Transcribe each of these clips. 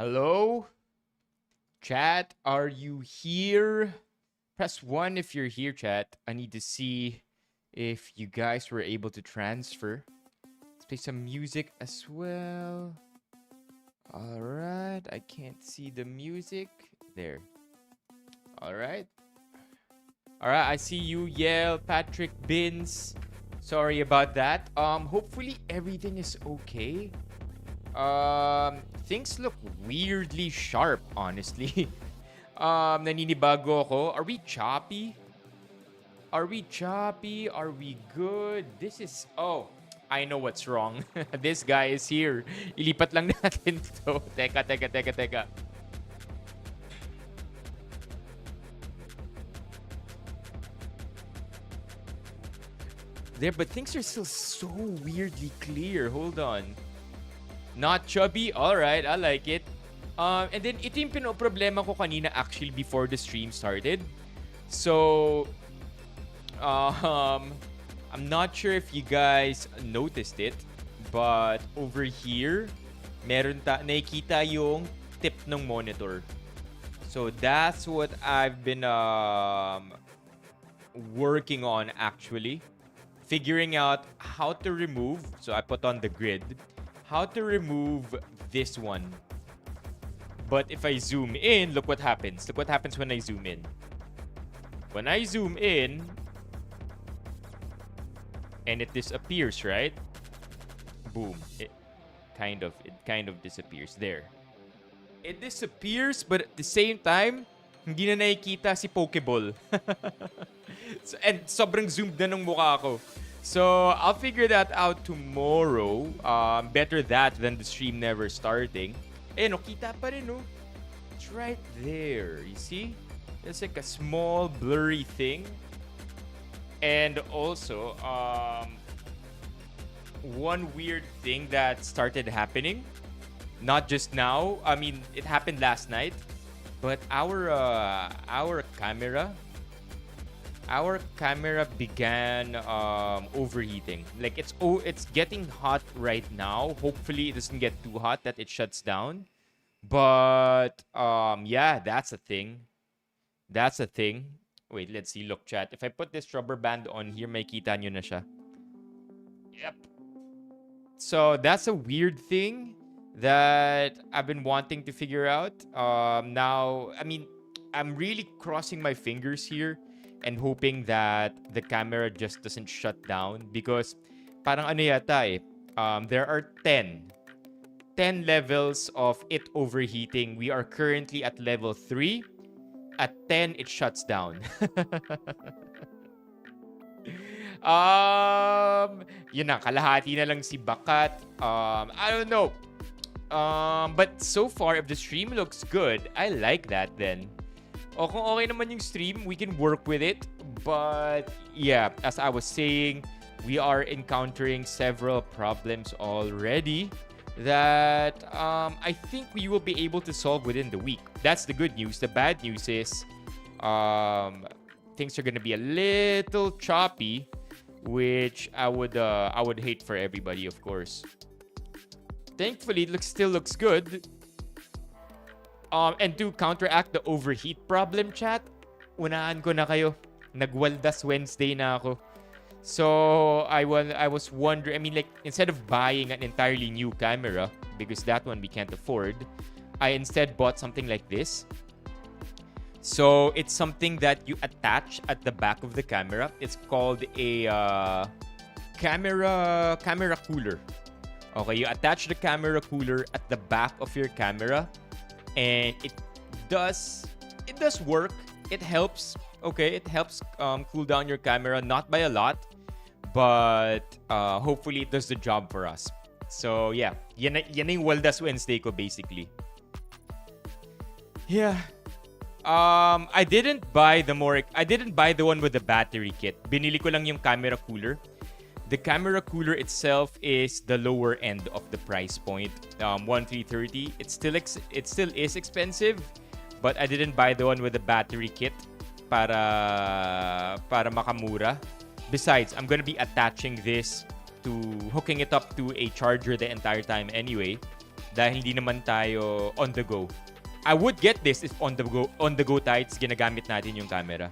Hello? Chat, are you here? Press 1 if you're here, chat. I need to see if you guys were able to transfer. Let's play some music as well. Alright, I can't see the music. There. Alright. Alright, I see you, Yale, Patrick, Bins. Sorry about that. Hopefully everything is okay. Things look weirdly sharp, honestly. Naninibago ako. Are we choppy? Are we choppy? Are we good? This is... Oh, I know what's wrong. This guy is here. Ilipat lang natin to. Teka. There, but things are still so weirdly clear. Hold on. Not chubby? Alright, I like it. And then, ito yung pinoproblema ko kanina actually before the stream started. So, I'm not sure if you guys noticed it, but over here, nakikita yung tip ng monitor. So, that's what I've been working on actually. Figuring out how to remove, so I put on the grid, how to remove this one. But if I zoom in, look what happens. Look what happens when I zoom in. When I zoom in, and it disappears, right? Boom. It kind of disappears. There. It disappears, but at the same time, hindi na nakikita si Pokeball. And sobrang zoomed na ng mukha ko. So, I'll figure that out tomorrow. Better that than the stream never starting. Eh, no, kita pa rin, no? It's right there. You see? It's like a small, blurry thing. And also, one weird thing that started happening. Not just now. I mean, it happened last night. But our camera began overheating. Like it's getting hot right now. Hopefully it doesn't get too hot that it shuts down. But yeah, that's a thing. That's a thing. Wait, let's see. Look, chat. If I put this rubber band on here, may kita nyo na siya. Yep. So that's a weird thing that I've been wanting to figure out. Now, I mean, I'm really crossing my fingers here and hoping that the camera just doesn't shut down because parang ano yata eh, there are 10 levels of it overheating. We are currently at level 3. At 10, it shuts down. Yun na, kalahati na lang si Bakat. I don't know. But so far, if the stream looks good, I like that then. O kung okay naman yung stream, we can work with it. But yeah, as I was saying, we are encountering several problems already that I think we will be able to solve within the week. That's the good news. The bad news is things are going to be a little choppy, which I would hate for everybody, of course. Thankfully, it still looks good. And to counteract the overheat problem, chat, unahan ko na kayo. Nag-Waldas Wednesday na ako. So, I was wondering, I mean, like, instead of buying an entirely new camera, because that one we can't afford, I instead bought something like this. So, it's something that you attach at the back of the camera. It's called a camera cooler. Okay, you attach the camera cooler at the back of your camera, and it does work. It helps. Okay, it helps cool down your camera, not by a lot, but hopefully it does the job for us. So yeah, yan na yung Waldas Wednesday ko basically. Yeah. I didn't buy the one with the battery kit. Binili ko lang yung camera cooler. The camera cooler itself is the lower end of the price point. 1,330. It still is expensive, but I didn't buy the one with the battery kit para makamura. Besides, I'm gonna be attaching this to hooking it up to a charger the entire time anyway. dahil hindi naman tayo on the go. I would get this if on the go tayo, ginagamit natin yung camera.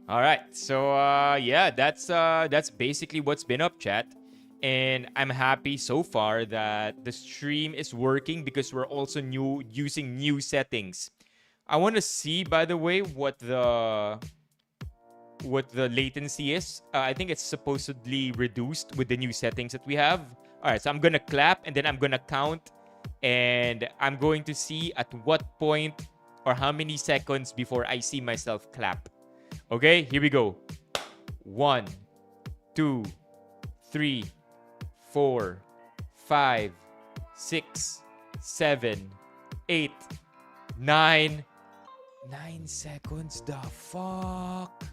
Alright, so yeah, that's basically what's been up, chat. And I'm happy so far that the stream is working because we're also using new settings. I want to see, by the way, what the latency is. I think it's supposedly reduced with the new settings that we have. Alright, so I'm gonna clap and then I'm gonna count, and I'm going to see at what point or how many seconds before I see myself clap. Okay, here we go. 1, 2, 3, 4, 5, 6, 7, 8, 9. 9 seconds, the fuck?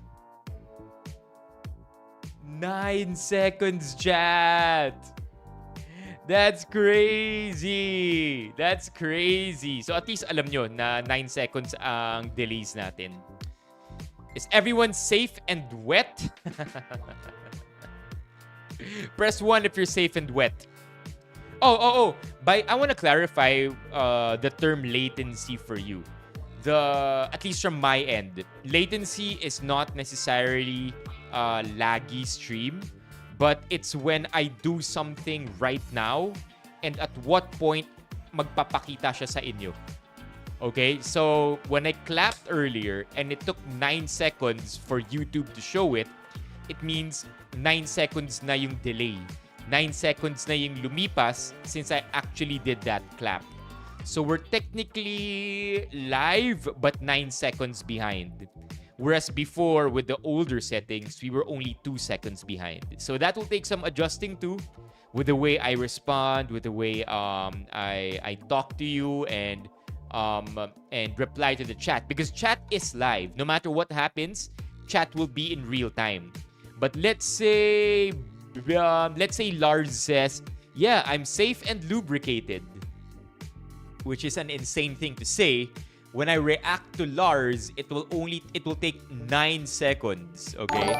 9 seconds, chat. That's crazy. That's crazy. So at least alam nyo na 9 seconds ang delays natin. Is everyone safe and wet? Press 1 if you're safe and wet. Oh. I want to clarify the term latency for you. At least from my end, latency is not necessarily laggy stream, but it's when I do something right now and at what point magpapakita siya sa inyo. Okay, so when I clapped earlier and it took 9 seconds for YouTube to show it, it means 9 seconds na yung delay. 9 seconds na yung lumipas since I actually did that clap. So we're technically live but 9 seconds behind. Whereas before, with the older settings, we were only 2 seconds behind. So that will take some adjusting to with the way I respond, with the way I talk to you and reply to the chat, because chat is live. No matter what happens, chat will be in real time. But let's say Lars says, "Yeah, I'm safe and lubricated," which is an insane thing to say. When I react to Lars, it will take 9 seconds. Okay,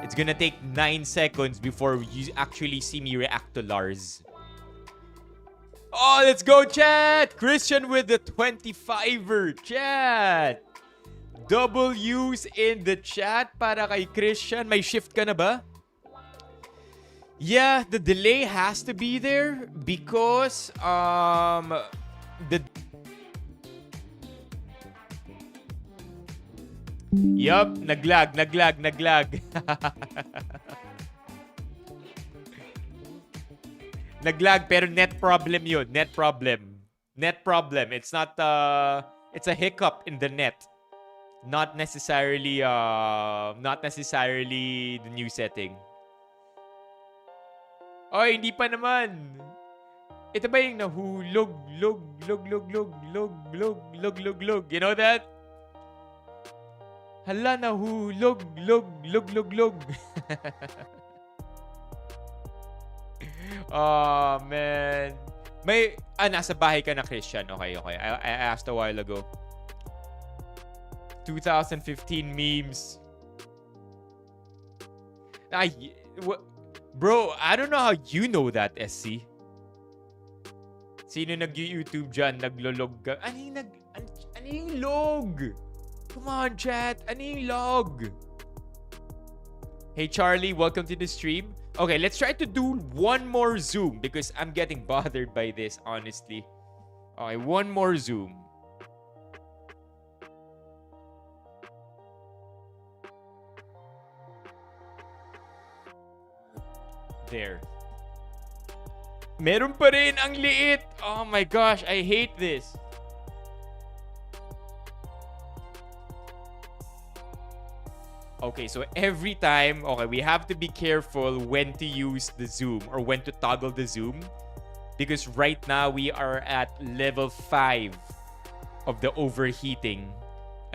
it's gonna take 9 seconds before you actually see me react to Lars. Oh, let's go, chat! Christian with the 25er, chat! W's in the chat para kay Christian. May shift ka na ba? Yeah, the delay has to be there because Yup, naglag. Naglag pero net problem yun. Net problem. It's not it's a hiccup in the net. Not necessarily the new setting. Oy, hindi pa naman. Ito ba yung nahulog, log. You know that? Hala, nahulog, log. Oh, man. Nasa bahay ka na, Christian. Okay. I asked a while ago. 2015 memes. Bro, I don't know how you know that, SC. Sino nag-YouTube dyan? Naglolog ka? Ano yung log? Come on, chat. Ano yung log? Hey, Charlie. Welcome to the stream. Okay, let's try to do one more zoom because I'm getting bothered by this, honestly. Okay, one more zoom. There. Meron pa rin, ang liit. Oh my gosh, I hate this. Okay, so every time, we have to be careful when to use the zoom or when to toggle the zoom. Because right now, we are at level 5 of the overheating.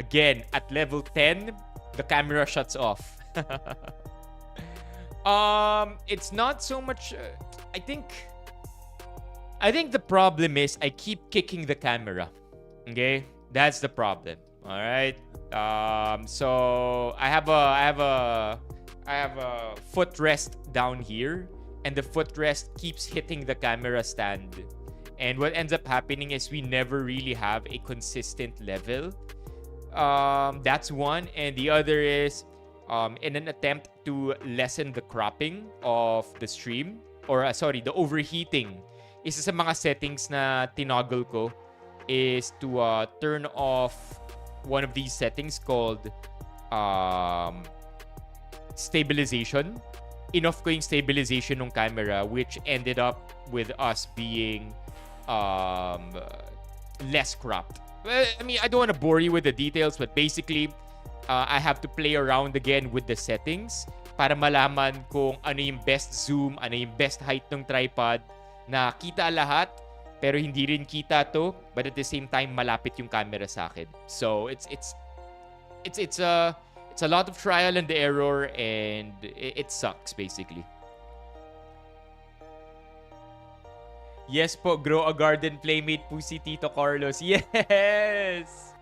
Again, at level 10, the camera shuts off. It's not so much... I think the problem is I keep kicking the camera. Okay? That's the problem. All right? So I have a footrest down here, and the footrest keeps hitting the camera stand. And what ends up happening is we never really have a consistent level. That's one. And the other is in an attempt to lessen the cropping of the stream, or the overheating, isa sa mga settings na tinoggle ko is to turn off one of these settings called stabilization. Enough ko yung stabilization ng camera, which ended up with us being less cropped. Well, I mean, I don't want to bore you with the details, but basically, I have to play around again with the settings para malaman kung ano yung best zoom, ano yung best height ng tripod, na kita lahat, pero hindi rin kita to, but at the same time, malapit yung camera sa akin. So, it's a lot of trial and error, and it sucks, basically. Yes po, grow a garden playmate po si Tito Carlos. Yes!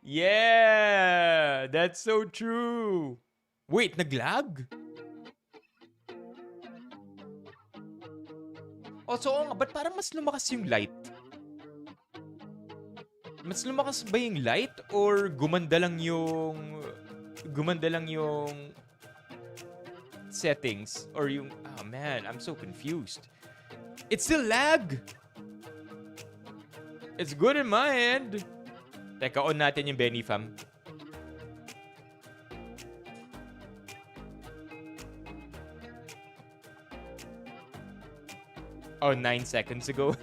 Yeah! That's so true. Wait, naglag? Also, ba't parang mas lumakas yung light? Mas lumakas ba yung light or gumanda lang yung settings or yung oh man, I'm so confused. It's still lag. It's good in my end. Teka, on natin yung Benifam. Oh, 9 seconds ago.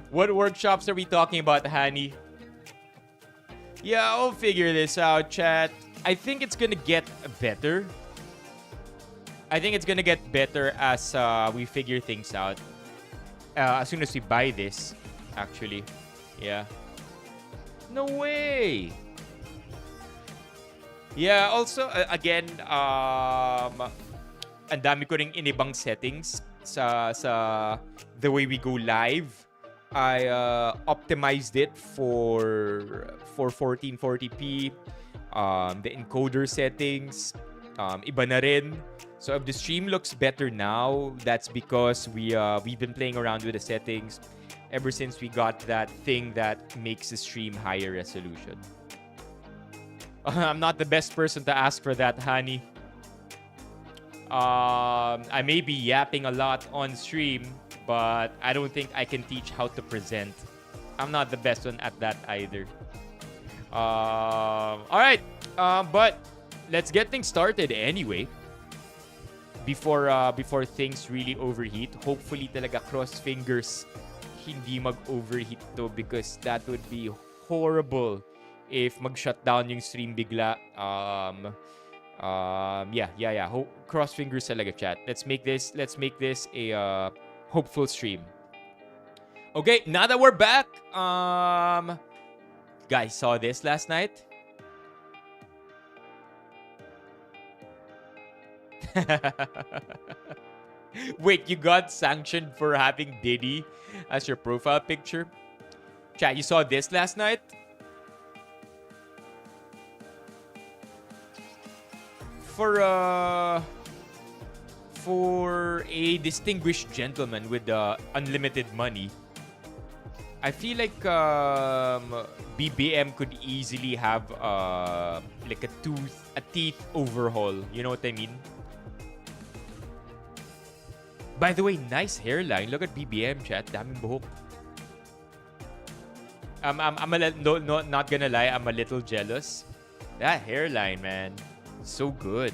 What workshops are we talking about, Hani? Yeah, I'll figure this out, chat. I think it's gonna get better. I think it's gonna get better as we figure things out. As soon as we buy this, actually. Yeah. No way! Yeah, also, again, ang dami ko ring inibang settings sa the way we go live. I optimized it for 1440p. The encoder settings, iba na rin. So if the stream looks better now, that's because we've been playing around with the settings ever since we got that thing that makes the stream higher resolution. I'm not the best person to ask for that, Hani. I may be yapping a lot on stream, but I don't think I can teach how to present. I'm not the best one at that either. All right, but let's get things started anyway. Before things really overheat, hopefully talaga cross fingers hindi mag-overheat to, because that would be horrible if mag-shut down yung stream bigla. Cross fingers talaga, chat. Let's make this a hopeful stream. Okay, now that we're back, guys saw this last night. Wait, you got sanctioned for having Diddy as your profile picture? Chat, you saw this last night? For a distinguished gentleman with unlimited money, I feel like BBM could easily have like a teeth overhaul. You know what I mean? By the way, nice hairline. Look at BBM, chat. Daming buhok. Not gonna lie, I'm a little jealous. That hairline, man, so good.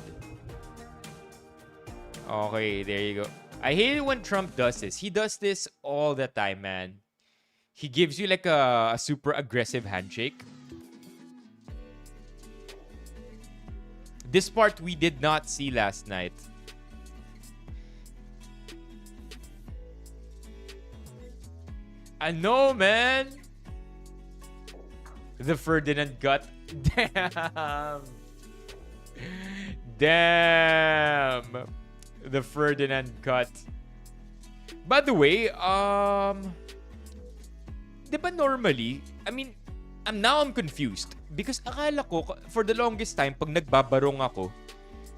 Okay, there you go. I hate it when Trump does this. He does this all the time, man. He gives you like a super aggressive handshake. This part we did not see last night. I know, man. The Ferdinand gut. Damn. Damn. The Ferdinand cut. By the way, diba normally, I mean, I'm confused. Because akala ko, for the longest time, pag nagbabarong ako,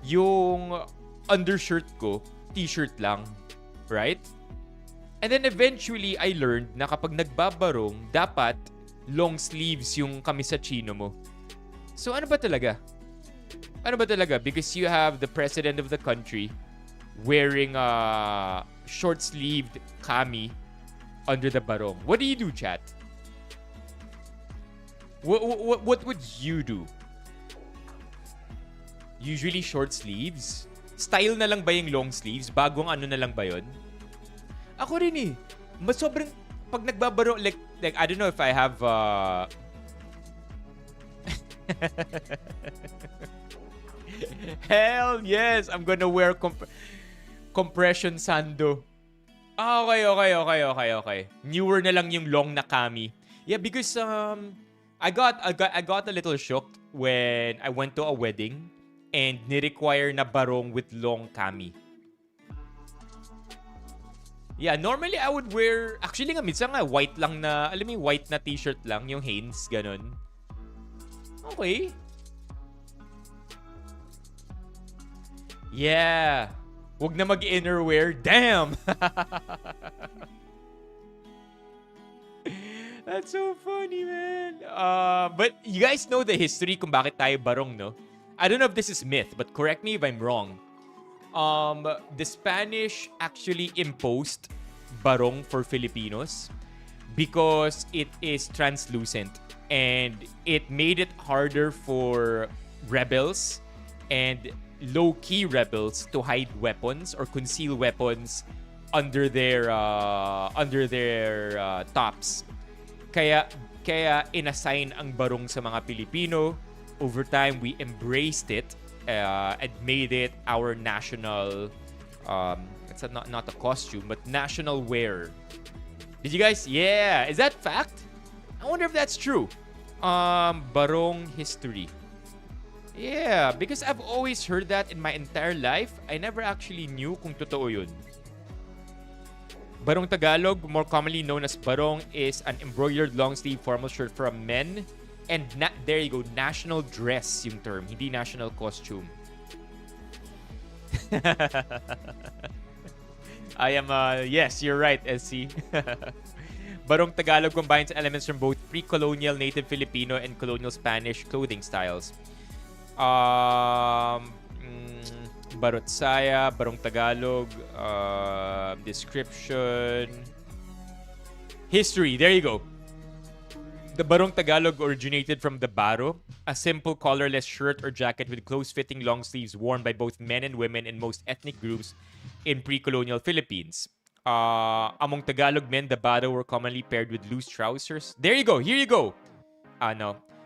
yung undershirt ko, t-shirt lang. Right? And then eventually, I learned na kapag nagbabarong, dapat long sleeves yung kamisa chino mo. So ano ba talaga? Ano ba talaga? Because you have the president of the country wearing a short-sleeved kami under the barong. What do you do, chat? What would you do? Usually short sleeves? Style na lang ba yung long sleeves? Bagong ano na lang ba yun? Ako rin eh. Mas sobrang, pag nagbabaro, like I don't know if I have, hell yes! I'm gonna wear compression sando. Okay. Newer na lang yung long na kami. Yeah, because, I got a little shocked when I went to a wedding and ni-require na barong with long kami. Yeah, normally I would wear, actually nga minsan nga white lang na, alam mo white na t-shirt lang, yung Hanes, ganun. Okay. Yeah. Wag na mag-innerwear. Damn! That's so funny, man. But you guys know the history kung bakit tayo barong, no? I don't know if this is myth, but correct me if I'm wrong. The Spanish actually imposed barong for Filipinos because it is translucent and it made it harder for rebels and low-key rebels to hide weapons or conceal weapons under their tops. Kaya inassign ang barong sa mga Pilipino. Over time, we embraced it and made it our national, it's not a costume, but national wear. Did you guys? Yeah. Is that fact? I wonder if that's true. Barong history. Yeah, because I've always heard that in my entire life. I never actually knew kung totoo yun. Barong Tagalog, more commonly known as barong, is an embroidered long-sleeve formal shirt for men. And there you go, national dress yung term, hindi national costume. I am, yes, you're right, SC. Barong Tagalog combines elements from both pre-colonial native Filipino and colonial Spanish clothing styles. Barot Saya, Barong Tagalog, description, history. There you go. The Barong Tagalog originated from the baro, a simple collarless shirt or jacket with close-fitting long sleeves worn by both men and women in most ethnic groups in pre-colonial Philippines. Among Tagalog men, the baro were commonly paired with loose trousers. There you go. Here you go.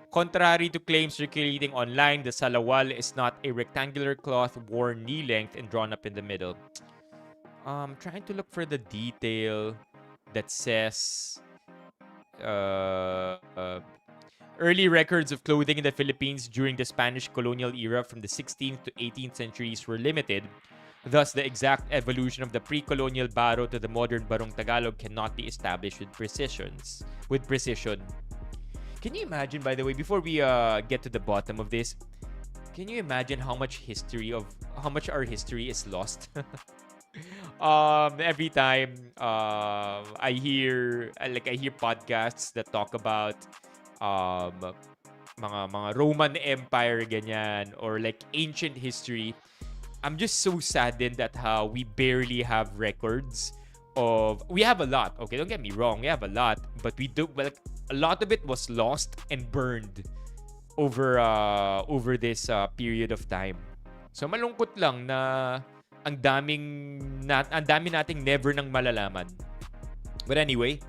Contrary to claims circulating online, the salawal is not a rectangular cloth worn knee-length and drawn up in the middle. I'm trying to look for the detail that says early records of clothing in the Philippines during the Spanish colonial era from the 16th to 18th centuries were limited. Thus, the exact evolution of the pre-colonial baro to the modern Barong Tagalog cannot be established with precision. Can you imagine, by the way, before we get to the bottom of this, can you imagine how much our history is lost? Every time I hear podcasts that talk about mga Roman Empire ganyan or like ancient history, I'm just so saddened at how we barely have records of. We have a lot, okay, don't get me wrong, we have a lot, but we do, well, a lot of it was lost and burned over this period of time. So malungkot lang na ang dami nating never nang malalaman. But anyway,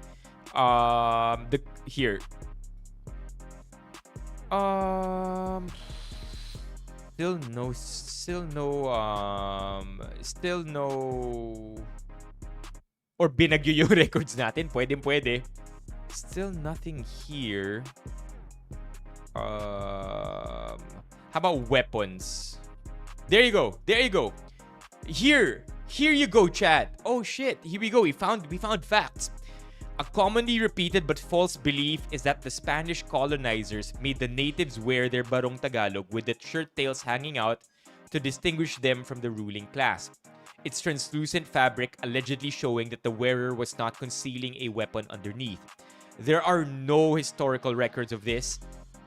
still no or binagyo yung records natin. Pwede. Still nothing here. How about weapons? There you go. Here you go, chat. Oh shit, here we go. We found facts. A commonly repeated but false belief is that the Spanish colonizers made the natives wear their Barong Tagalog with the shirt tails hanging out to distinguish them from the ruling class. its translucent fabric allegedly showing that the wearer was not concealing a weapon underneath. There are no historical records of this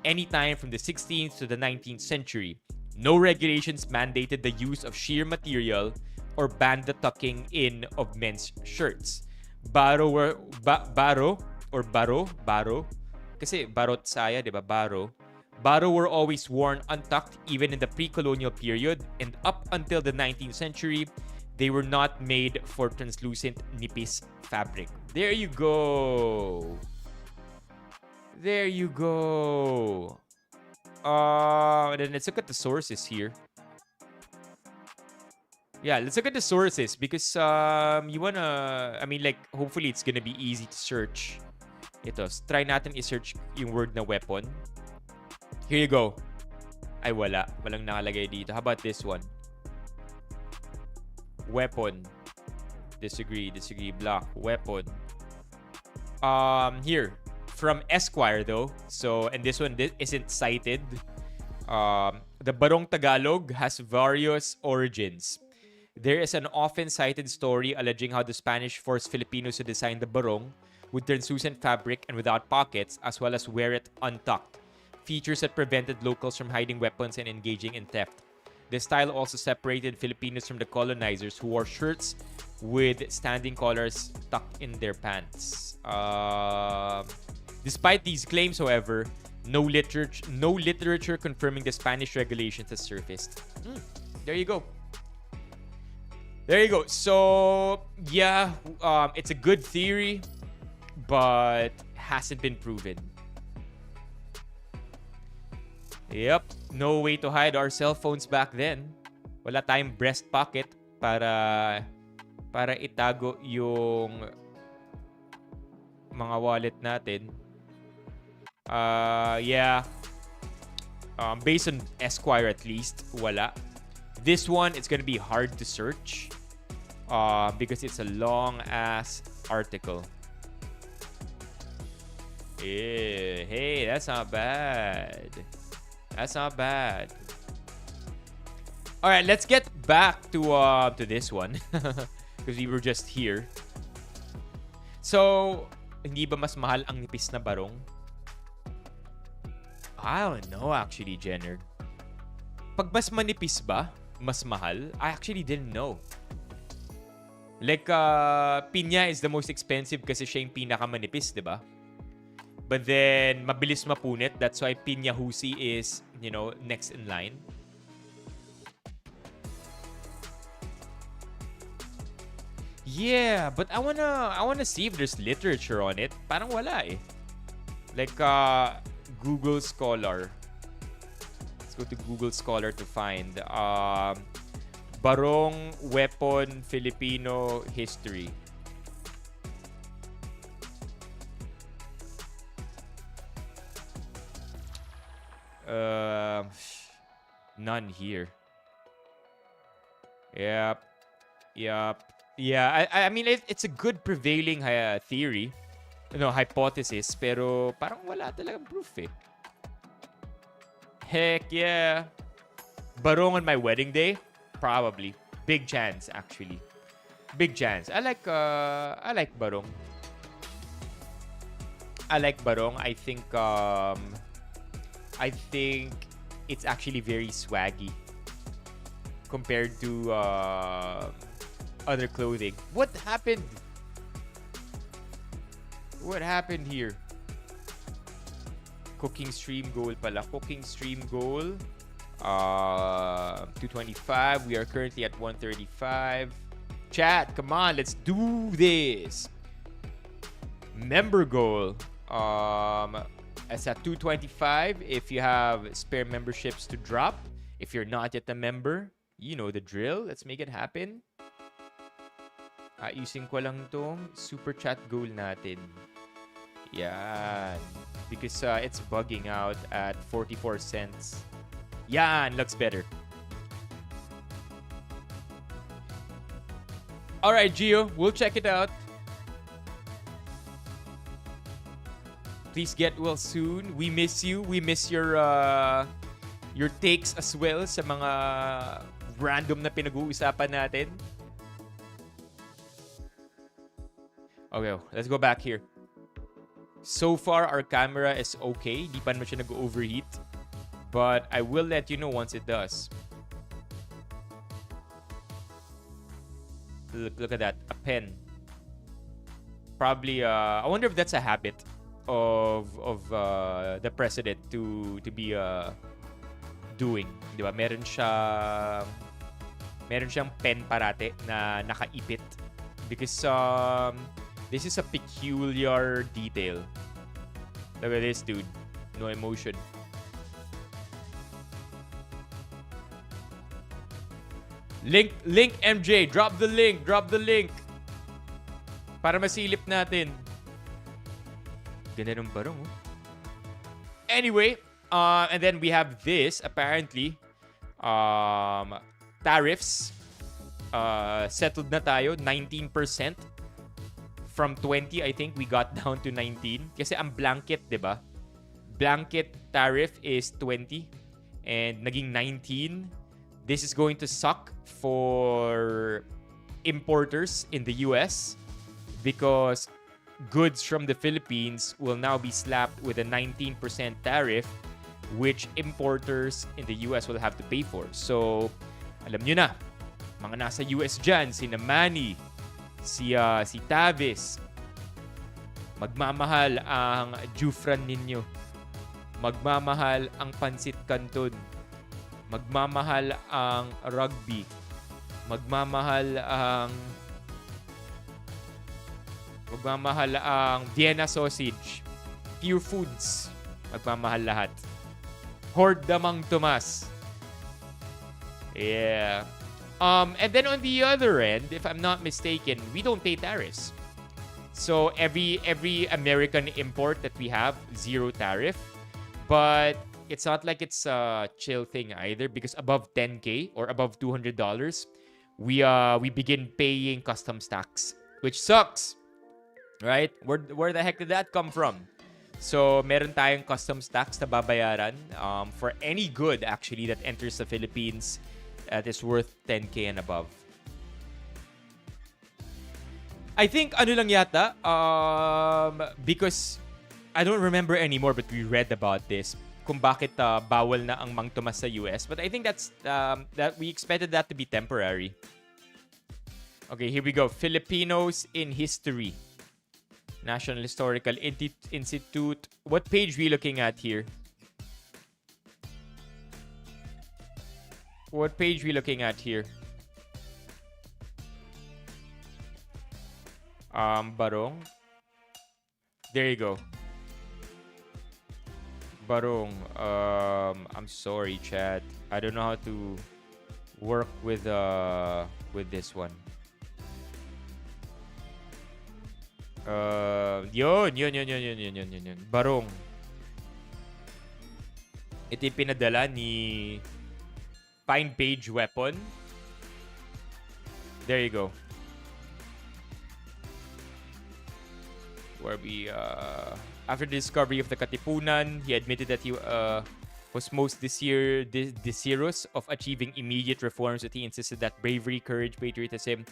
anytime from the 16th to the 19th century. No regulations mandated the use of sheer material or banned the tucking in of men's shirts. Baro kasi barot saya, di ba? Baro were always worn untucked even in the pre-colonial period, and up until the 19th century, they were not made for translucent nipis fabric. There you go. There you go. Then let's look at the sources here. Yeah, let's look at the sources because you wanna, I mean, like, hopefully it's gonna be easy to search. Ito, try natin i-search yung word na weapon. Here you go. Ay, wala. Walang nakalagay dito. How about this one? Weapon. Disagree. Block. Weapon. Here. From Esquire, though. So, and this one isn't cited. The Barong Tagalog has various origins. There is an often cited story alleging how the Spanish forced Filipinos to design the barong with translucent fabric and without pockets, as well as wear it untucked. Features that prevented locals from hiding weapons and engaging in theft. This style also separated Filipinos from the colonizers who wore shirts with standing collars tucked in their pants. Despite these claims, however, no literature confirming the Spanish regulations has surfaced. There you go. There you go. So, yeah, it's a good theory, but hasn't been proven. Yep, no way to hide our cell phones back then. Wala tayong breast pocket para itago yung mga wallet natin. Yeah. Based on Esquire at least, wala. This one, it's gonna be hard to search because it's a long-ass article. Hey, that's not bad. That's not bad. All right, let's get back to this one because we were just here. So, hindi ba mas mahal ang nipis na barong? I don't know actually, Jenner. Pag mas manipis ba, mas mahal? I actually didn't know. Like, pinya is the most expensive kasi siya yung pinakamanipis, di ba? But then, mabilis mapunit. That's why pinya husi is, you know, next in line. Yeah, but I wanna see if there's literature on it. Parang wala eh. Like, Google Scholar. Let's go to Google Scholar to find Barong Weapon Filipino History. None here. Yep. Yeah, I mean, it's a good prevailing theory. No, hypothesis. Pero parang wala talagang proof eh. Heck yeah. Barong on my wedding day? Probably. Big chance, actually. Big chance. I like barong. I like barong. I think it's actually very swaggy compared to other clothing. What happened? What happened here? Cooking stream goal pala. Cooking stream goal. 225. We are currently at 135. Chat, come on, let's do this. Member goal. It's at 225. If you have spare memberships to drop, if you're not yet a member, you know the drill. Let's make it happen. Ayusin ko lang tong super chat goal natin. Yan. Because it's bugging out at 44 cents. Yan, looks better. Alright, Gio, we'll check it out. Please get well soon. We miss you. We miss your takes as well sa mga random na pinag-uusapan natin. Okay, let's go back here. So far, our camera is okay. Di pa naman siya nag-overheat. But I will let you know once it does. Look at that. A pen. Probably, I wonder if that's a habit of the president to be doing. Di ba? Meron siyang pen parate na nakaipit. Because this is a peculiar detail. Look at this, dude. No emotion. Link MJ. Drop the link. Para masilip natin. Ganda ng barong, oh. Anyway, and then we have this, apparently. Tariffs. Settled na tayo. 19%. From 20, I think, we got down to 19. Kasi ang blanket, di ba? Blanket tariff is 20. And naging 19. This is going to suck for importers in the US because goods from the Philippines will now be slapped with a 19% tariff which importers in the US will have to pay for. So, alam nyo na, mga nasa US dyan, si Manny, si Tavis, magmamahal ang Jufran ninyo. Magmamahal ang Pansit Canton. Magmamahal ang rugby. Magmamahal ang Vienna sausage. Pure Foods. Magmamahal lahat. Horde Damang Tomas. Yeah. And then on the other end, if I'm not mistaken, we don't pay tariffs. So every American import that we have, zero tariff. But it's not like it's a chill thing either because above 10K or above $200, we begin paying customs tax, which sucks. Right? Where the heck did that come from? So, meron tayong customs tax na babayaran for any good actually that enters the Philippines that is worth 10K and above. I think ano lang yata because I don't remember anymore but we read about this kung bakit bawal na ang Mang Tomas sa US, but I think that's that we expected that to be temporary. Okay, here we go. Filipinos in History. National Historical Institute. What page are we looking at here? What page are we looking at here? Barong. There you go. Barong. I'm sorry, chat. I don't know how to work with this one. Yun. Barong. Ito yung pinadala ni Fine Page Weapon. There you go. Where we after the discovery of the Katipunan, he admitted that he was most desirous of achieving immediate reforms, that he insisted that bravery, courage, patriotism,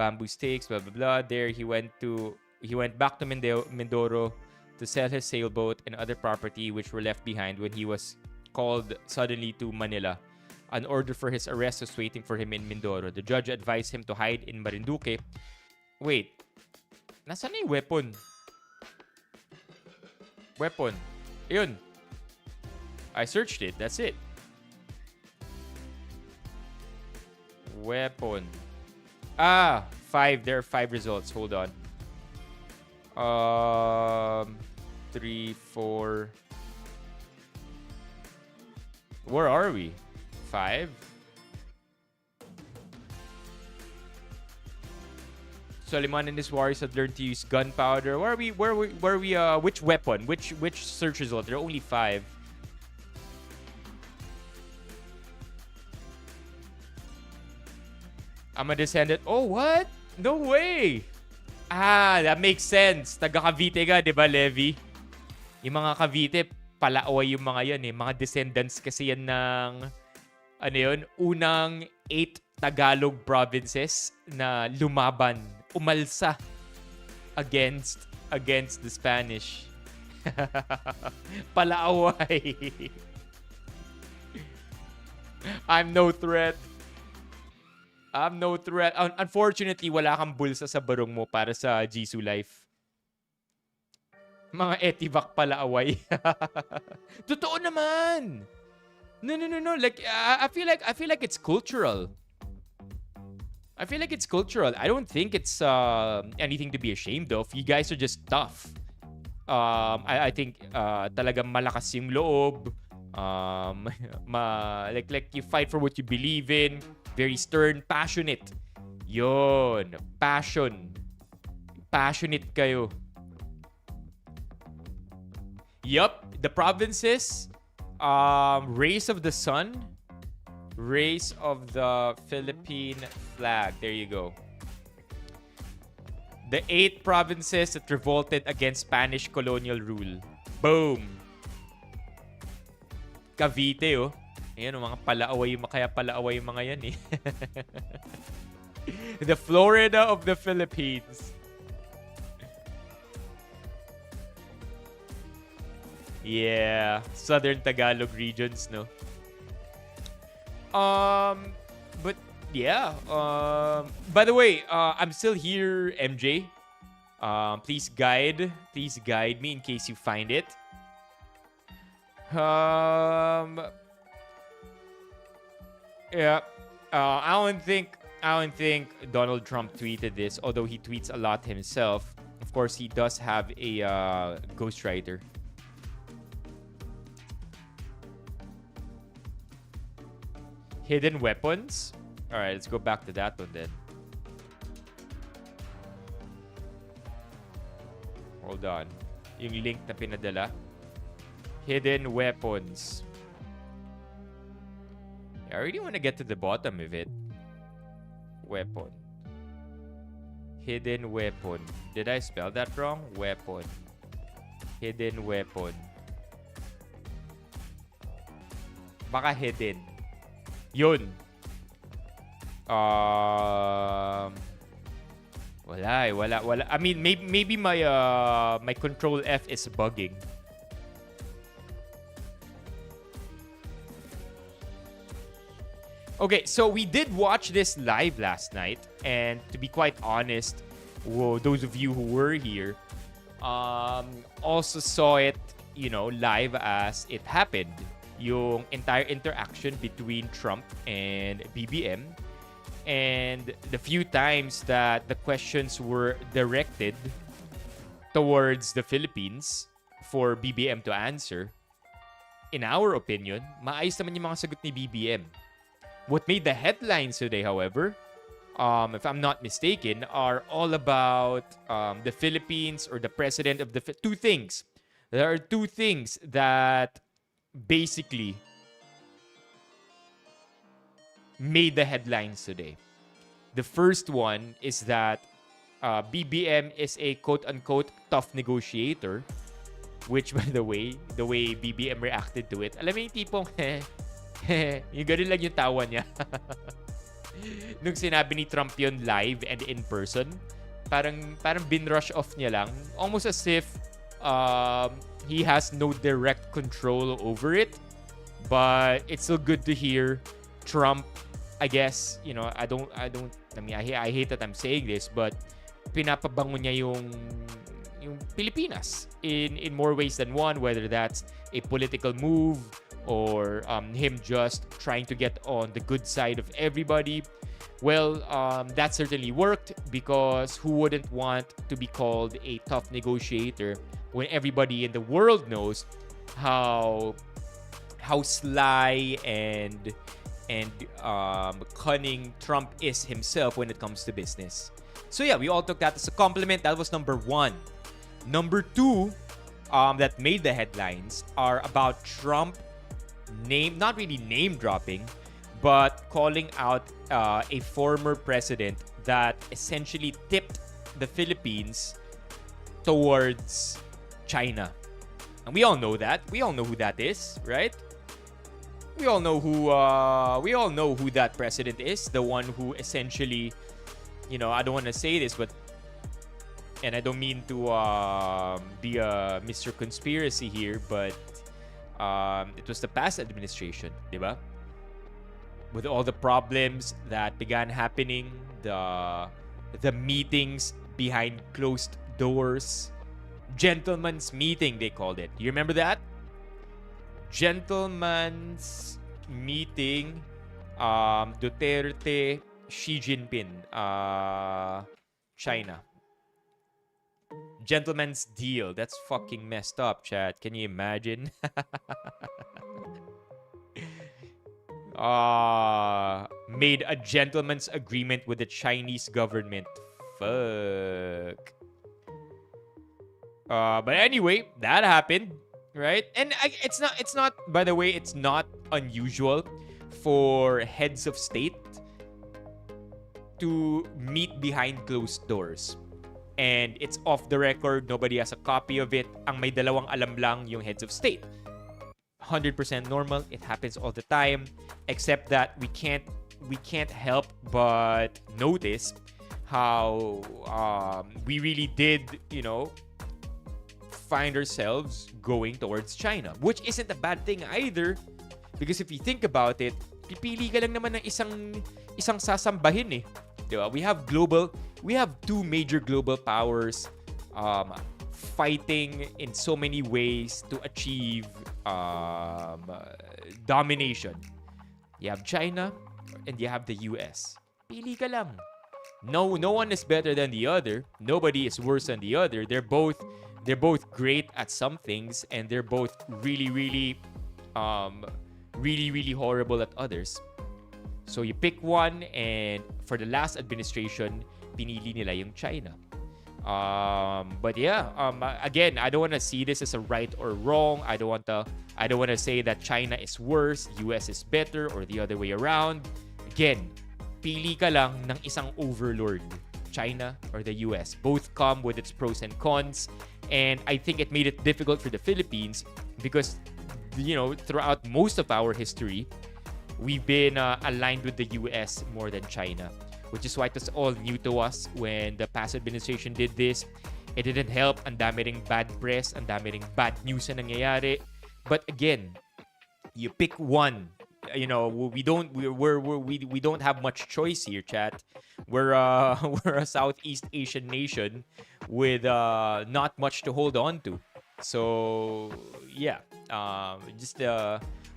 bamboo stakes, blah blah blah. There he went back to Mindoro to sell his sailboat and other property which were left behind when he was called suddenly to Manila. An order for his arrest was waiting for him in Mindoro. The judge advised him to hide in Marinduque. Wait. Nasaan na yung weapon? Weapon. Ayun. I searched it. That's it. Weapon. 5. There are 5 results. Hold on. 3, 4. Where are we? 5. Soliman and his warriors had learned to use gunpowder. Where are we? Which weapon? Which search result? There are only 5. I'm a descendant. Oh, what? No way! That makes sense. Taga Cavite ka, di ba, Levi? Yung mga Cavite, palaaway yung mga yan eh. Mga descendants kasi yan ng, unang 8 Tagalog provinces na lumaban, umalsa against the Spanish. Palaaway. I'm no threat. Unfortunately, wala kang bulsa sa barong mo para sa Jisoo Life. Mga etivac palaaway. Totoo naman. No. Like I feel like it's cultural. I don't think it's anything to be ashamed of. You guys are just tough. I think talagang malakas yung loob. Like you fight for what you believe in. Very stern, passionate. Yon, passion. Passionate kayo. Yup, the provinces, race of the sun, race of the Philippine flag. There you go. The 8 provinces that revolted against Spanish colonial rule. Boom. Cavite, oh. Ayan, mga palaaway, kaya palaaway yung mga yan, eh. The Florida of the Philippines. Yeah, Southern Tagalog regions, no. But yeah. By the way, I'm still here, MJ. Please guide me in case you find it. Yeah. I don't think Donald Trump tweeted this, although he tweets a lot himself. Of course, he does have a ghostwriter. Hidden weapons? Alright, let's go back to that one then. Hold on. Yung link na pinadala. Hidden weapons. I really want to get to the bottom of it. Weapon. Hidden weapon. Did I spell that wrong? Weapon. Hidden weapon. Baka hidden. Yun. Wala. I mean, maybe my control F is bugging. Okay, so we did watch this live last night, and to be quite honest, those of you who were here also saw it, live as it happened. Yung entire interaction between Trump and BBM, and the few times that the questions were directed towards the Philippines for BBM to answer. In our opinion, maayos naman yung mga sagot ni BBM. What made the headlines today, however, if I'm not mistaken, are all about the Philippines or the president of the... Two things. There are two things that basically made the headlines today. The first one is that BBM is a quote-unquote tough negotiator, which, by the way BBM reacted to it, alam mo yung tipong yung ganun lang yung tawa niya. Nung sinabi ni Trump yun live and in person, parang binrush off niya lang, almost as if he has no direct control over it. But it's still good to hear Trump, I guess, I hate that I'm saying this, but pinapabango niya yung Pilipinas in more ways than one, whether that's a political move or him just trying to get on the good side of everybody. Well, that certainly worked, because who wouldn't want to be called a tough negotiator when everybody in the world knows how sly and cunning Trump is himself when it comes to business. So yeah, we all took that as a compliment. That was number one. Number two, that made the headlines are about Trump not really name dropping, but calling out a former president that essentially tipped the Philippines towards China. And we all know that. We all know who that is, right? We all know who that president is. The one who essentially, I don't want to say this, but and I don't mean to be a Mr. Conspiracy here, but it was the past administration, di ba? With all the problems that began happening, the meetings behind closed doors, gentleman's meeting they called it. You remember that? Gentleman's meeting, Duterte, Xi Jinping, China. Gentleman's deal. That's fucking messed up, chat. Can you imagine? Made a gentleman's agreement with the Chinese government. Fuck. But anyway, that happened, right? And it's not. By the way, it's not unusual for heads of state to meet behind closed doors. And it's off the record. Nobody has a copy of it. Ang may dalawang alam lang yung heads of state. 100% normal. It happens all the time. Except that we can't help but notice how we really did, find ourselves going towards China. Which isn't a bad thing either. Because if you think about it, pipili ka lang naman ng isang sasambahin eh. Diba? We have two major global powers fighting in so many ways to achieve domination. You have China and you have the US. Pili ka lang. No one is better than the other. Nobody is worse than the other. They're both great at some things, and they're both really, really horrible at others. So you pick one, and for the last administration, pinili nila yung China. But yeah, again, I don't want to see this as a right or wrong. I don't want to say that China is worse, US is better, or the other way around. Again, pili ka lang ng isang overlord, China or the US. Both come with its pros and cons, and I think it made it difficult for the Philippines because, throughout most of our history, we've been aligned with the US more than China, which is why it was all new to us when the past administration did this. It didn't help. Ang dami ring bad press, ang dami ring bad news na nangyayari. But again, you pick one. We don't have much choice here, chat. We're a Southeast Asian nation with not much to hold on to. So yeah, just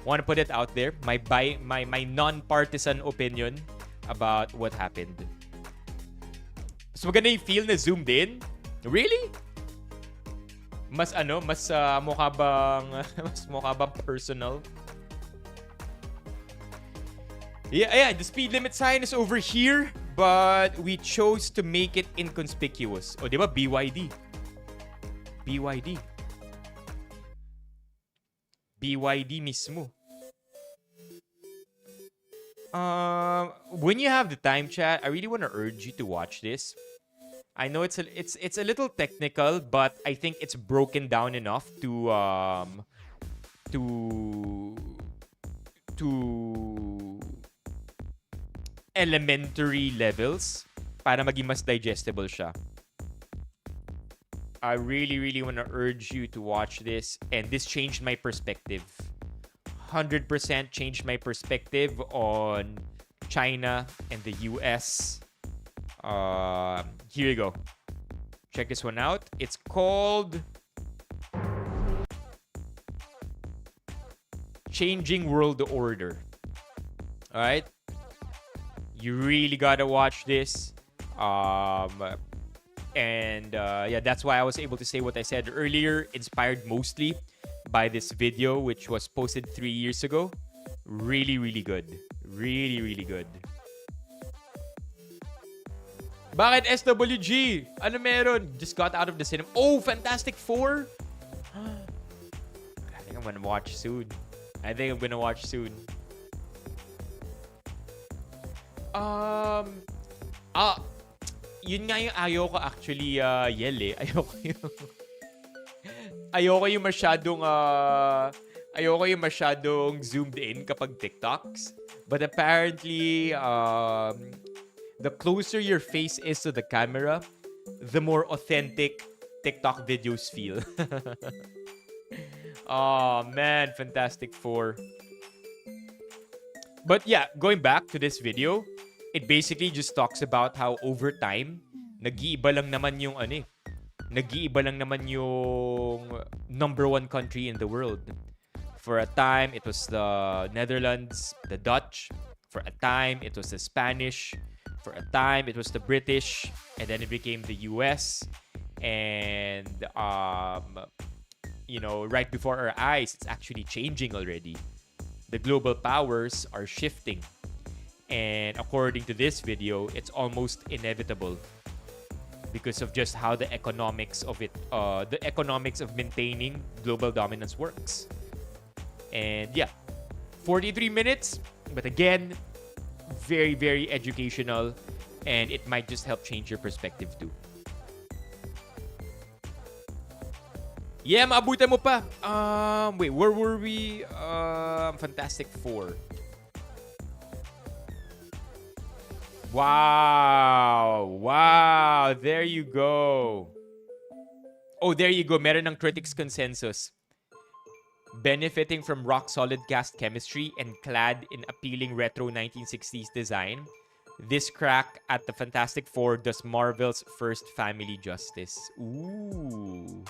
want to put it out there. My non-partisan opinion about what happened. So maganda yung feel na zoomed in? Really? Mas mukha bang personal? Yeah, the speed limit sign is over here, but we chose to make it inconspicuous. O, di ba? BYD. BYD mismo. When you have the time, chat, I really want to urge you to watch this. I know it's a little technical, but I think it's broken down enough to elementary levels para maging mas digestible siya. I really, really want to urge you to watch this, and this changed my perspective. 100% changed my perspective on China and the US. Here you go. Check this one out. It's called Changing World Order. Alright? You really gotta watch this. Yeah, that's why I was able to say what I said earlier. Inspired mostly by this video, which was posted 3 years ago. Really, really good. Really, really good. Bakit SWG? Ano meron? Just got out of the cinema. Oh, Fantastic Four? I think I'm gonna watch soon. Yun nga yung ayoko actually, Yel eh. Ayoko yung masyadong zoomed in kapag TikToks. But apparently, the closer your face is to the camera, the more authentic TikTok videos feel. Oh man, Fantastic Four. But yeah, going back to this video, it basically just talks about how over time, nag-iiba lang naman yung ano eh. Nag-iiba lang naman yung number one country in the world. For a time, it was the Netherlands, the Dutch. For a time, it was the Spanish. For a time, it was the British. And then it became the US. And, right before our eyes, it's actually changing already. The global powers are shifting. And according to this video, it's almost inevitable because of just how the economics of maintaining global dominance works. And yeah, 43 minutes, but again, very, very educational, and it might just help change your perspective too. Yeah, maabutan mo pa. Wait, where were we? Fantastic Four. Wow, there you go. Oh, there you go. Meron ng critics consensus. Benefiting from rock-solid cast chemistry and clad in appealing retro 1960s design, this crack at the Fantastic Four does Marvel's first family justice. Ooh.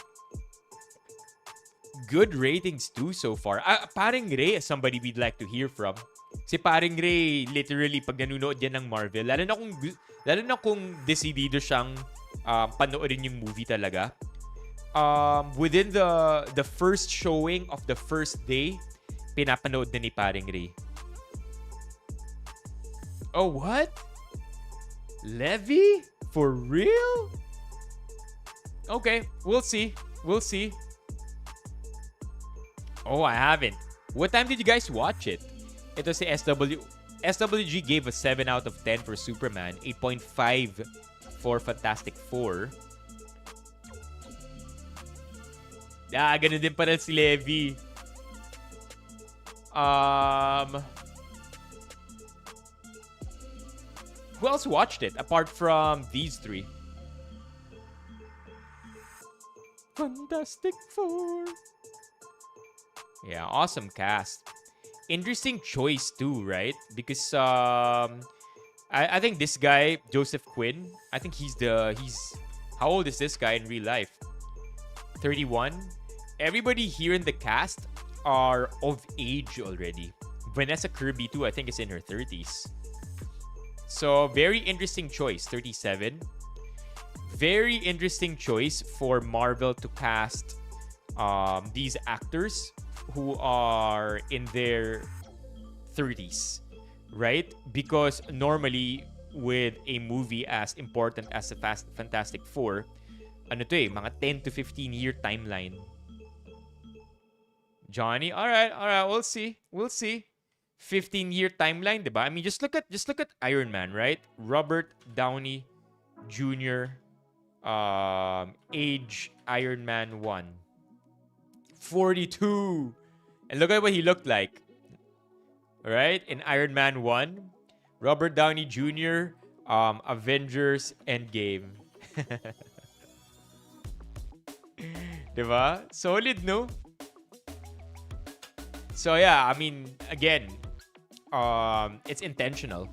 Good ratings too so far. Paring Ray is somebody we'd like to hear from. Si Paring Ray, literally, pag nanonood yan ng Marvel, lalo na kung decidido siyang panoorin yung movie talaga. Within the first showing of the first day, pinapanood na ni Paring Ray. Oh, what? Levy? For real? Okay, we'll see. Oh, I haven't. What time did you guys watch it? Ito si SWG gave a 7 out of 10 for Superman, 8.5 for Fantastic Four. Ganun din pala si Levy. Who else watched it apart from these three? Fantastic Four. Yeah, awesome cast. Interesting choice too, right? Because I think this guy, Joseph Quinn, I think he's how old is this guy in real life? 31. Everybody here in the cast are of age already. Vanessa Kirby too, I think is in her 30s. So very interesting choice, 37. Very interesting choice for Marvel to cast these actors who are in their 30s, right? Because normally with a movie as important as the Fantastic Four, mga 10 to 15 year timeline. Johnny, all right, we'll see. 15-year timeline, diba? I mean, just look at Iron Man, right? Robert Downey Jr. Age Iron Man 1. 42. And look at what he looked like. Right? In Iron Man 1, Robert Downey Jr., Avengers Endgame. Diba? Solid, no? So yeah, I mean, again, it's intentional.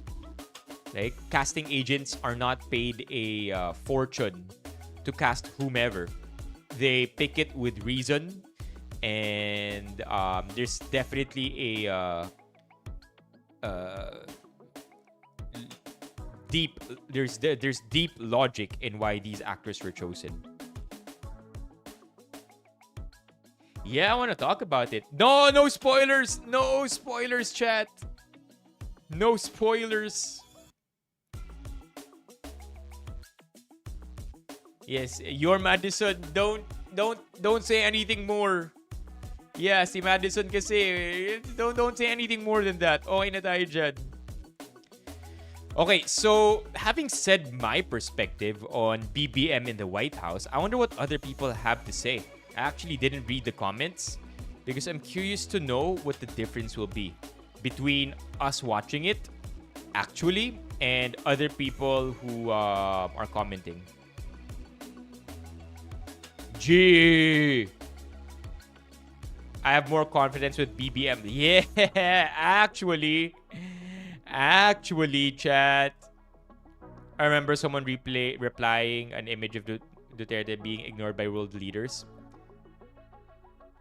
Like, casting agents are not paid a fortune to cast whomever. They pick it with reason. And there's definitely a there's deep logic in why these actors were chosen. Yeah, I want to talk about it. No spoilers. No spoilers, chat. No spoilers. Yes, your Madison, don't say anything more. Yeah, si Madison kasi, don't say anything more than that. Okay na tayo dyan. Okay, so having said my perspective on BBM in the White House, I wonder what other people have to say. I actually didn't read the comments because I'm curious to know what the difference will be between us watching it actually and other people who are commenting. Gee. I have more confidence with BBM. Yeah, actually, chat. I remember someone replying an image of Duterte being ignored by world leaders.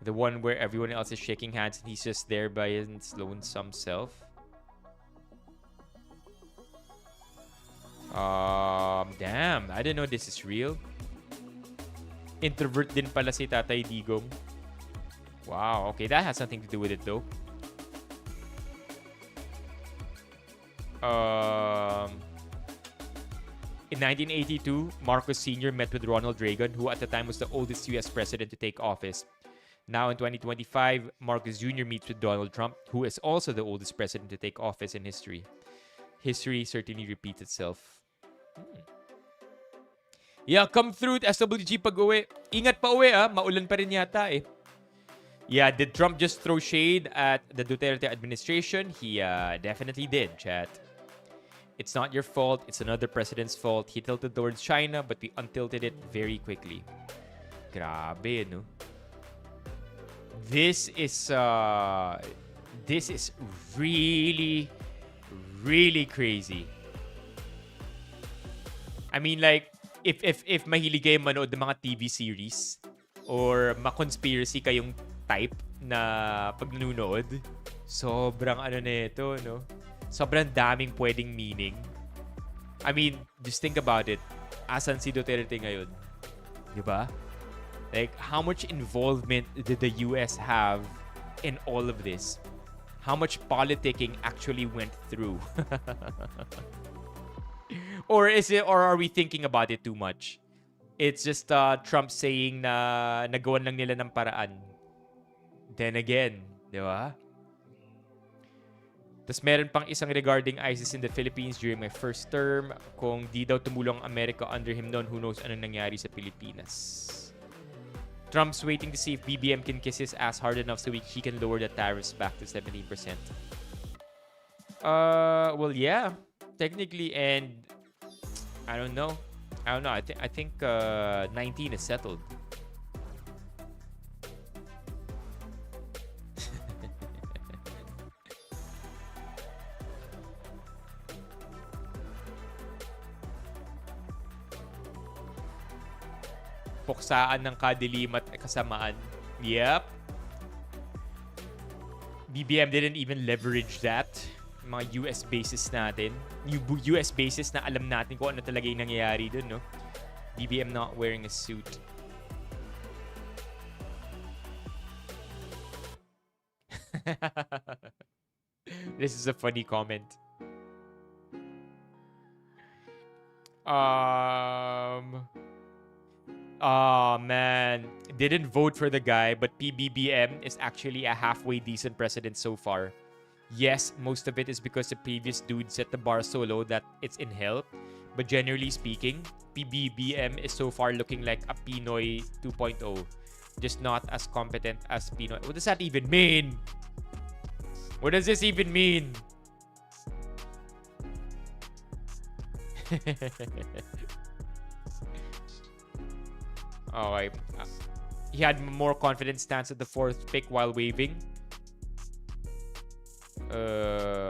The one where everyone else is shaking hands and he's just there by his lonesome self. Damn, I didn't know this is real. Introvert din pala si Tatay Digong. Wow, okay, that has something to do with it though. In 1982, Marcos Sr. met with Ronald Reagan, who at the time was the oldest US president to take office. Now in 2025, Marcos Jr. meets with Donald Trump, who is also the oldest president to take office in history. History certainly repeats itself. Yeah, come through SWG pag-uwi. Ingat pa uwi maulan pa rin yata eh. Yeah, did Trump just throw shade at the Duterte administration? He definitely did, chat. It's not your fault. It's another president's fault. He tilted towards China, but we untilted it very quickly. Grabe, no? This is really, really crazy. I mean, like, if mahilig kayo manood ng mga TV series or ma-conspiracy kayong type na pag nanonood, sobrang ano na ito, no? Sobrang daming pwedeng meaning. I mean, just think about it. Asan si Duterte ngayon? Diba? Like, how much involvement did the US have in all of this? How much politicking actually went through? Or are we thinking about it too much? It's just Trump saying na nagawan lang nila ng paraan. Then again, di ba? Tapos meron pang isang regarding ISIS in the Philippines during my first term. Kung di daw tumulong America under him noon, who knows anong nangyari sa Pilipinas. Trump's waiting to see if BBM can kiss his ass hard enough so he can lower the tariffs back to 17%. Well, yeah. Technically, and I don't know. I think 19 is settled. Puksaan ng kadilimat at kasamaan. Yep. BBM didn't even leverage that. Mga US bases natin. US bases na alam natin kung ano talaga yung nangyayari dun, no? BBM not wearing a suit. This is a funny comment. Oh, man. Didn't vote for the guy, but PBBM is actually a halfway decent president so far. Yes, most of it is because the previous dude set the bar so low that it's in hell. But generally speaking, PBBM is so far looking like a Pinoy 2.0. Just not as competent as Pinoy. What does that even mean? What does this even mean? Okay. He had more confident stance at the fourth pick while waving.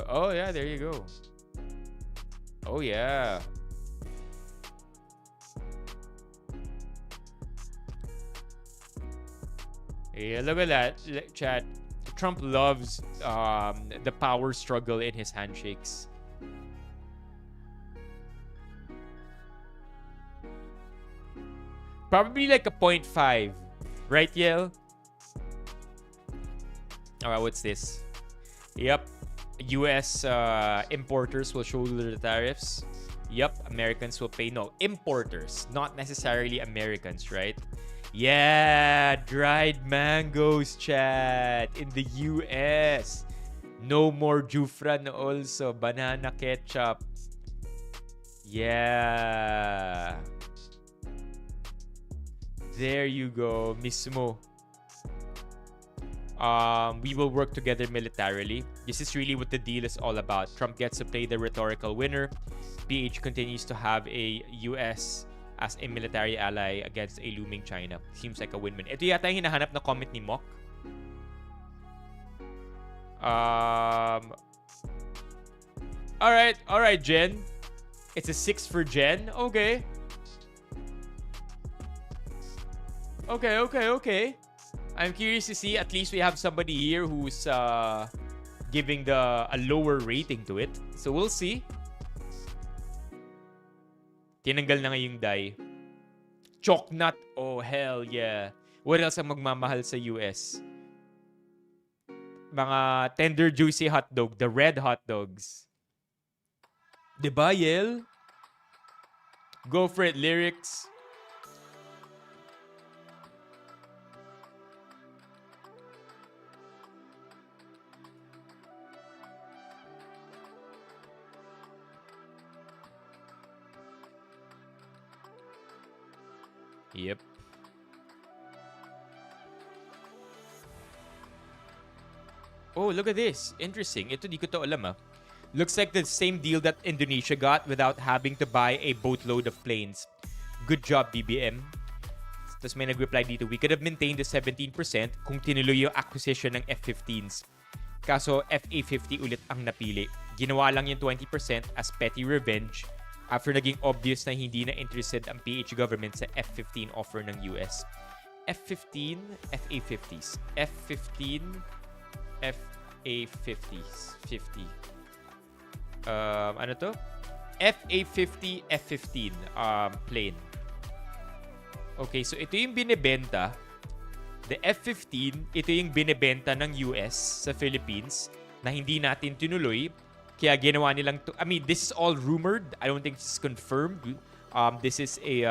Oh yeah, there you go. Oh yeah. Yeah, look at that, chat. Trump loves the power struggle in his handshakes. Probably like a 0.5. Right, Yale? Alright, what's this? Yep. US importers will shoulder the tariffs. Yep. Americans will pay. No, importers. Not necessarily Americans, right? Yeah. Dried mangoes, chat. In the US. No more Jufran also. Banana ketchup. Yeah. There you go, mismo. We will work together militarily. This is really what the deal is all about. Trump gets to play the rhetorical winner. PH continues to have a US as a military ally against a looming China. Seems like a win-win. Ito yata yung hinahanap na comment ni Mock. Alright, Jen. It's a 6 for Jen. Okay. Okay. I'm curious to see. At least we have somebody here who's giving a lower rating to it. So we'll see. Tinanggal na nga yung die. Choknut. Oh, hell yeah. What else ang magmamahal sa US? Mga tender, juicy hotdog. The red hot dogs. Diba, Yel? Go for it, lyrics. Yep. Oh, look at this. Interesting. Ito, di ko to alam, ah. Looks like the same deal that Indonesia got without having to buy a boatload of planes. Good job, BBM. Tapos may nag-reply dito, we could have maintained the 17% kung tinuloy yung acquisition ng F-15s. Kaso, FA-50 ulit ang napili. Ginawa lang yung 20% as petty revenge after naging obvious na hindi na interested ang PH government sa F-15 offer ng US. F-15, FA-50s. F-15, FA-50s. 50. Ano to? FA-50, F-15 plane. Okay, so ito yung binibenta. The F-15, ito yung binibenta ng US sa Philippines na hindi natin tinuloy. Kaya ginawa nilang I mean, this is all rumored. I don't think this is confirmed. This is a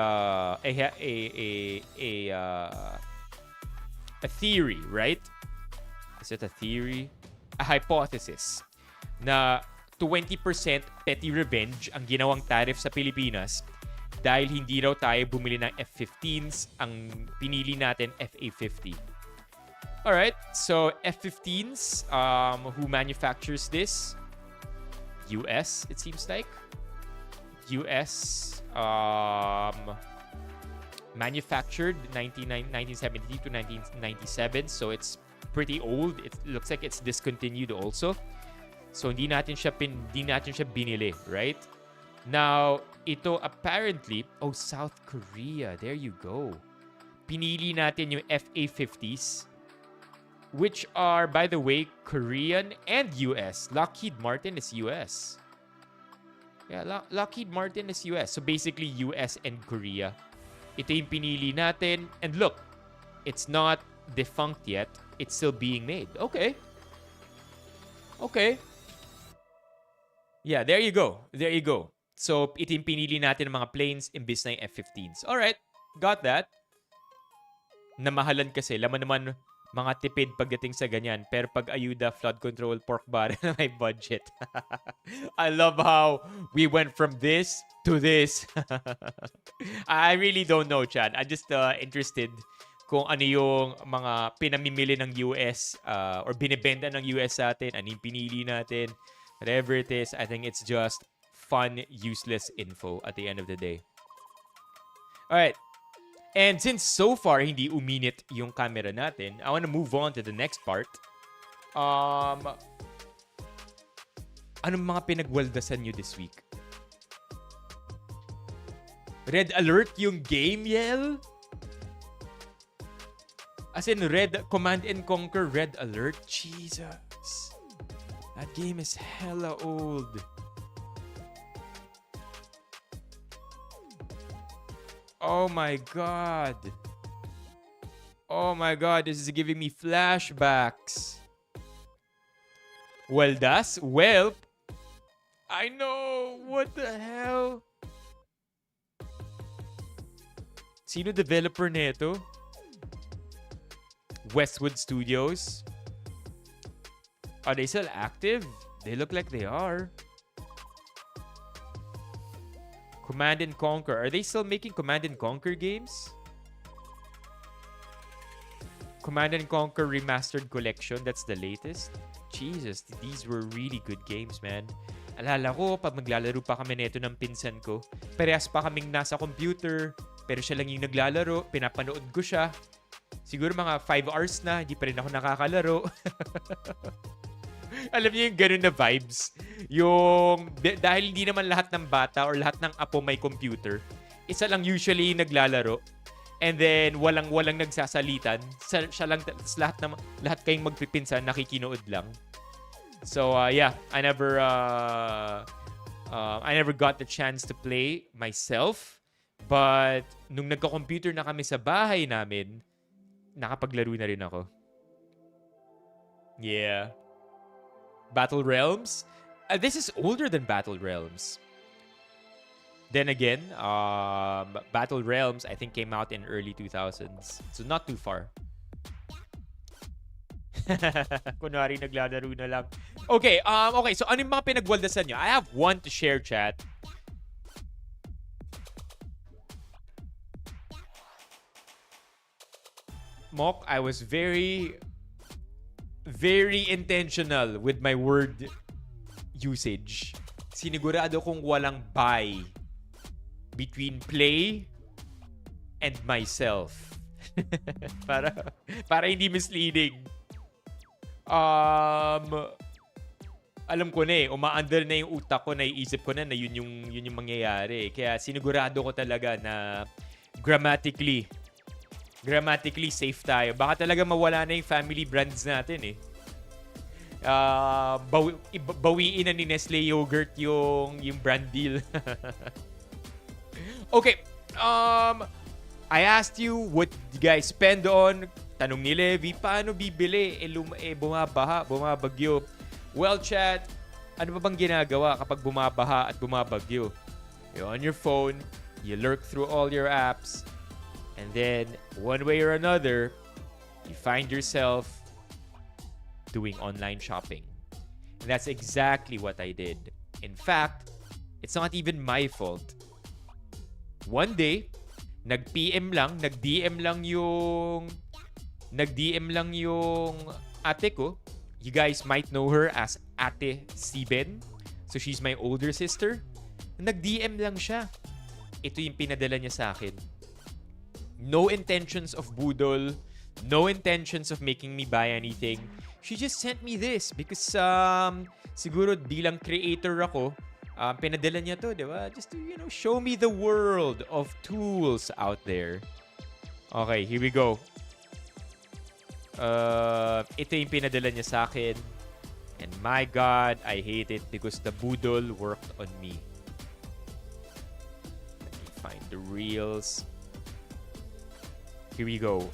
theory, right? Is it a theory? A hypothesis na 20% petty revenge ang ginawang tariff sa Pilipinas dahil hindi raw tayo bumili ng F-15s, ang pinili natin FA-50. Alright, so F-15s, who manufactures this? US, it seems like. US manufactured 1970 to 1997, so it's pretty old. It looks like it's discontinued also. So hindi natin siya binili, right? Now, ito apparently, South Korea, there you go. Pinili natin yung FA-50s, which are, by the way, Korean and US. Lockheed Martin is US. Yeah, Lockheed Martin is US. So basically, US and Korea. Ito yung pinili natin. And look, it's not defunct yet. It's still being made. Okay. Yeah, there you go. So, ito yung pinili natin ng mga planes imbis na yung F-15s. Alright, got that. Namahalan kasi. Laman naman mga tipid pagdating sa ganyan. Pero pag ayuda, flood control, pork barrel, may budget. I love how we went from this to this. I really don't know, Chad. I'm just interested kung ano yung mga pinamimili ng US or binibenta ng US sa atin, ano yung pinili natin, whatever it is. I think it's just fun, useless info at the end of the day. Alright. And since so far hindi uminit yung camera natin, I want to move on to the next part. Anong mga pinagwaldasan nyo this week? Red alert yung game, Yel? As in Command and Conquer Red Alert? Jesus. That game is hella old. Oh my god. Oh my god, this is giving me flashbacks. Waldas? Well, I know. What the hell? Sino developer nito? Westwood Studios. Are they still active? They look like they are. Command and Conquer. Are they still making Command and Conquer games? Command and Conquer Remastered Collection. That's the latest. Jesus, these were really good games, man. Alala ko, pag maglalaro pa kami nito ng pinsan ko, parehas pa kaming nasa computer, pero siya lang yung naglalaro, pinapanood ko siya. Siguro mga 5 hours na, hindi pa rin ako nakakalaro. Alam niyo yung ganun na vibes? Yung, dahil hindi naman lahat ng bata or lahat ng apo may computer, isa lang usually yung naglalaro. And then, walang nagsasalitan. Siya lang, lahat kayong magpipinsan, nakikinood lang. So, yeah, I never got the chance to play myself. But, nung nagka-computer na kami sa bahay namin, nakapaglaro na rin ako. Yeah. Battle Realms? This is older than Battle Realms. Then again, Battle Realms, I think, came out in early 2000s. So, not too far. Kunwari, naglalaro na lang. Okay, okay. So, ano yung mga pinagwaldasan nyo? I have one to share, chat. Mok, I was very, very intentional with my word usage. Sinigurado kong walang buy between play and myself. para hindi misleading. Alam ko na eh, umaandar na yung utak ko, naiisip ko na yun yung mangyayari. Kaya sinigurado ko talaga na grammatically safe tayo. Baka talaga mawala na yung family brands natin eh. Bawiin na ni Nestle Yogurt yung brand deal. Okay. I asked you what you guys spend on. Tanong ni Levi, paano bibili? Bumabaha, bumabagyo. Well, chat, ano ba bang ginagawa kapag bumabaha at bumabagyo? You're on your phone, you lurk through all your apps, and then, one way or another, you find yourself doing online shopping. And that's exactly what I did. In fact, it's not even my fault. One day, nag-DM lang yung ate ko. You guys might know her as Ate Siben. So she's my older sister. Nag-DM lang siya. Ito yung pinadala niya sa akin. No intentions of budol. No intentions of making me buy anything. She just sent me this because siguro bilang creator ako, pinadala niya to, di ba? Just to, show me the world of tools out there. Okay, here we go. Ito yung pinadala niya sa akin. And my God, I hate it because the budol worked on me. Let me find the reels. Here we go.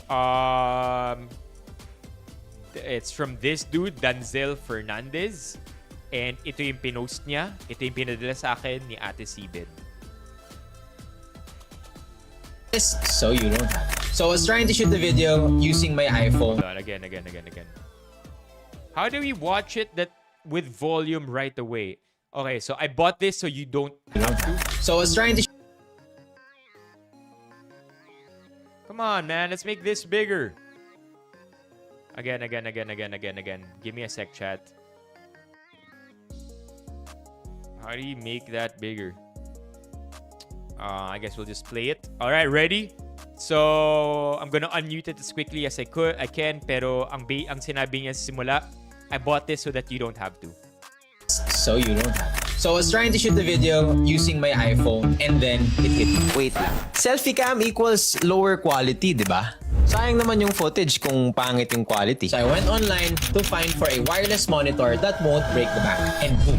It's from this dude, Danzel Fernandez. And ito yung pinost niya. Ito yung pinadala sa akin ni Ate Siben. So you don't have it. So I was trying to shoot the video using my iPhone. Again. How do we watch it with volume right away? Okay, so I bought this so you don't have to. So I was trying to... Come on, man. Let's make this bigger. Again. Give me a sec, chat. How do you make that bigger? I guess we'll just play it. All right, ready? So, I'm gonna unmute it as quickly as I can. Pero ang sinabi niya sa simula, I bought this so that you don't have to. So you don't have it. So I was trying to shoot the video using my iPhone and then it hit me. Wait lang. Selfie cam equals lower quality, di ba? Sayang naman yung footage kung pangit yung quality. So I went online to find for a wireless monitor that won't break the bank. And boom,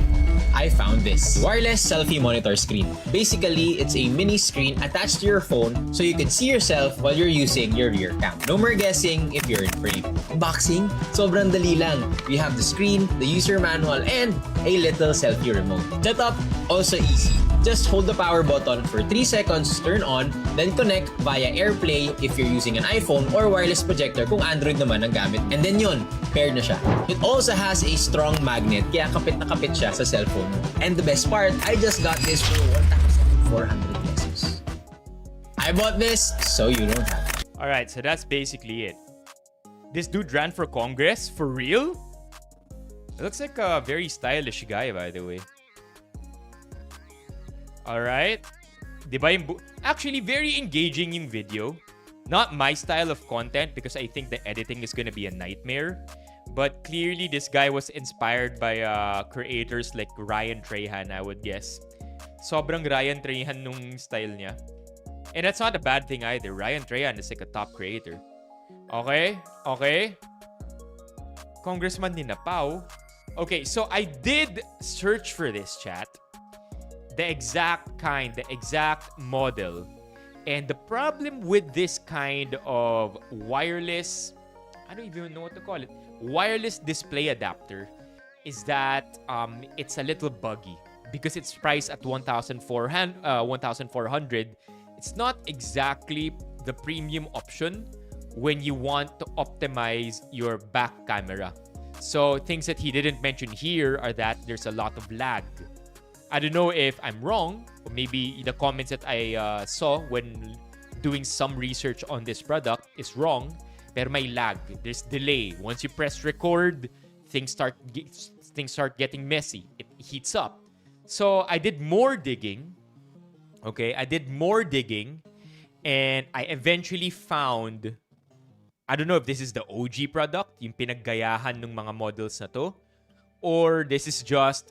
I found this wireless selfie monitor screen. Basically, it's a mini screen attached to your phone so you can see yourself while you're using your rear cam. No more guessing if you're in frame. Unboxing? Sobrang dali lang. We have the screen, the user manual, and a little selfie remote. Setup? Also easy. Just hold the power button for 3 seconds to turn on, then connect via AirPlay if you're using an iPhone or wireless projector kung Android naman ang gamit. And then yun, paired na siya. It also has a strong magnet kaya kapit na kapit siya sa cellphone. And the best part, I just got this for 1,400 pesos. I bought this so you don't have it. Alright, so that's basically it. This dude ran for Congress? For real? It looks like a very stylish guy, by the way. Alright? Diba yung actually, very engaging yung video. Not my style of content because I think the editing is gonna be a nightmare. But clearly, this guy was inspired by creators like Ryan Trahan, I would guess. Sobrang Ryan Trahan nung style niya. And that's not a bad thing either. Ryan Trahan is like a top creator. Okay? Okay? Congressman Ninapaw. Okay, so I did search for this, chat. The exact kind, the exact model. And the problem with this kind of wireless, I don't even know what to call it, wireless display adapter is that it's a little buggy because it's priced at 1,400. It's not exactly the premium option when you want to optimize your back camera. So things that he didn't mention here are that there's a lot of lag. I don't know if I'm wrong, or maybe the comments that I saw when doing some research on this product is wrong, pero may lag. There's delay. Once you press record, things start getting messy. It heats up. So I did more digging. Okay, I did more digging, and I eventually found, I don't know if this is the OG product, yung pinaggayahan ng mga models na to, or this is just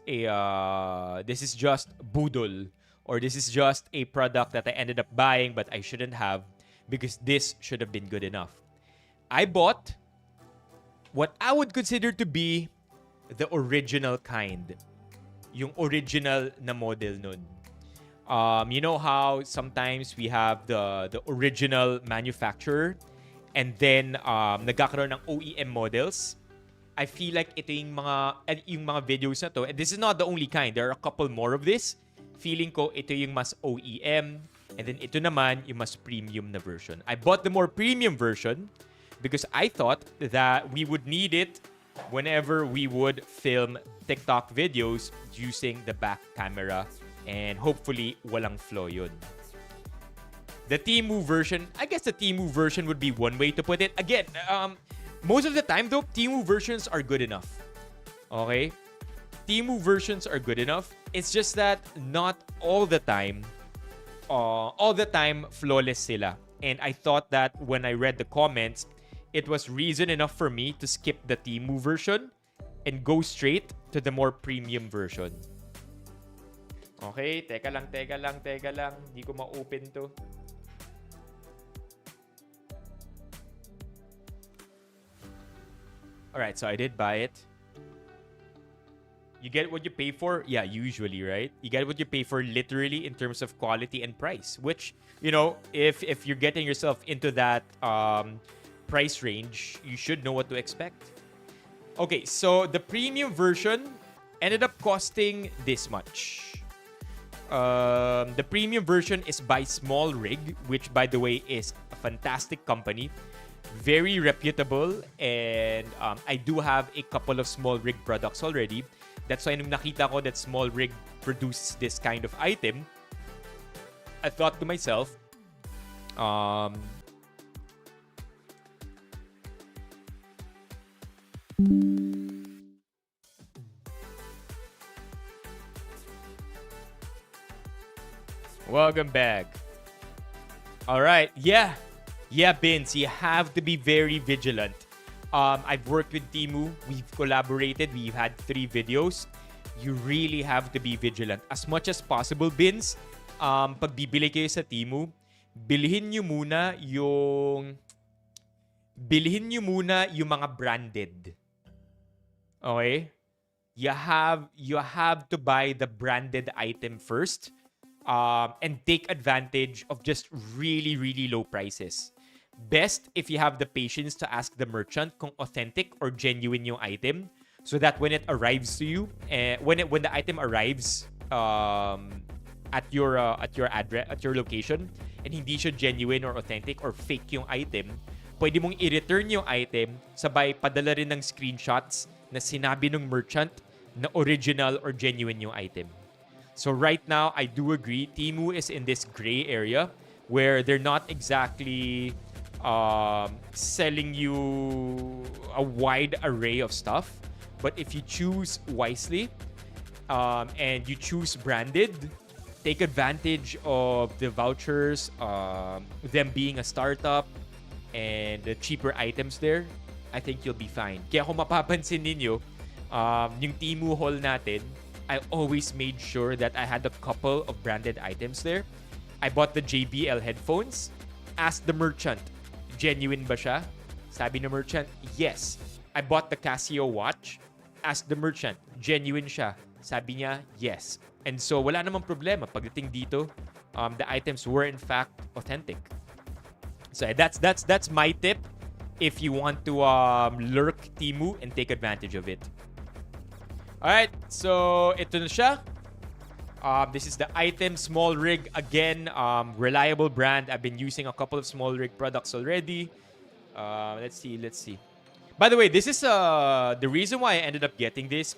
budol, or this is just a product that I ended up buying but I shouldn't have because this should have been good enough. I bought what I would consider to be the original kind. Yung original na model nun. You know how sometimes we have the original manufacturer and then nagkakaroon ng OEM models? I feel like ito yung mga videos na to, and this is not the only kind. There are a couple more of this. Feeling ko ito yung mas OEM, and then ito naman yung mas premium na version. I bought the more premium version because I thought that we would need it whenever we would film TikTok videos using the back camera, and hopefully walang flaw yun. The Temu version, I guess the Temu version would be one way to put it. Again, most of the time though, Temu versions are good enough. Okay? Temu versions are good enough. It's just that not all the time flawless sila. And I thought that when I read the comments, it was reason enough for me to skip the Temu version and go straight to the more premium version. Okay, teka lang. Hindi ko ma-open to. Alright, so I did buy it. You get what you pay for? Yeah, usually, right? You get what you pay for literally in terms of quality and price. Which, you know, if you're getting yourself into that price range, you should know what to expect. Okay, so the premium version ended up costing this much. The premium version is by Small Rig, which, by the way, is a fantastic company. Very reputable, and I do have a couple of Small Rig products already. That's why nung nakita ko that Small Rig produces this kind of item, I thought to myself, welcome back. Alright, yeah, Vince, you have to be very vigilant. I've worked with Temu. We've collaborated. We've had 3 videos. You really have to be vigilant. As much as possible, Vince, pag bibili kayo sa Temu, bilhin nyo muna yung mga branded. Okay? You have to buy the branded item first, and take advantage of just really, really low prices. Best if you have the patience to ask the merchant kung authentic or genuine yung item, so that when it arrives to you, when the item arrives at your address, at your location, and hindi siya genuine or authentic or fake yung item, pwede mong i-return yung item, sabay padala rin ng screenshots na sinabi ng merchant na original or genuine yung item. So right now, I do agree, Temu is in this gray area where they're not exactly selling you a wide array of stuff. But if you choose wisely, and you choose branded, take advantage of the vouchers, them being a startup, and the cheaper items there, I think you'll be fine. Kaya kung mapapansin ninyo, yung Temu haul natin, I always made sure that I had a couple of branded items there. I bought the JBL headphones. Asked the merchant, genuine ba siya? Sabi ng merchant, yes. I bought the Casio watch. Asked the merchant, genuine siya? Sabi niya, yes. And so, wala namang problema. Pagdating dito, the items were in fact authentic. So, that's my tip if you want to lurk Temu and take advantage of it. Alright, so ito na siya. This is the item small rig again, reliable brand. I've been using a couple of small rig products already. Let's see. By the way, this is the reason why I ended up getting this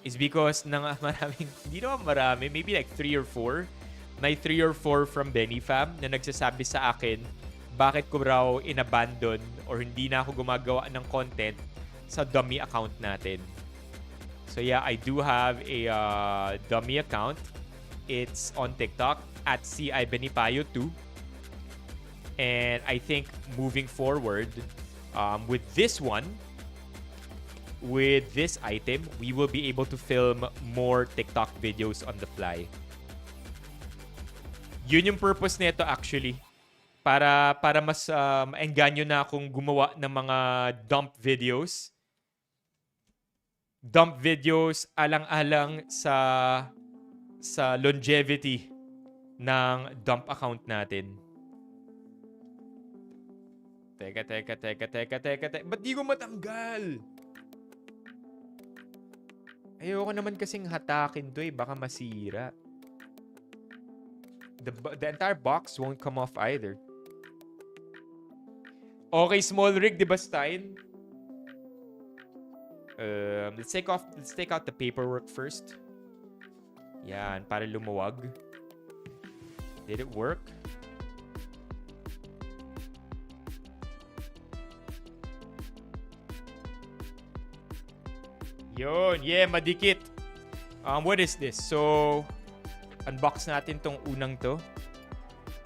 is because maraming, hindi naman marami, maybe like 3 or 4. May 3 or 4 from Benifam na nagsasabi sa akin bakit ko raw inabandon or hindi na ako gumagawa ng content sa dummy account natin. So yeah, I do have a dummy account. It's on TikTok at CI Benipayo 2. And I think moving forward, with this one, with this item, we will be able to film more TikTok videos on the fly. Yun yung purpose nito actually. Para mas maengganyo na akong gumawa ng mga dump videos. Dump videos alang-alang sa longevity ng dump account natin. Teka. Ba't di ko matanggal? Ayoko naman kasing hatakin to eh. Baka masira. The entire box won't come off either. Okay, small rig, di ba, Stein? Let's take out the paperwork first. Yan, para lumuwag. Did it work? Yun, yeah, madikit. What is this? So, unbox natin tong unang to.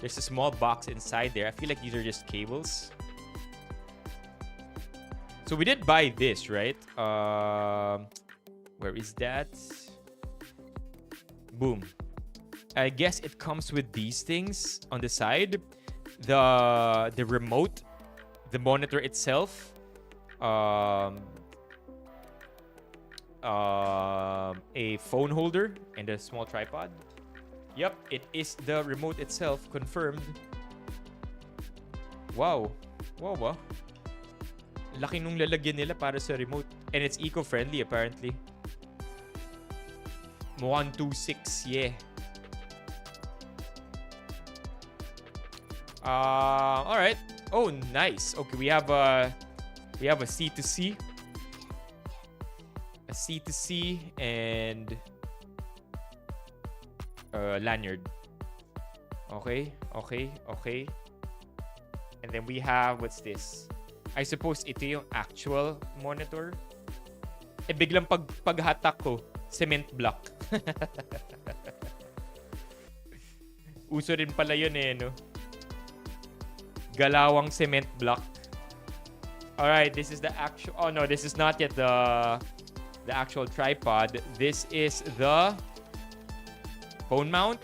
There's a small box inside there. I feel like these are just cables. So we did buy this, right? Where is that? Boom. I guess it comes with these things on the side. The remote, the monitor itself, a phone holder, and a small tripod. Yep, it is the remote itself, confirmed. Wow. Laki nung lalagyan nila para sa remote. And it's eco-friendly apparently. Mukhang 2.6, yeah. Alright. Oh, nice. Okay, we have a C2C. A C2C and lanyard. Okay. And then we have, what's this? I suppose ito yung actual monitor. Biglang paghatak ko, cement block. Uso rin pala yun eh, no? Galawang cement block. Alright, this is the actual... Oh no, this is not yet the actual tripod. This is the phone mount.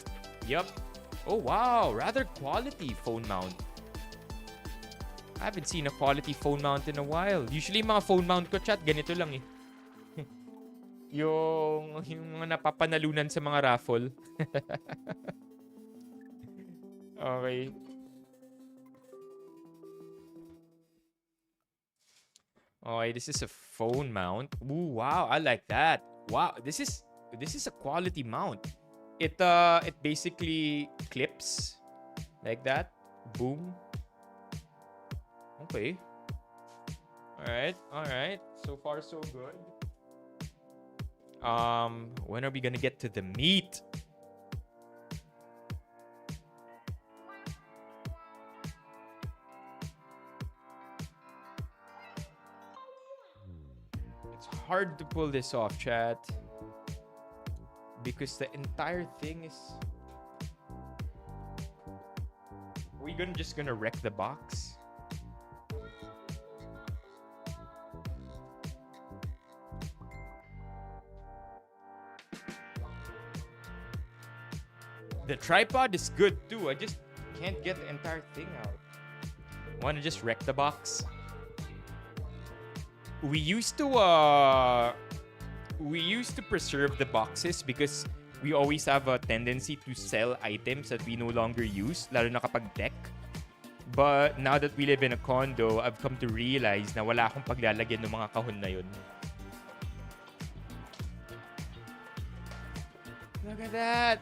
Yep. Oh wow, rather quality phone mount. I haven't seen a quality phone mount in a while. Usually, mga phone mount ko, chat, ganito lang eh. yung mga napapanalunan sa mga raffle. Okay. Okay, this is a phone mount. Ooh, wow, I like that. Wow, this is a quality mount. It basically clips like that. Boom. Okay. Alright. So far, so good. When are we gonna get to the meat? It's hard to pull this off, chat. Because the entire thing is we just gonna wreck the box? The tripod is good too. I just can't get the entire thing out. Wanna just wreck the box? We used to preserve the boxes because we always have a tendency to sell items that we no longer use, lalo na kapag tech. But now that we live in a condo, I've come to realize na wala akong paglalagyan ng mga kahon na yun. Look at that!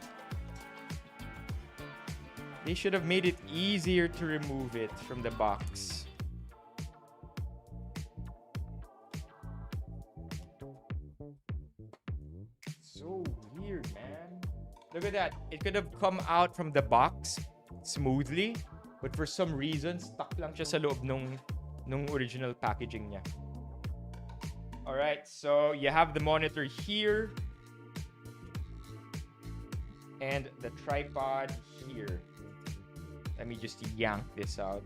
They should have made it easier to remove it from the box. So weird, man. Look at that. It could have come out from the box smoothly, but for some reason, stuck lang siya sa loob nung original packaging niya. Alright, so you have the monitor here. And the tripod here. Let me just yank this out.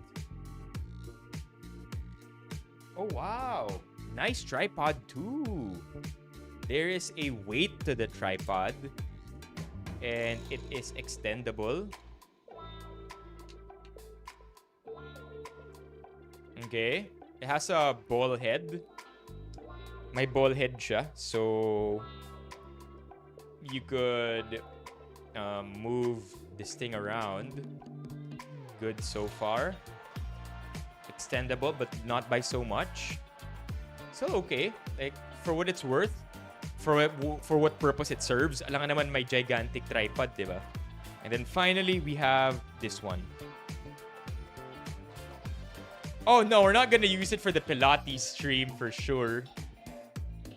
Oh, wow. Nice tripod too. There is a weight to the tripod. And it is extendable. Okay. It has a ball head. May ball head siya. So, you could move this thing around. Good so far. Extendable, but not by so much. So, okay. Like, for what it's worth, for what purpose it serves, alam nga naman may gigantic tripod, diba? And then finally, we have this one. Oh no, we're not gonna use it for the Pilates stream for sure.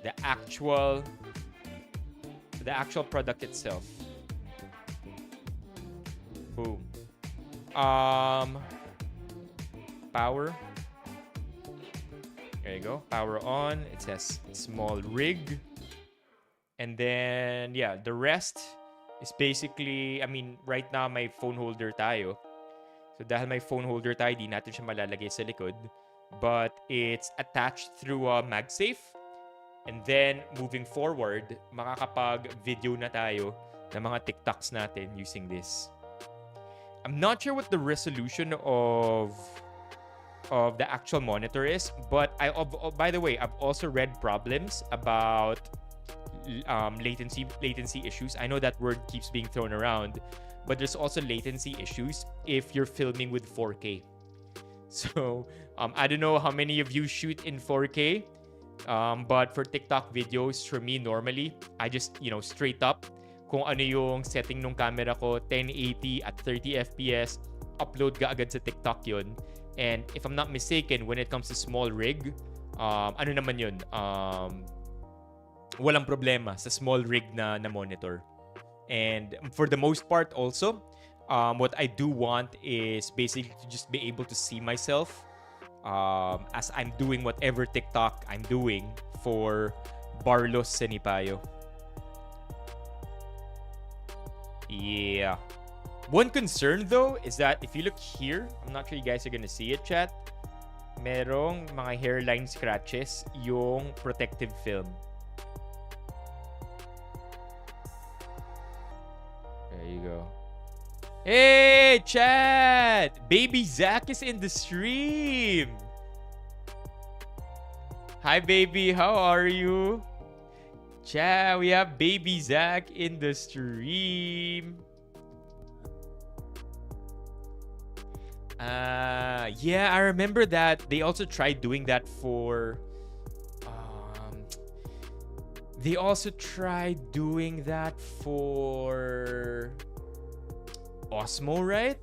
The actual product itself. Boom. Power. There you go. Power on. It says small rig. And then, yeah, the rest is basically, I mean, right now may phone holder tayo. So dahil may phone holder tayo, di natin siya malalagay sa likod. But it's attached through a MagSafe. And then, moving forward, makakapag-video na tayo ng mga TikToks natin using this. I'm not sure what the resolution of the actual monitor is, but by the way, I've also read problems about latency issues. I know that word keeps being thrown around, but there's also latency issues if you're filming with 4K. So, I don't know how many of you shoot in 4K, but for TikTok videos, for me, normally, I just, straight up, kung ano yung setting ng camera ko, 1080 at 30 FPS, upload ka agad sa TikTok yun. And if I'm not mistaken, when it comes to small rig, ano naman yun? Walang problema sa small rig na monitor. And for the most part also, what I do want is basically to just be able to see myself as I'm doing whatever TikTok I'm doing for Barlos Benipayo. Yeah. One concern though is that if you look here, I'm not sure you guys are gonna see it, chat. Merong mga hairline scratches yung protective film. There you go. Hey, chat! Baby Zach is in the stream. Hi, baby. How are you? Chat, we have baby Zach in the stream. Yeah, I remember that they also tried doing that for Osmo, right?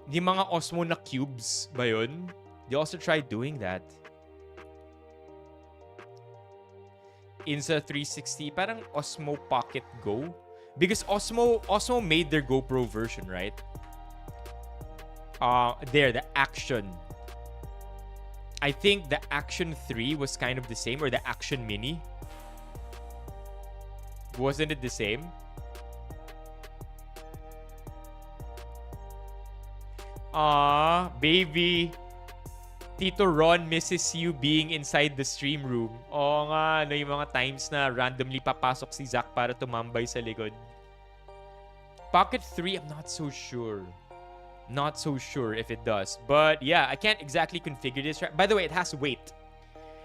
Yung mga Osmo na cubes ba yun? They also tried doing that. Insta 360, parang Osmo Pocket Go. Because Osmo made their GoPro version, right? The Action. I think the Action 3 was kind of the same, or the Action Mini. Wasn't it the same? Baby. Tito Ron misses you being inside the stream room. Oo nga, yung mga times na randomly papasok si Zach para tumambay sa likod. Pocket 3, I'm not so sure. Not so sure if it does. But yeah, I can't exactly configure this. By the way, it has weight.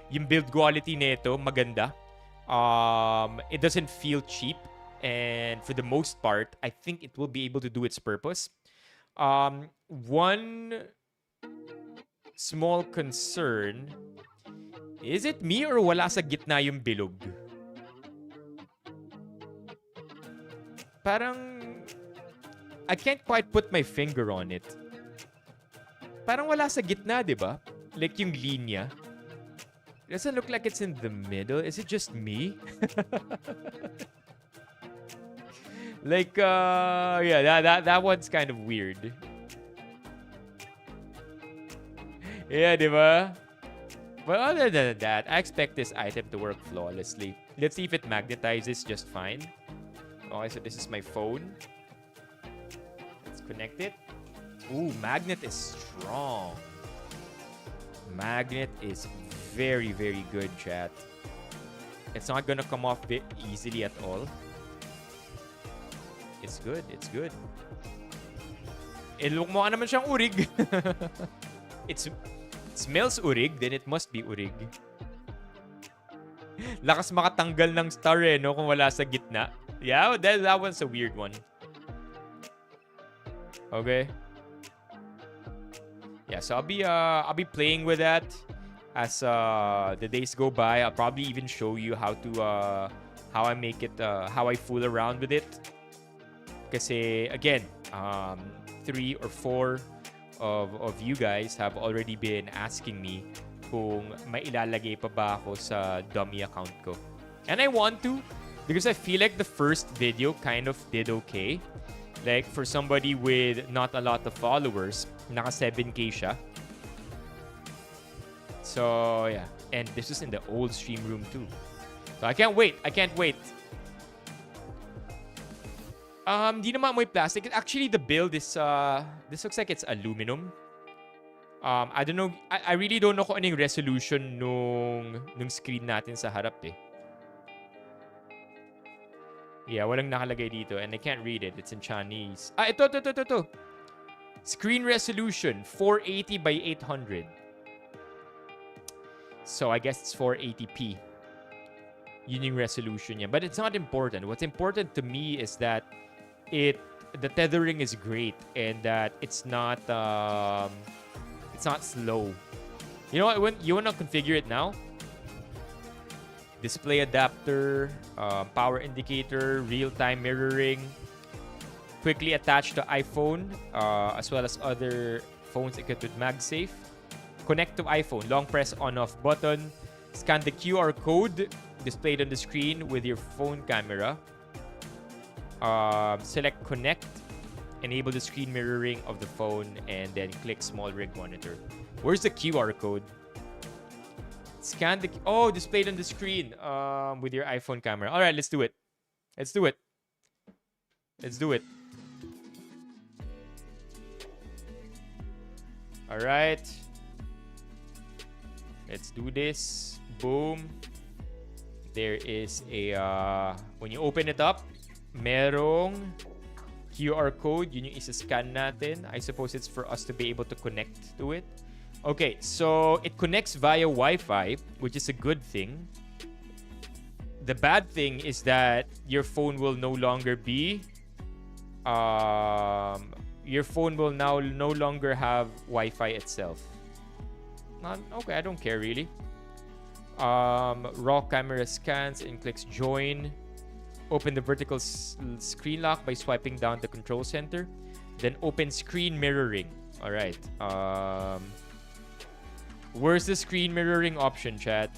Yung build quality nito, maganda. It doesn't feel cheap. And for the most part, I think it will be able to do its purpose. One small concern, is it me or wala sa gitna yung bilog? Parang I can't quite put my finger on it. Parang wala sa gitna, di ba? Like yung linya. It doesn't look like it's in the middle. Is it just me? Like, yeah, that one's kind of weird. Yeah, di ba? But other than that, I expect this item to work flawlessly. Let's see if it magnetizes just fine. Okay, so this is my phone. Let's connect it. Ooh, magnet is strong. Magnet is very, very good, chat. It's not gonna come off easily at all. It's good, it's good. Look mo naman siyang urig. It smells urig, then it must be urig. Lakas makatanggal ng star no, kung wala sa gitna. Yeah, that one's a weird one. Okay. Yeah, so I'll be playing with that as the days go by. I'll probably even show you how I make it, how I fool around with it. Kasi again, 3 or 4 of you guys have already been asking me kung mailalagay pa ba ako sa dummy account ko. And I want to, because I feel like the first video kind of did okay. Like for somebody with not a lot of followers, naka 7K siya. So yeah, and this is in the old stream room too. So I can't wait. Di naman amoy plastic. Actually, the build is this looks like it's aluminum. I don't know. I really don't know kung anong resolution nung screen natin sa harap eh. Yeah, walang nakalagay dito and I can't read it. It's in Chinese. Ito. Screen resolution 480 by 800. So I guess it's 480p. Yun yung resolution niya. But it's not important. What's important to me is that the tethering is great and that it's not slow. You know what? You want to configure it now? Display adapter, power indicator, real-time mirroring, quickly attached to iPhone, as well as other phones equipped with MagSafe. Connect to iPhone, long press on-off button, scan the QR code displayed on the screen with your phone camera. Select connect, enable the screen mirroring of the phone, and then click small rig monitor. Where's the QR code? Scan the... Oh, displayed on the screen with your iPhone camera. All right, let's do it. All right. Let's do this. Boom. There is a... when you open it up, merong QR code. Yun yung isa-scan natin. I suppose it's for us to be able to connect to it. Okay, so it connects via Wi-Fi, which is a good thing. The bad thing is that your phone will no longer be... your phone will now no longer have Wi-Fi itself. Okay, I don't care really. Raw camera scans and clicks join. Open the vertical screen lock by swiping down the control center. Then open screen mirroring. All right. Where's the screen mirroring option, chat?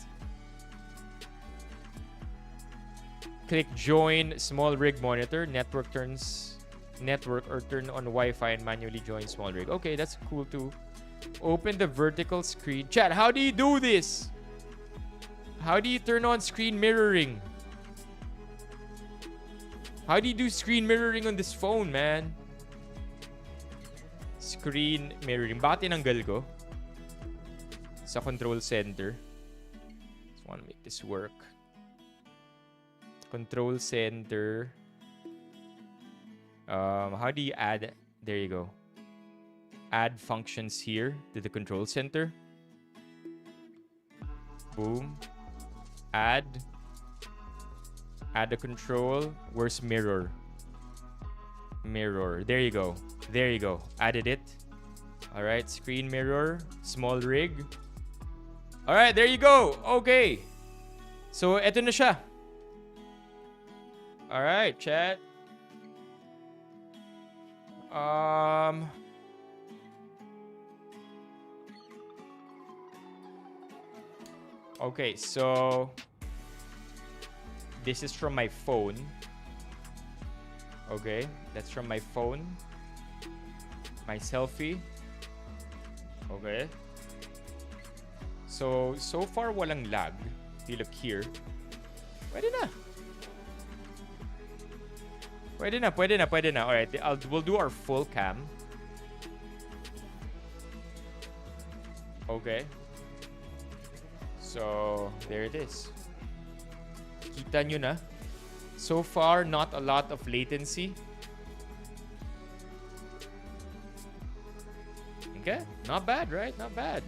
Click join small rig monitor. Network or turn on Wi-Fi and manually join small rig. Okay, that's cool too. Open the vertical screen. Chat, how do you do this? How do you turn on screen mirroring? How do you do screen mirroring on this phone, man? Screen mirroring. Bakit tinanggal ko? Sa control center. Just want to make this work. Control center. How do you add? There you go. Add functions here to the control center. Boom. Add a control. Where's mirror? Mirror. There you go. There you go. Added it. All right. Screen mirror. Small rig. All right. There you go. Okay. So, eto na siya. All right, chat. Okay, so this is from my phone. Okay, that's from my phone. My selfie. Okay. So far walang lag. If you look here. Pwede na. Pwede na. Alright, we'll do our full cam. Okay. So, there it is. Kita nyo na. So far, not a lot of latency. Okay. Not bad, right? Not bad.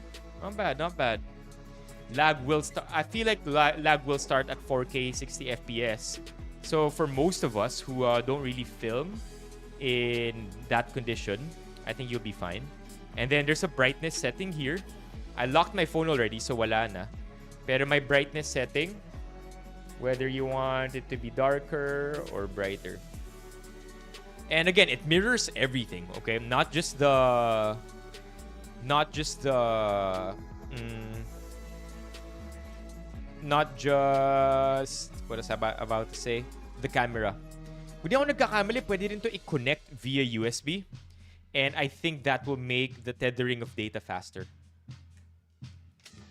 Lag will start. I feel like lag will start at 4K 60 FPS. So for most of us who don't really film in that condition, I think you'll be fine. And then there's a brightness setting here. I locked my phone already, so wala na. Pero my brightness setting, whether you want it to be darker or brighter. And again, it mirrors everything, okay? Not just what was I about to say? The camera. Kung di ako nagkakamali, pwede rin to i-connect via USB. And I think that will make the tethering of data faster.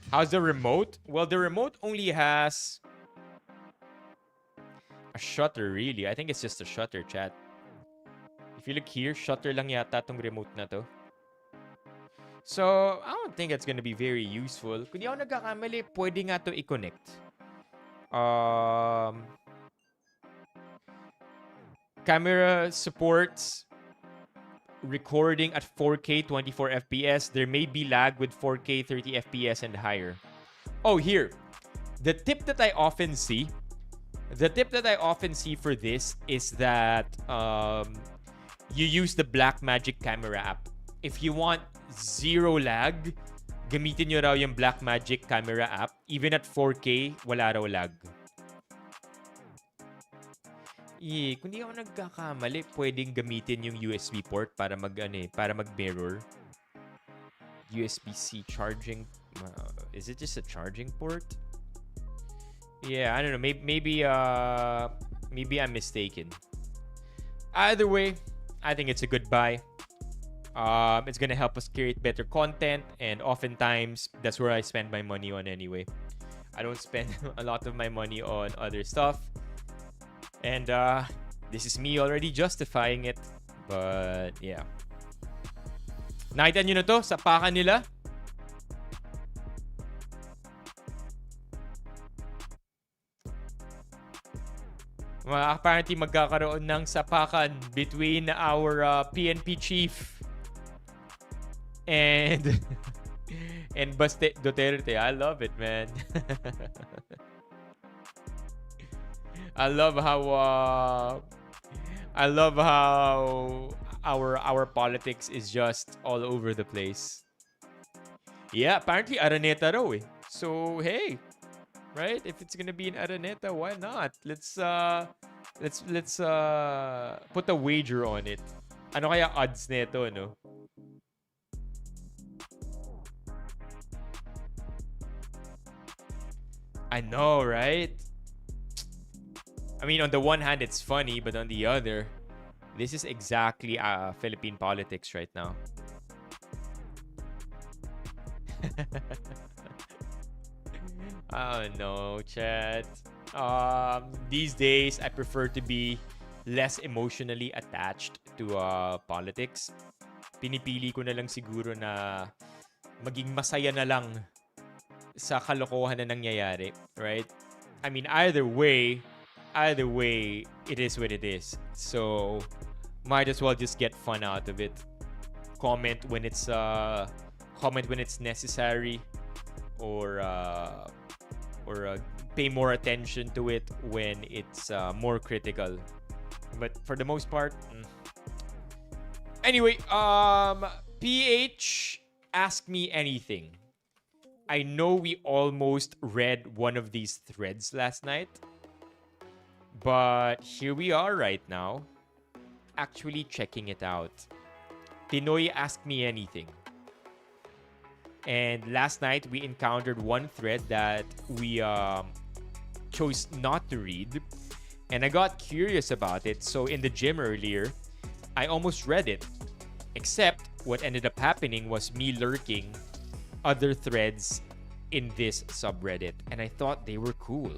How's the remote? Well, the remote only has a shutter, really. I think it's just a shutter, chat. If you look here, shutter lang yata tong remote na to. So, I don't think it's gonna be very useful. Kung di ako nagkakamali, pwede nga to i-connect. Camera supports recording at 4K 24 FPS. There may be lag with 4K 30 FPS and higher. Oh, here. The tip that I often see for this is that you use the Blackmagic camera app. If you want zero lag, gamitin nyo raw yung Blackmagic camera app. Even at 4K, wala raw lag. Kung di ako nagkakamali, pwedeng gamitin yung USB port para mag-mirror. USB-C charging. Is it just a charging port? Yeah, I don't know. Maybe I'm mistaken. Either way, I think it's a good buy. It's gonna help us create better content, and oftentimes that's where I spend my money on anyway. I don't spend a lot of my money on other stuff. And this is me already justifying it. But yeah. Nakita nyo na to sa pakan nila? Apparently magkakaroon ng sapakan between our PNP chief and Duterte. I love it, man. I love how our politics is just all over the place. Yeah, apparently Araneta raw eh. So hey, right? If it's gonna be in Araneta, why not? Let's put a wager on it. Ano kaya odds nito, no? I know, right? I mean, on the one hand, it's funny, but on the other, this is exactly Philippine politics right now. I don't know, chat. These days, I prefer to be less emotionally attached to politics. pinipili ko na lang siguro na maging masaya na lang sa kalokohan na nangyayari, right? I mean, either way, it is what it is. So, might as well just get fun out of it. Comment when it's necessary, or pay more attention to it when it's more critical. But for the most part, anyway, PH, ask me anything. I know we almost read one of these threads last night, but here we are right now, actually checking it out. Pinoy, ask me anything. And last night, we encountered one thread that we chose not to read. And I got curious about it. So in the gym earlier, I almost read it. Except what ended up happening was me lurking other threads in this subreddit. And I thought they were cool.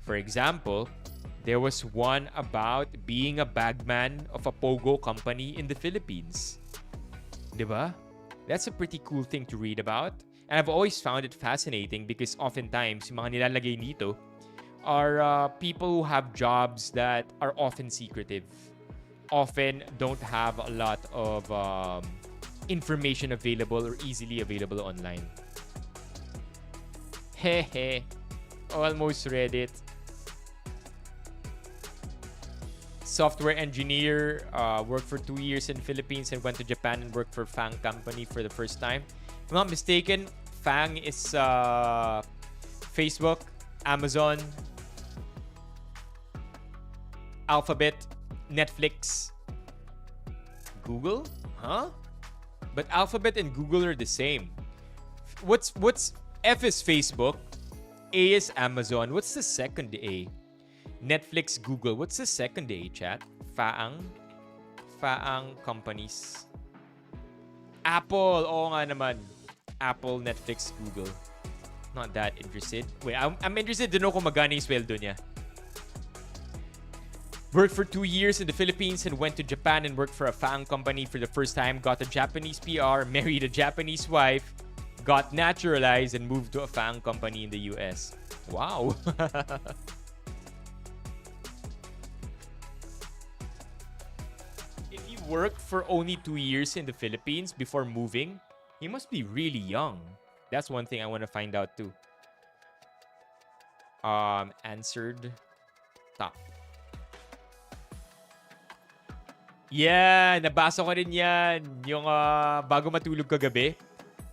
For example, there was one about being a bagman of a pogo company in the Philippines. Diba? That's a pretty cool thing to read about. And I've always found it fascinating because oftentimes, yung mga nilalagay dito are people who have jobs that are often secretive. Often don't have a lot of information available or easily available online. Hehe. Almost read it. Software engineer, worked for 2 years in Philippines and went to Japan and worked for Fang company for the first time. If I'm not mistaken, Fang is Facebook, Amazon, Alphabet, Netflix, Google? Huh? But Alphabet and Google are the same. What's F is Facebook, A is Amazon. What's the second A? Netflix, Google. What's the second A, chat? Faang companies. Apple. Oo nga naman. Apple, Netflix, Google. Not that interested. Wait, I'm interested to know kung magkano yung sweldo niya. Worked for 2 years in the Philippines and went to Japan and worked for a Faang company for the first time. Got a Japanese PR, married a Japanese wife, got naturalized, and moved to a Faang company in the US. Wow. If you work for only 2 years in the Philippines before moving, you must be really young. That's one thing I want to find out too. Answered top. Yeah, nabasa ko rin yan. Yung bago matulog kagabi,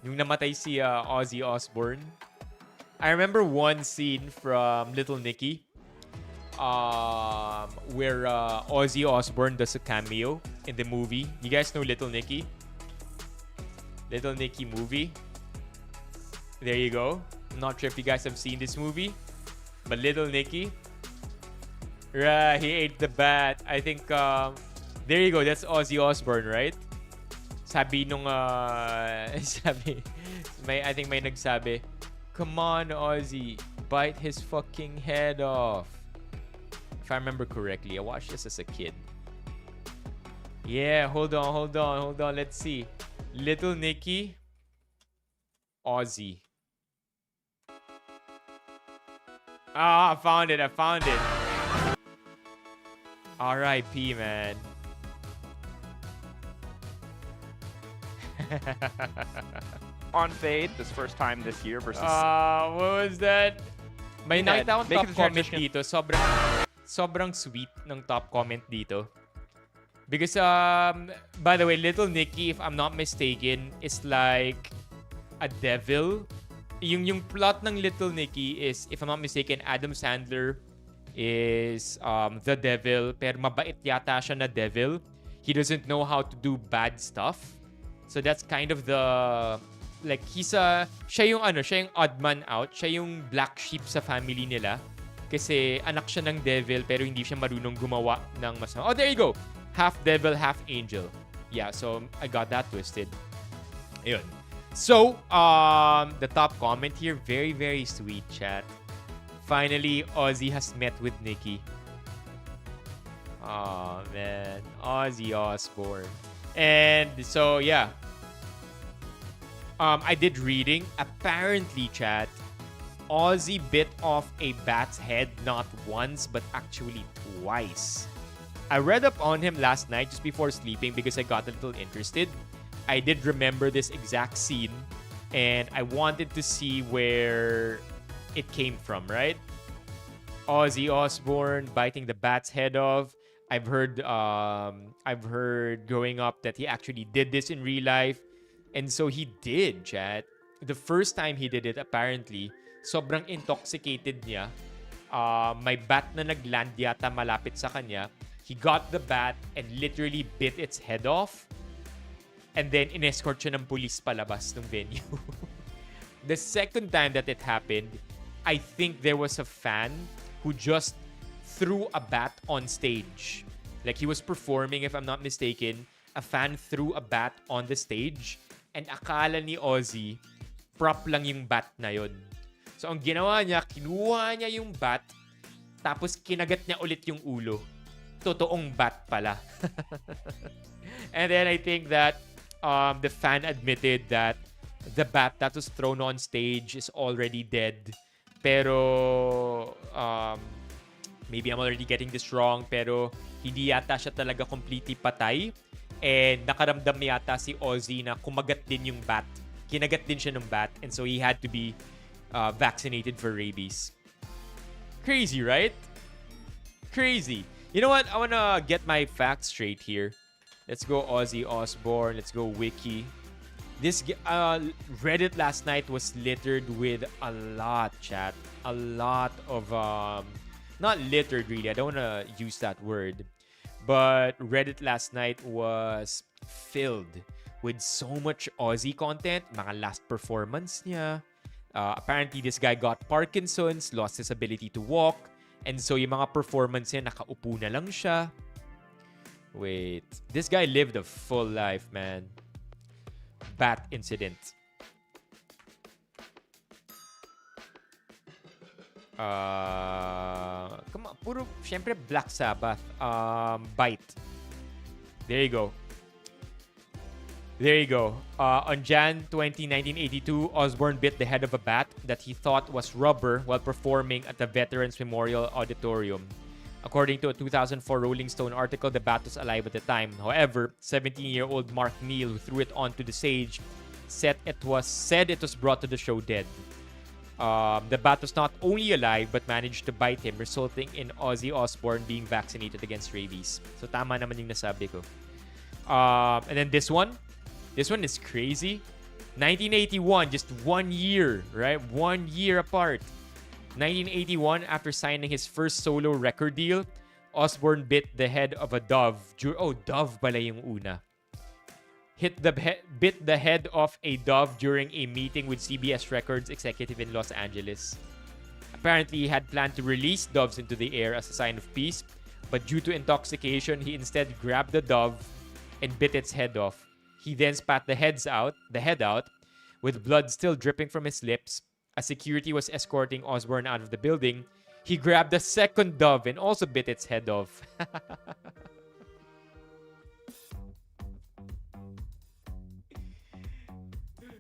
yung namatay si Ozzy Osbourne. I remember one scene from Little Nicky where Ozzy Osbourne does a cameo in the movie. You guys know Little Nicky? Little Nicky movie. There you go. I'm not sure if you guys have seen this movie, but Little Nicky. Right, he ate the bat. I think there you go. That's Ozzy Osbourne, right? Sabi nung I think may nagsabi, "Come on, Ozzy, bite his fucking head off." If I remember correctly, I watched this as a kid. Yeah, hold on. Let's see. Little Nicky, Ozzy. I found it. R.I.P. man. On Fade, this first time this year versus... what was that? May nakita akong top comment dito. Sobrang sweet ng top comment dito. Because, by the way, Little Nicky, if I'm not mistaken, is like a devil. Yung plot ng Little Nicky is, if I'm not mistaken, Adam Sandler is the devil. Pero mabait yata siya na devil. He doesn't know how to do bad stuff. So that's kind of the... Like, siya yung odd man out. Siya yung black sheep sa family nila. Kasi anak siya ng devil pero hindi siya marunong gumawa ng masama. Oh, there you go! Half devil, half angel. Yeah, so I got that twisted. Ayun. So, the top comment here, very, very sweet, chat. Finally, Ozzy has met with Nicky. Oh, man. Ozzy Osbourne. And so, yeah. I did reading. Apparently, chat, Ozzy bit off a bat's head not once, but actually twice. I read up on him last night just before sleeping because I got a little interested. I did remember this exact scene, and I wanted to see where it came from, right? Ozzy Osbourne biting the bat's head off. I've heard growing up that he actually did this in real life. And so he did, chat. The first time he did it, apparently, sobrang intoxicated niya. May bat na nagland yata malapit sa kanya. He got the bat and literally bit its head off. And then, inescort siya ng police palabas ng venue. The second time that it happened, I think there was a fan who just threw a bat on stage. Like, he was performing, if I'm not mistaken. A fan threw a bat on the stage. And akala ni Ozzy, prop lang yung bat na yun. So, ang ginawa niya, kinuha niya yung bat, tapos kinagat niya ulit yung ulo. Totoong bat pala. And then I think that the fan admitted that the bat that was thrown on stage is already dead. Pero, maybe I'm already getting this wrong, pero hindi yata siya talaga completely patay. And nakaramdam yata si Ozzy na kumagat din yung bat. Kinagat din siya ng bat. And so he had to be vaccinated for rabies. Crazy, right? Crazy. You know what? I want to get my facts straight here. Let's go Ozzy Osbourne. Let's go Wiki. This Reddit last night was littered with a lot, chat. A lot of... not littered, really. I don't want to use that word. But Reddit last night was filled with so much Ozzy content. Mga last performance niya. Apparently, this guy got Parkinson's, lost his ability to walk. And so, yung mga performance niya, nakaupo na lang siya. Wait. This guy lived a full life, man. Bat incident. Come on, puro, syempre, Black Sabbath. Bite. There you go. There you go. On Jan 20, 1982, Osbourne bit the head of a bat that he thought was rubber while performing at the Veterans Memorial Auditorium. According to a 2004 Rolling Stone article, the bat was alive at the time. However, 17-year-old Mark Neal, who threw it onto the stage, said it was brought to the show dead. The bat was not only alive but managed to bite him, resulting in Ozzy Osbourne being vaccinated against rabies. So tama naman yung nasabi ko. And then this one is crazy. 1981, just 1 year, right? 1 year apart. 1981, after signing his first solo record deal, Osbourne bit the head of a dove. Dove pala yung una. Bit the head of a dove during a meeting with CBS Records executive in Los Angeles. Apparently, he had planned to release doves into the air as a sign of peace, but due to intoxication, he instead grabbed the dove and bit its head off. He then spat the head out, with blood still dripping from his lips. As security was escorting Osbourne out of the building, he grabbed a second dove and also bit its head off.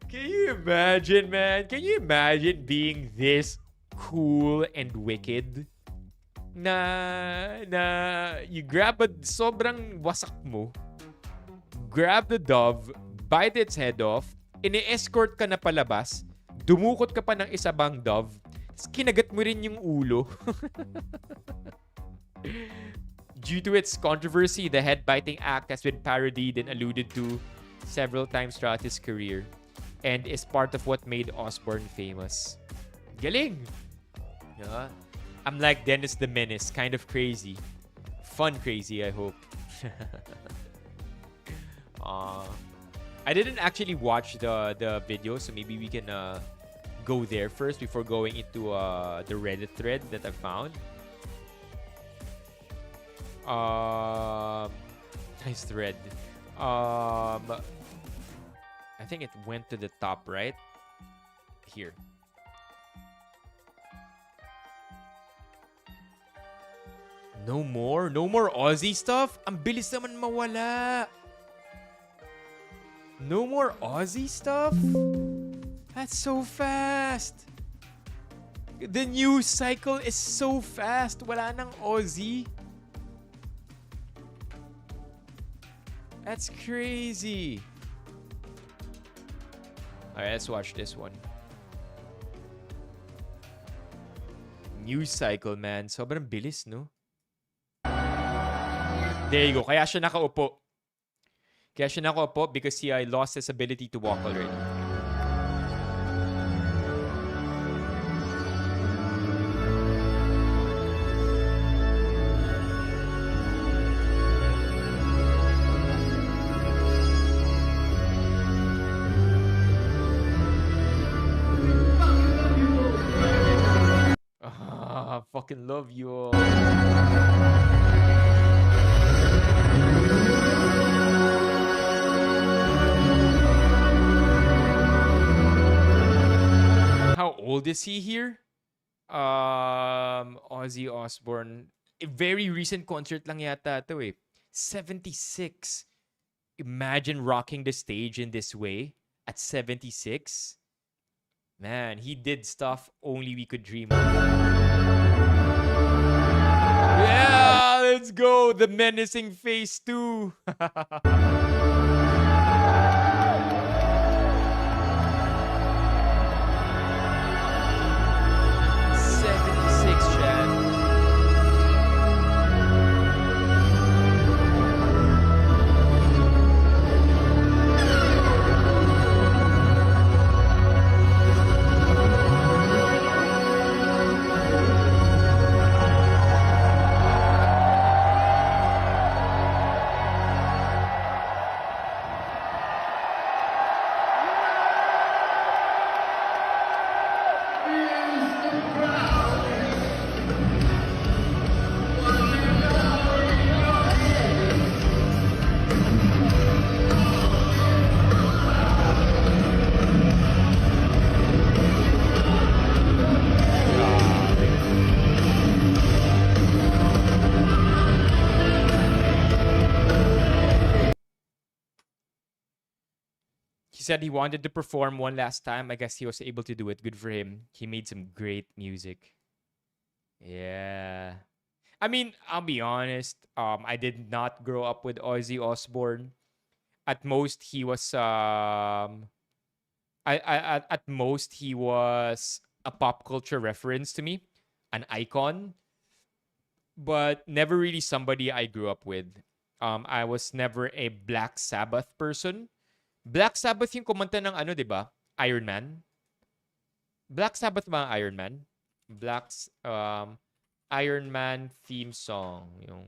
Can you imagine, man? Can you imagine being this cool and wicked? Na you grab sobrang wasak mo, grab the dove, bite its head off, ini-escort ka na palabas, dumukot ka pa ng isa bang dove, kinagat mo rin yung ulo. Due to its controversy, the head-biting act has been parodied and alluded to several times throughout his career and is part of what made Osbourne famous. Galing! Yeah. I'm like Dennis the Menace, kind of crazy. Fun crazy, I hope. I didn't actually watch the video, so maybe we can go there first before going into the Reddit thread that I found. Nice thread. I think it went to the top, right? Here. No more? No more Aussie stuff? Ang bilis naman mawala. No more Aussie stuff? That's so fast. The news cycle is so fast. Wala nang Aussie. That's crazy. Alright, let's watch this one. News cycle, man. Sobrang bilis, no? There you go. Kaya siya nakaupo. Because he lost his ability to walk already. Fucking love you all. How old is he here? Ozzy Osbourne. A very recent concert lang yata ito eh. 76. Imagine rocking the stage in this way at 76. Man, he did stuff only we could dream of. Yeah, let's go. The menacing face too. 76, Chad. He said he wanted to perform one last time. I guess he was able to do it. Good for him. He made some great music. Yeah. I mean, I'll be honest. I did not grow up with Ozzy Osbourne. At most, he was at most he was a pop culture reference to me, an icon, but never really somebody I grew up with. I was never a Black Sabbath person. Black Sabbath yung kumanta ng ano, 'di ba? Iron Man. Black Sabbath ba ang Iron Man? Iron Man theme song yung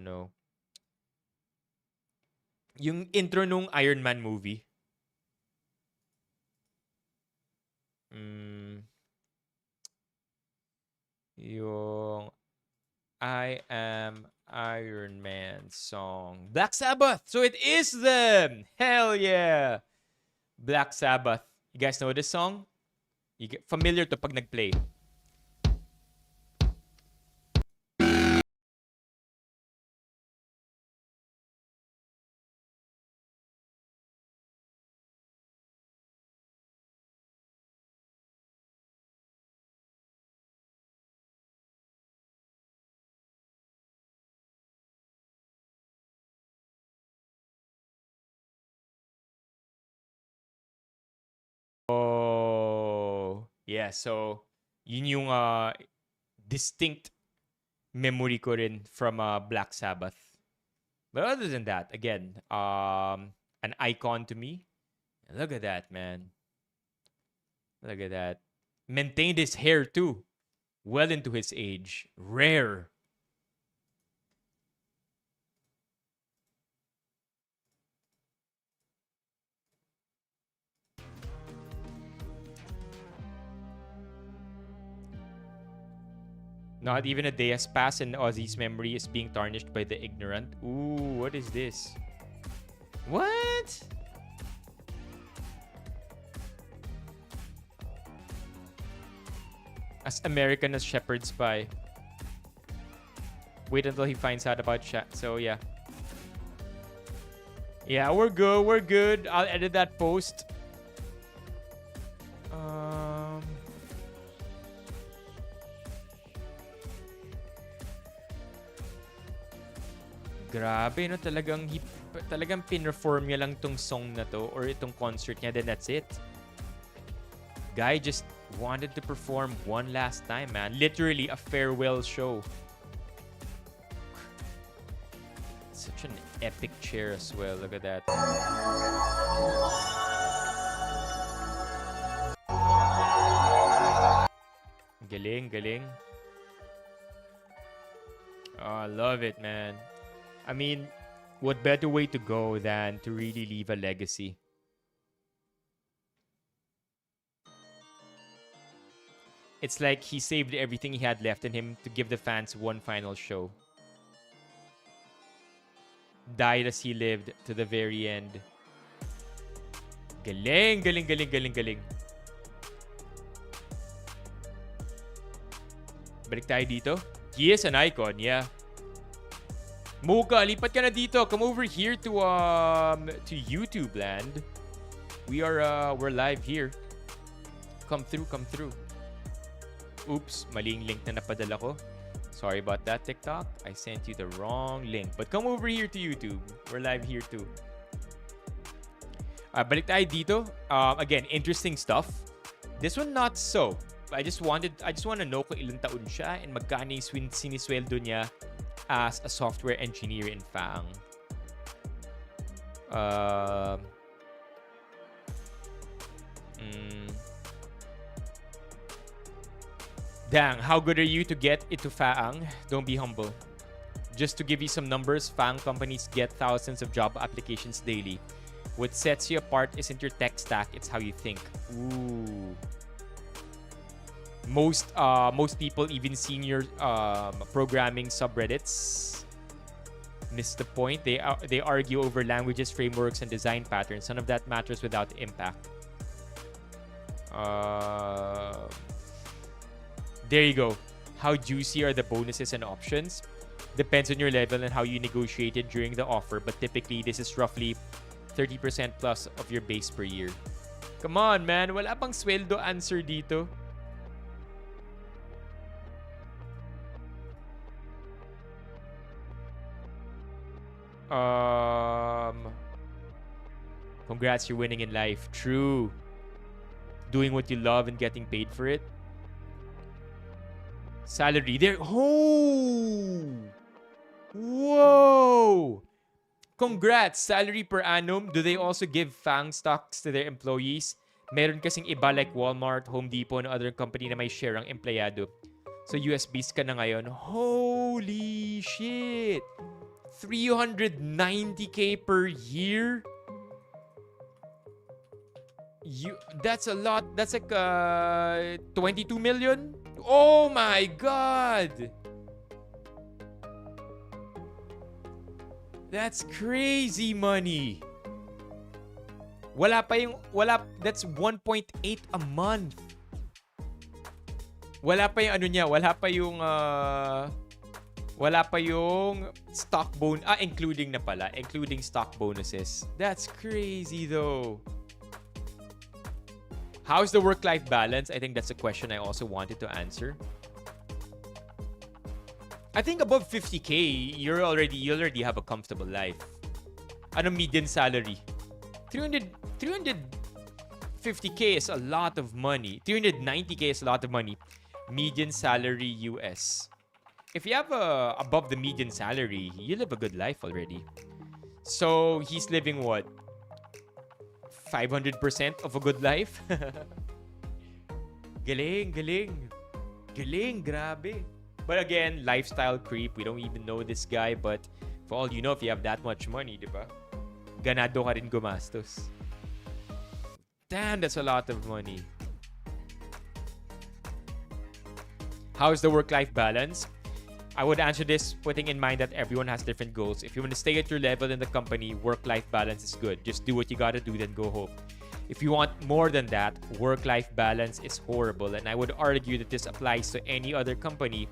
no. Yung intro nung Iron Man movie. Yung I Am Iron Man song. Black Sabbath. So it is them. Hell yeah. Black Sabbath. You guys know this song? You get familiar to pag nag-play. Oh, yeah. So, yun yung distinct memory ko rin from Black Sabbath. But other than that, again, an icon to me. Look at that, man. Look at that. Maintained his hair too. Well into his age. Rare. Not even a day has passed and Ozzy's memory is being tarnished by the ignorant. Ooh, what is this? What? As American as shepherd's pie. Wait until he finds out about chat. So, yeah. Yeah, we're good. We're good. I'll edit that post. Grabe, no? Talagang pinreform niya lang tong song na to or itong concert niya, then that's it. Guy just wanted to perform one last time, man. Literally a farewell show. Such an epic chair as well. Look at that. Galing, galing. Oh, I love it, man. I mean, what better way to go than to really leave a legacy? It's like he saved everything he had left in him to give the fans one final show. Died as he lived to the very end. Galing, galing, galing, galing, galing. Balik tayo dito. He is an icon, yeah. Mocha, lipat ka na dito. Come over here to YouTube land. We're live here. Come through, come through. Oops, maling link na napadala ko. Sorry about that, TikTok. I sent you the wrong link. But come over here to YouTube. We're live here too. Balik tayo dito. Again, interesting stuff. This one not so. I just want to know kung ilang taon siya and magkano yung sinisweldo niya as a software engineer in FAANG. Dang, how good are you to get into FAANG? Don't be humble. Just to give you some numbers, FAANG companies get thousands of job applications daily. What sets you apart isn't your tech stack, it's how you think. Ooh. Most people, even senior programming subreddits, miss the point. They argue over languages, frameworks, and design patterns. None of that matters without impact. There you go. How juicy are the bonuses and options? Depends on your level and how you negotiated during the offer, but typically this is roughly 30% plus of your base per year. Come on, man. Wala pang sweldo answer dito. Congrats, you're winning in life. True. Doing what you love and getting paid for it. Salary there. Oh! Whoa! Congrats! Salary per annum. Do they also give FAANG stocks to their employees? Meron kasing iba like Walmart, Home Depot, and other company na may share ang empleyado. So USBs ka na ngayon. Holy shit! 390k per year? That's a lot. That's like 22 million? Oh my god! That's crazy money. That's 1.8 a month. Wala pa yung stock bonus, including stock bonuses. That's crazy though. How's the work-life balance? I think that's a question I also wanted to answer. I think above 50k, you already have a comfortable life. Ano median salary? 350k is a lot of money. 390k is a lot of money. Median salary US. If you have above the median salary, you live a good life already. So he's living what? 500% of a good life? Galing, grabe. But again, lifestyle creep. We don't even know this guy, but for all you know, if you have that much money, diba? Ganado ka rin gumastos. Damn, that's a lot of money. How's the work-life balance? I would answer this putting in mind that everyone has different goals. If you want to stay at your level in the company, work-life balance is good. Just do what you gotta do, then go home. If you want more than that, work-life balance is horrible. And I would argue that this applies to any other company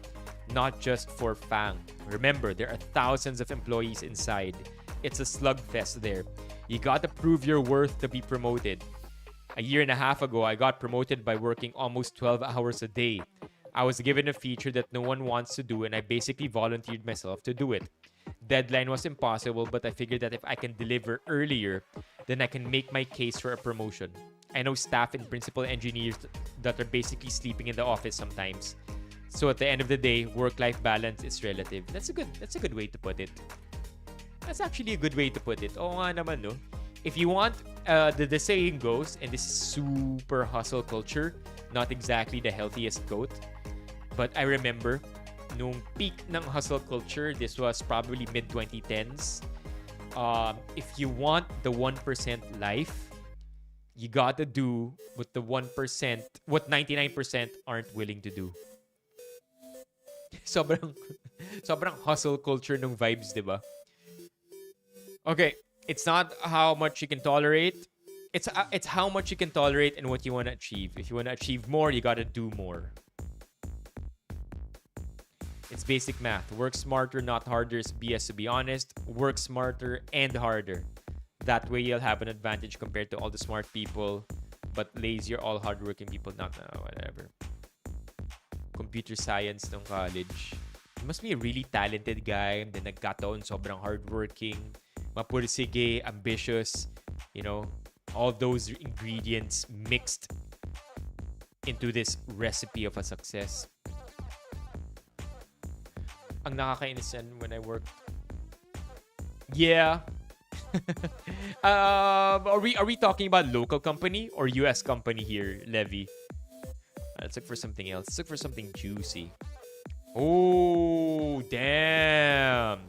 not just for Fang. Remember, there are thousands of employees inside. It's a slugfest there. You gotta prove your worth to be promoted. A year and a half ago, I got promoted by working almost 12 hours a day. I was given a feature that no one wants to do, and I basically volunteered myself to do it. Deadline was impossible, but I figured that if I can deliver earlier, then I can make my case for a promotion. I know staff and principal engineers that are basically sleeping in the office sometimes. So at the end of the day, work-life balance is relative. That's a good way to put it. That's actually a good way to put it. Oo nga naman, no? If you want, the saying goes, and this is super hustle culture, not exactly the healthiest goat, but I remember, nung peak ng hustle culture, this was probably mid-2010s. If you want the 1% life, you gotta do what the 1%, what 99% aren't willing to do. Sobrang hustle culture ng vibes, diba? Okay, it's not how much you can tolerate. It's how much you can tolerate and what you want to achieve. If you want to achieve more, you gotta do more. It's basic math. Work smarter, not harder is BS, to be honest. Work smarter and harder. That way you'll have an advantage compared to all the smart people, but lazy or all hardworking people. Not whatever. Computer science ng college. You must be a really talented guy, and then nagkataon sobrang hardworking, mapursige, ambitious, you know, all those ingredients mixed into this recipe of a success. Ang nakakainis yan when I worked. Yeah. Are we talking about local company or US company here, Levy? Let's look for something else. Let's look for something juicy. Oh, damn.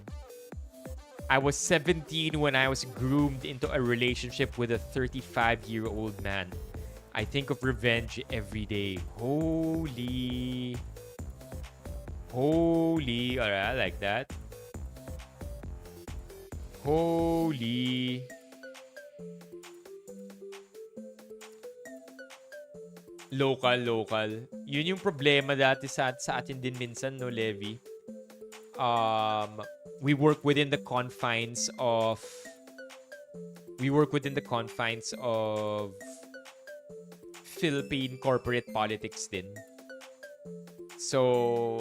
I was 17 when I was groomed into a relationship with a 35-year-old man. I think of revenge every day. Holy. Alright, I like that. Holy. Local. Yun yung problema dati sa atin din minsan, no, Levi? We work within the confines of Philippine corporate politics din. So,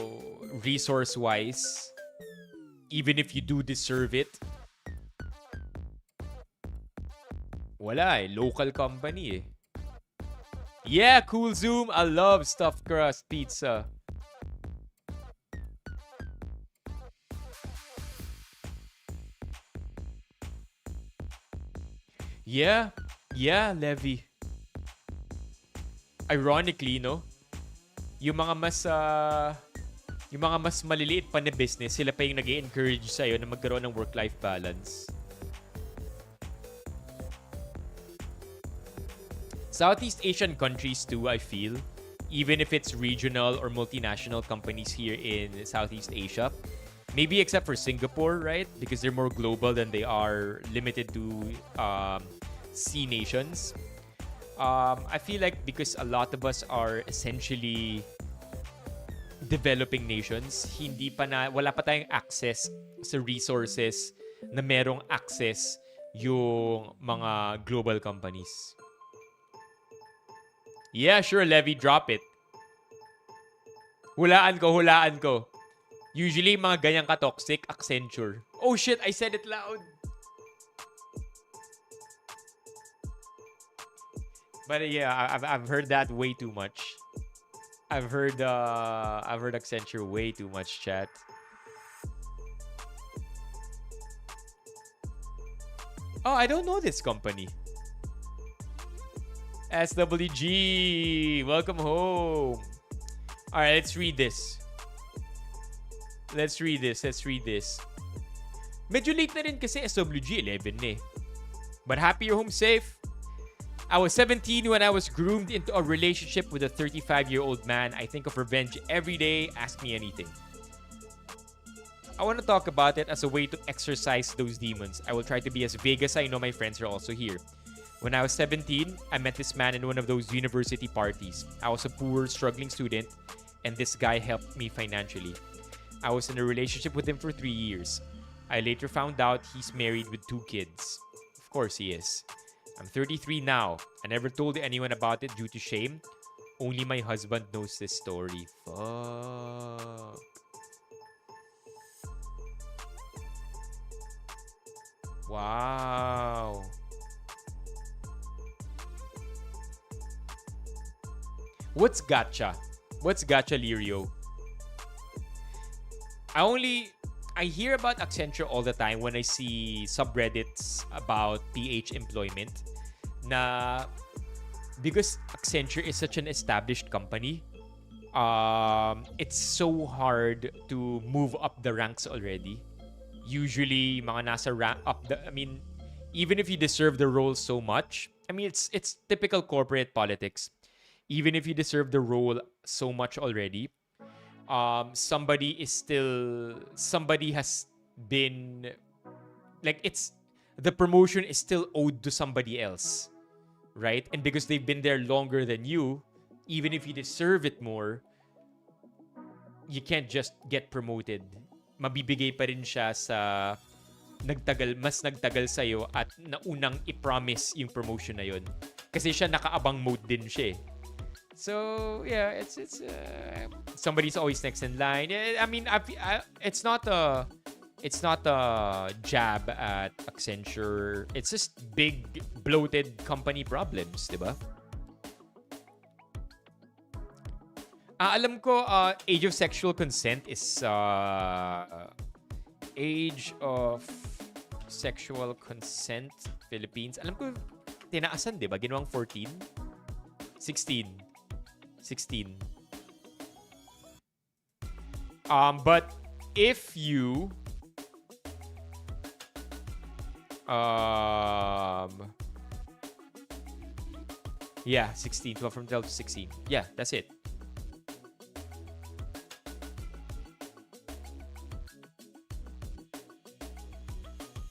resource-wise, even if you do deserve it, wala eh. Local company eh. Yeah, cool Zoom. I love stuffed crust pizza. Yeah, Levi. Ironically, no? Yung mga mas maliliit pa na business, sila pa yung nag-i-encourage sa'yo na magkaroon ng work-life balance. Southeast Asian countries too, I feel, even if it's regional or multinational companies here in Southeast Asia, maybe except for Singapore, right? Because they're more global than they are limited to sea nations. I feel like because a lot of us are essentially developing nations, wala pa tayong access sa resources na merong access yung mga global companies. Yeah, sure, Levy, drop it. Hulaan ko. Usually, mga ganyang ka-toxic, Accenture. Oh shit, I said it loud. But yeah, I've heard that way too much. I've heard Accenture way too much, chat. Oh, I don't know this company. SWG, welcome home. All right, let's read this. Medyo late na rin kasi SWG 11 na eh. But happy you're home safe. I was 17 when I was groomed into a relationship with a 35-year-old man. I think of revenge every day. Ask me anything. I want to talk about it as a way to exercise those demons. I will try to be as vague as I know my friends are also here. When I was 17, I met this man in one of those university parties. I was a poor, struggling student, and this guy helped me financially. I was in a relationship with him for 3 years. I later found out he's married with 2 kids. Of course he is. I'm 33 now. I never told anyone about it due to shame. Only my husband knows this story. Fuck. Wow. What's gacha? What's gacha, Lirio? I hear about Accenture all the time when I see subreddits about PH employment. Na because Accenture is such an established company, it's so hard to move up the ranks already. Usually, mga nasa rank up the. I mean, even if you deserve the role so much, I mean, it's typical corporate politics. Even if you deserve the role so much already, somebody has been like it's the promotion is still owed to somebody else, right? And because they've been there longer than you, even if you deserve it more, you can't just get promoted. Mabibigay pa rin siya sa mas nagtagal sa'yo at naunang i-promise yung promotion na yun. Kasi siya nakaabang mode din siya eh. So yeah, it's somebody's always next in line. I mean, it's not a jab at Accenture. It's just big bloated company problems, diba? Alam ko, age of sexual consent is age of sexual consent Philippines. Alam ko tinaasan, diba? Ginawang 14, 16. But if you yeah, 16, 12 from 12 to 16. Yeah, that's it.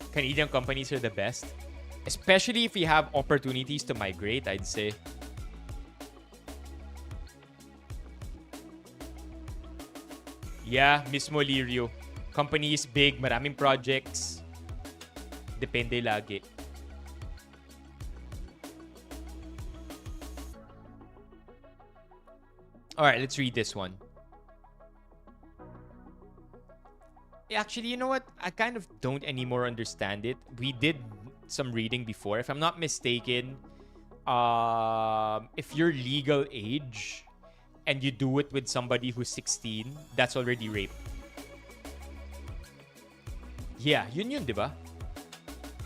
Canadian companies are the best, especially if you have opportunities to migrate, I'd say. Yeah, mismo Lirio. Company is big, maraming projects. Depende lagi. Alright, let's read this one. Actually, you know what? I kind of don't anymore understand it. We did some reading before. If I'm not mistaken, if you're legal age and you do it with somebody who's 16, that's already rape. Yeah, yun, diba?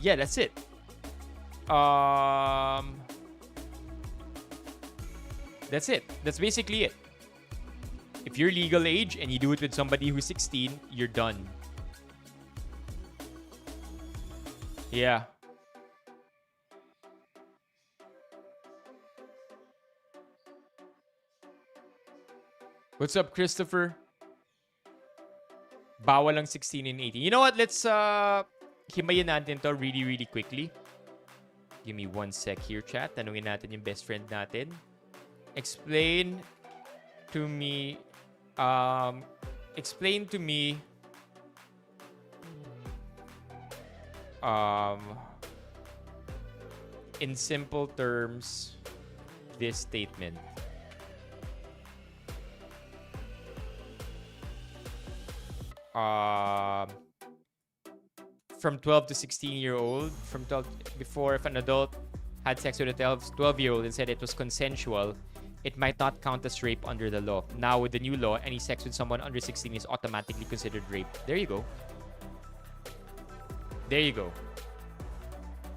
Yeah, that's it. That's it. That's basically it. If you're legal age and you do it with somebody who's 16, you're done. Yeah. What's up, Christopher? Bawal lang 16 and 18. You know what? Let's himayin natin to really, really quickly. Give me 1 sec here, chat. Tanungin natin yung best friend natin. Explain to me in simple terms this statement. From 12 to 16-year-old, from 12 before, if an adult had sex with a 12-year-old and said it was consensual, it might not count as rape under the law. Now, with the new law, any sex with someone under 16 is automatically considered rape. There you go. There you go.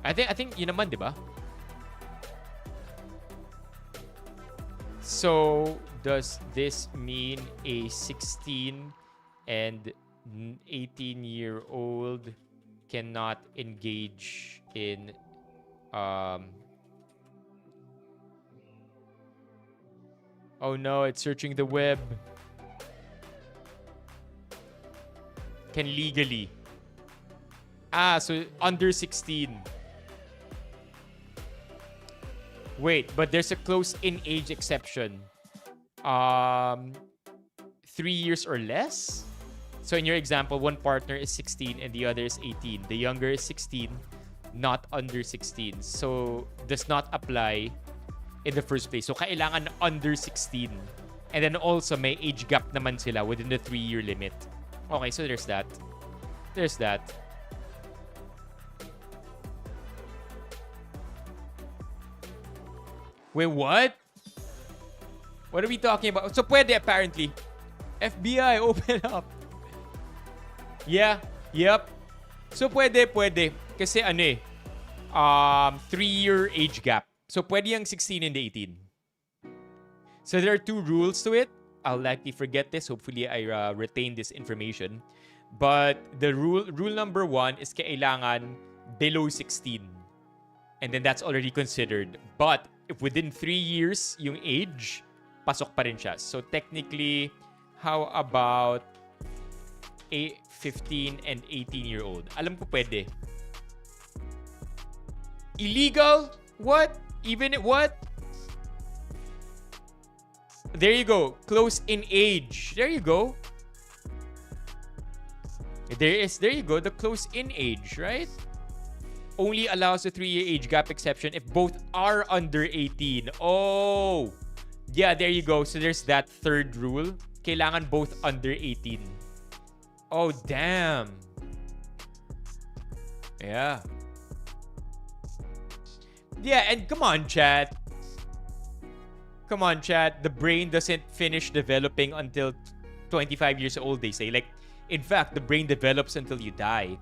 I think yun naman, diba? So, does this mean a 16 and 18-year-old cannot engage in oh no, it's searching the web. Can legally. So under 16. Wait, but there's a close-in age exception. 3 years or less? So in your example, one partner is 16 and the other is 18. The younger is 16, not under 16. So does not apply in the first place. So kailangan under 16. And then also may age gap naman sila within the 3-year limit. Okay, so there's that. There's that. Wait, what? What are we talking about? So pwede apparently. FBI, open up. Yeah, yep. So pwede. Kasi ano eh, 3-year age gap. So pwede yung 16 and 18. So there are 2 rules to it. I'll likely forget this. Hopefully I retain this information. But the rule number 1 is kailangan below 16. And then that's already considered. But if within 3 years yung age, pasok pa rin siya. So technically, how about a 15 and 18-year-old? Alam ko pwede. Illegal? What? Even what? There you go. Close in age. There you go. There you go. The close in age, right? Only allows a 3-year age gap exception if both are under 18. Oh! Yeah, there you go. So there's that third rule. Kailangan both under 18. Oh, damn. Yeah. Yeah, and come on, chat. Come on, chat. The brain doesn't finish developing until 25 years old, they say. Like, in fact, the brain develops until you die.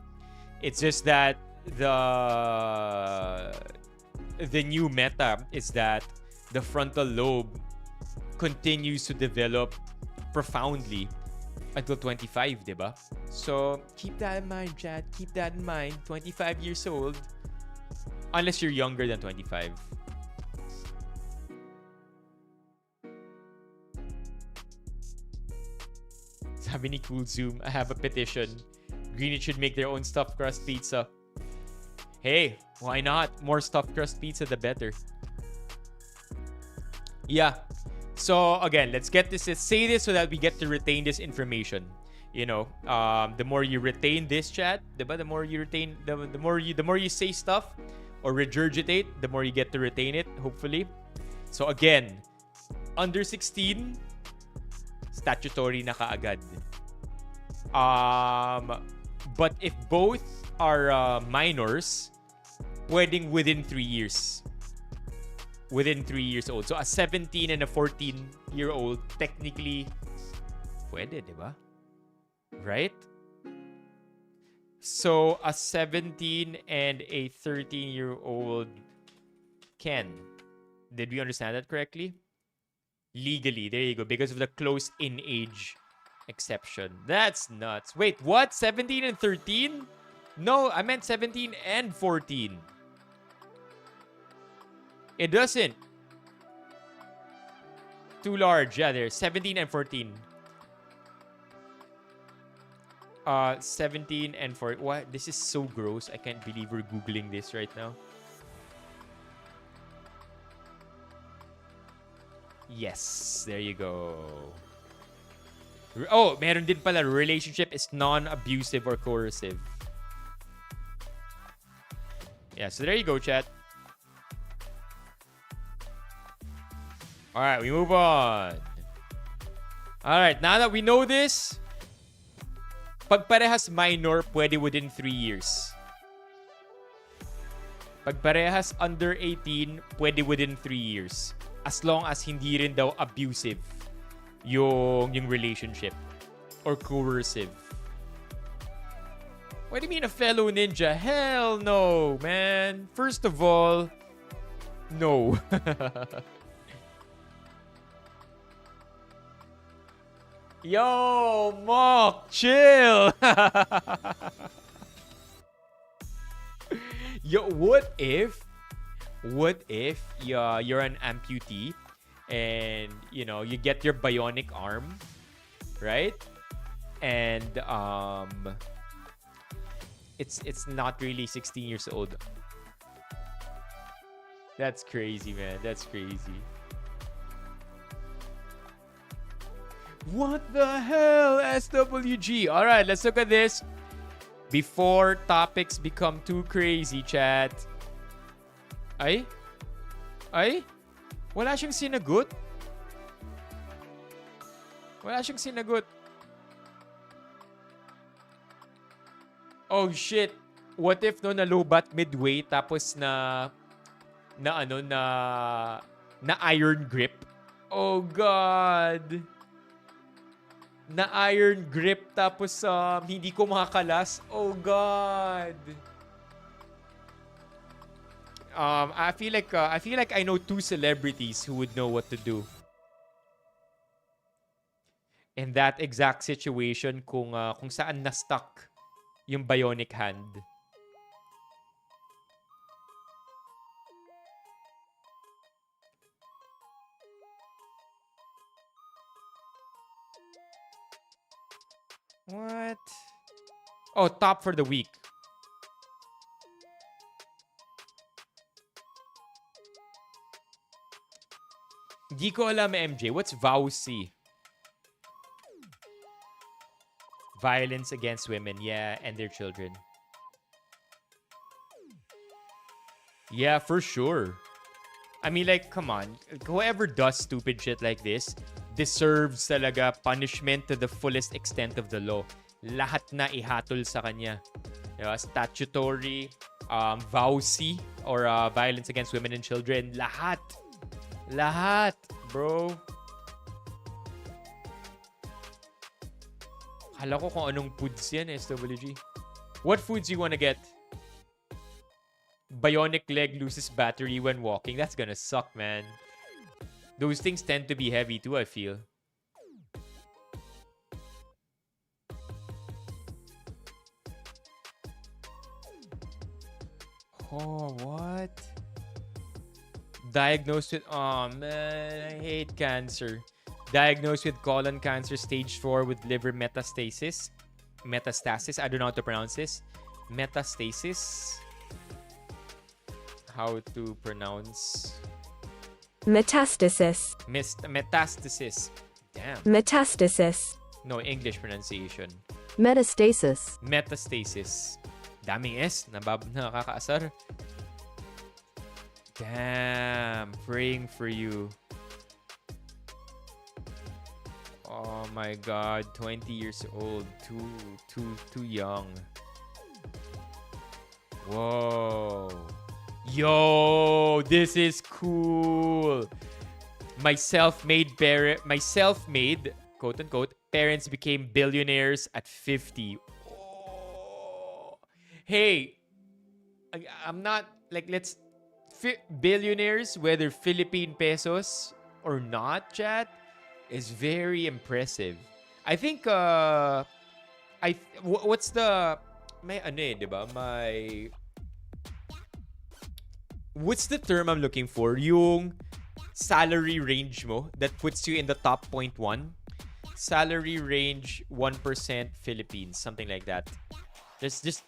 It's just that the new meta is that the frontal lobe continues to develop profoundly until 25, diba? So, keep that in mind, chat. Keep that in mind. 25 years old. Unless you're younger than 25. Sabi ni Cool Zoom, I have a petition. Greenwich should make their own stuffed crust pizza. Hey, why not? More stuffed crust pizza, the better. Yeah. So, again, let's say this so that we get to retain this information. You know, the more you retain this, chat, diba? The more you retain, the more you say stuff or regurgitate, the more you get to retain it, hopefully. So, again, under 16, statutory na kaagad. But if both are minors, pwedeng within 3 years. Within 3 years old. So a 17 and a 14-year-old, technically, pwede, diba? Right? So a 17 and a 13-year-old can. Did we understand that correctly? Legally, there you go. Because of the close in age exception. That's nuts. Wait, what? 17 and 13? No, I meant 17 and 14. It doesn't. Too large. Yeah, there's 17 and 14. 17 and 14. What? This is so gross. I can't believe we're Googling this right now. Yes, there you go. Oh, meron din pala. Relationship is non-abusive or coercive. Yeah, so there you go, chat. Alright, we move on. Alright, now that we know this, pag parehas minor, pwede within 3 years. Pag parehas under 18, pwede within 3 years. As long as hindi rin daw abusive yung relationship or coercive. What do you mean a fellow ninja? Hell no, man. First of all, no. Yo, Mock, chill. Yo, what if you're an amputee and you know you get your bionic arm, right? And it's not really 16 years old. That's crazy, man. That's crazy. What the hell, SWG? All right, let's look at this before topics become too crazy, chat. Ay? Ay? Wala siyang sinagot? Wala siyang sinagot. Oh shit. What if no nalobat midway tapos na iron grip? Oh god. Na iron grip tapos hindi ko makakalas. Oh god. I feel like I know two celebrities who would know what to do in that exact situation kung saan na stuck yung bionic hand. What? Oh, top for the week. Di ko alam, MJ. What's VAUC? Violence against women. Yeah, and their children. Yeah, for sure. I mean, like, come on. Whoever does stupid shit like this deserves talaga punishment to the fullest extent of the law. Lahat na ihatol sa kanya. Diba? Statutory, VAUC, or violence against women and children. Lahat. Lahat, bro. Hala ko kung anong foods yan, SWG. What foods you wanna get? Bionic leg loses battery when walking. That's gonna suck, man. Those things tend to be heavy too, I feel. Oh, what? Diagnosed with... Oh, man. I hate cancer. Diagnosed with colon cancer stage 4 with liver metastasis. Metastasis. I don't know how to pronounce this. Metastasis. How to pronounce... Metastasis. Metastasis. Damn. Metastasis. No, English pronunciation. Metastasis. Metastasis. Daming S. Nakakaasar. Damn. Praying for you. Oh my god. 20 years old. Too young. Whoa. Yo, this is cool. My self-made, quote-unquote, parents became billionaires at 50. Oh. Hey, I'm not, like, billionaires, whether Philippine pesos or not, chat, is very impressive. I think, what's the, what's the term I'm looking for? Yung salary range mo that puts you in the top 0.1. Salary range 1% Philippines. Something like that. Just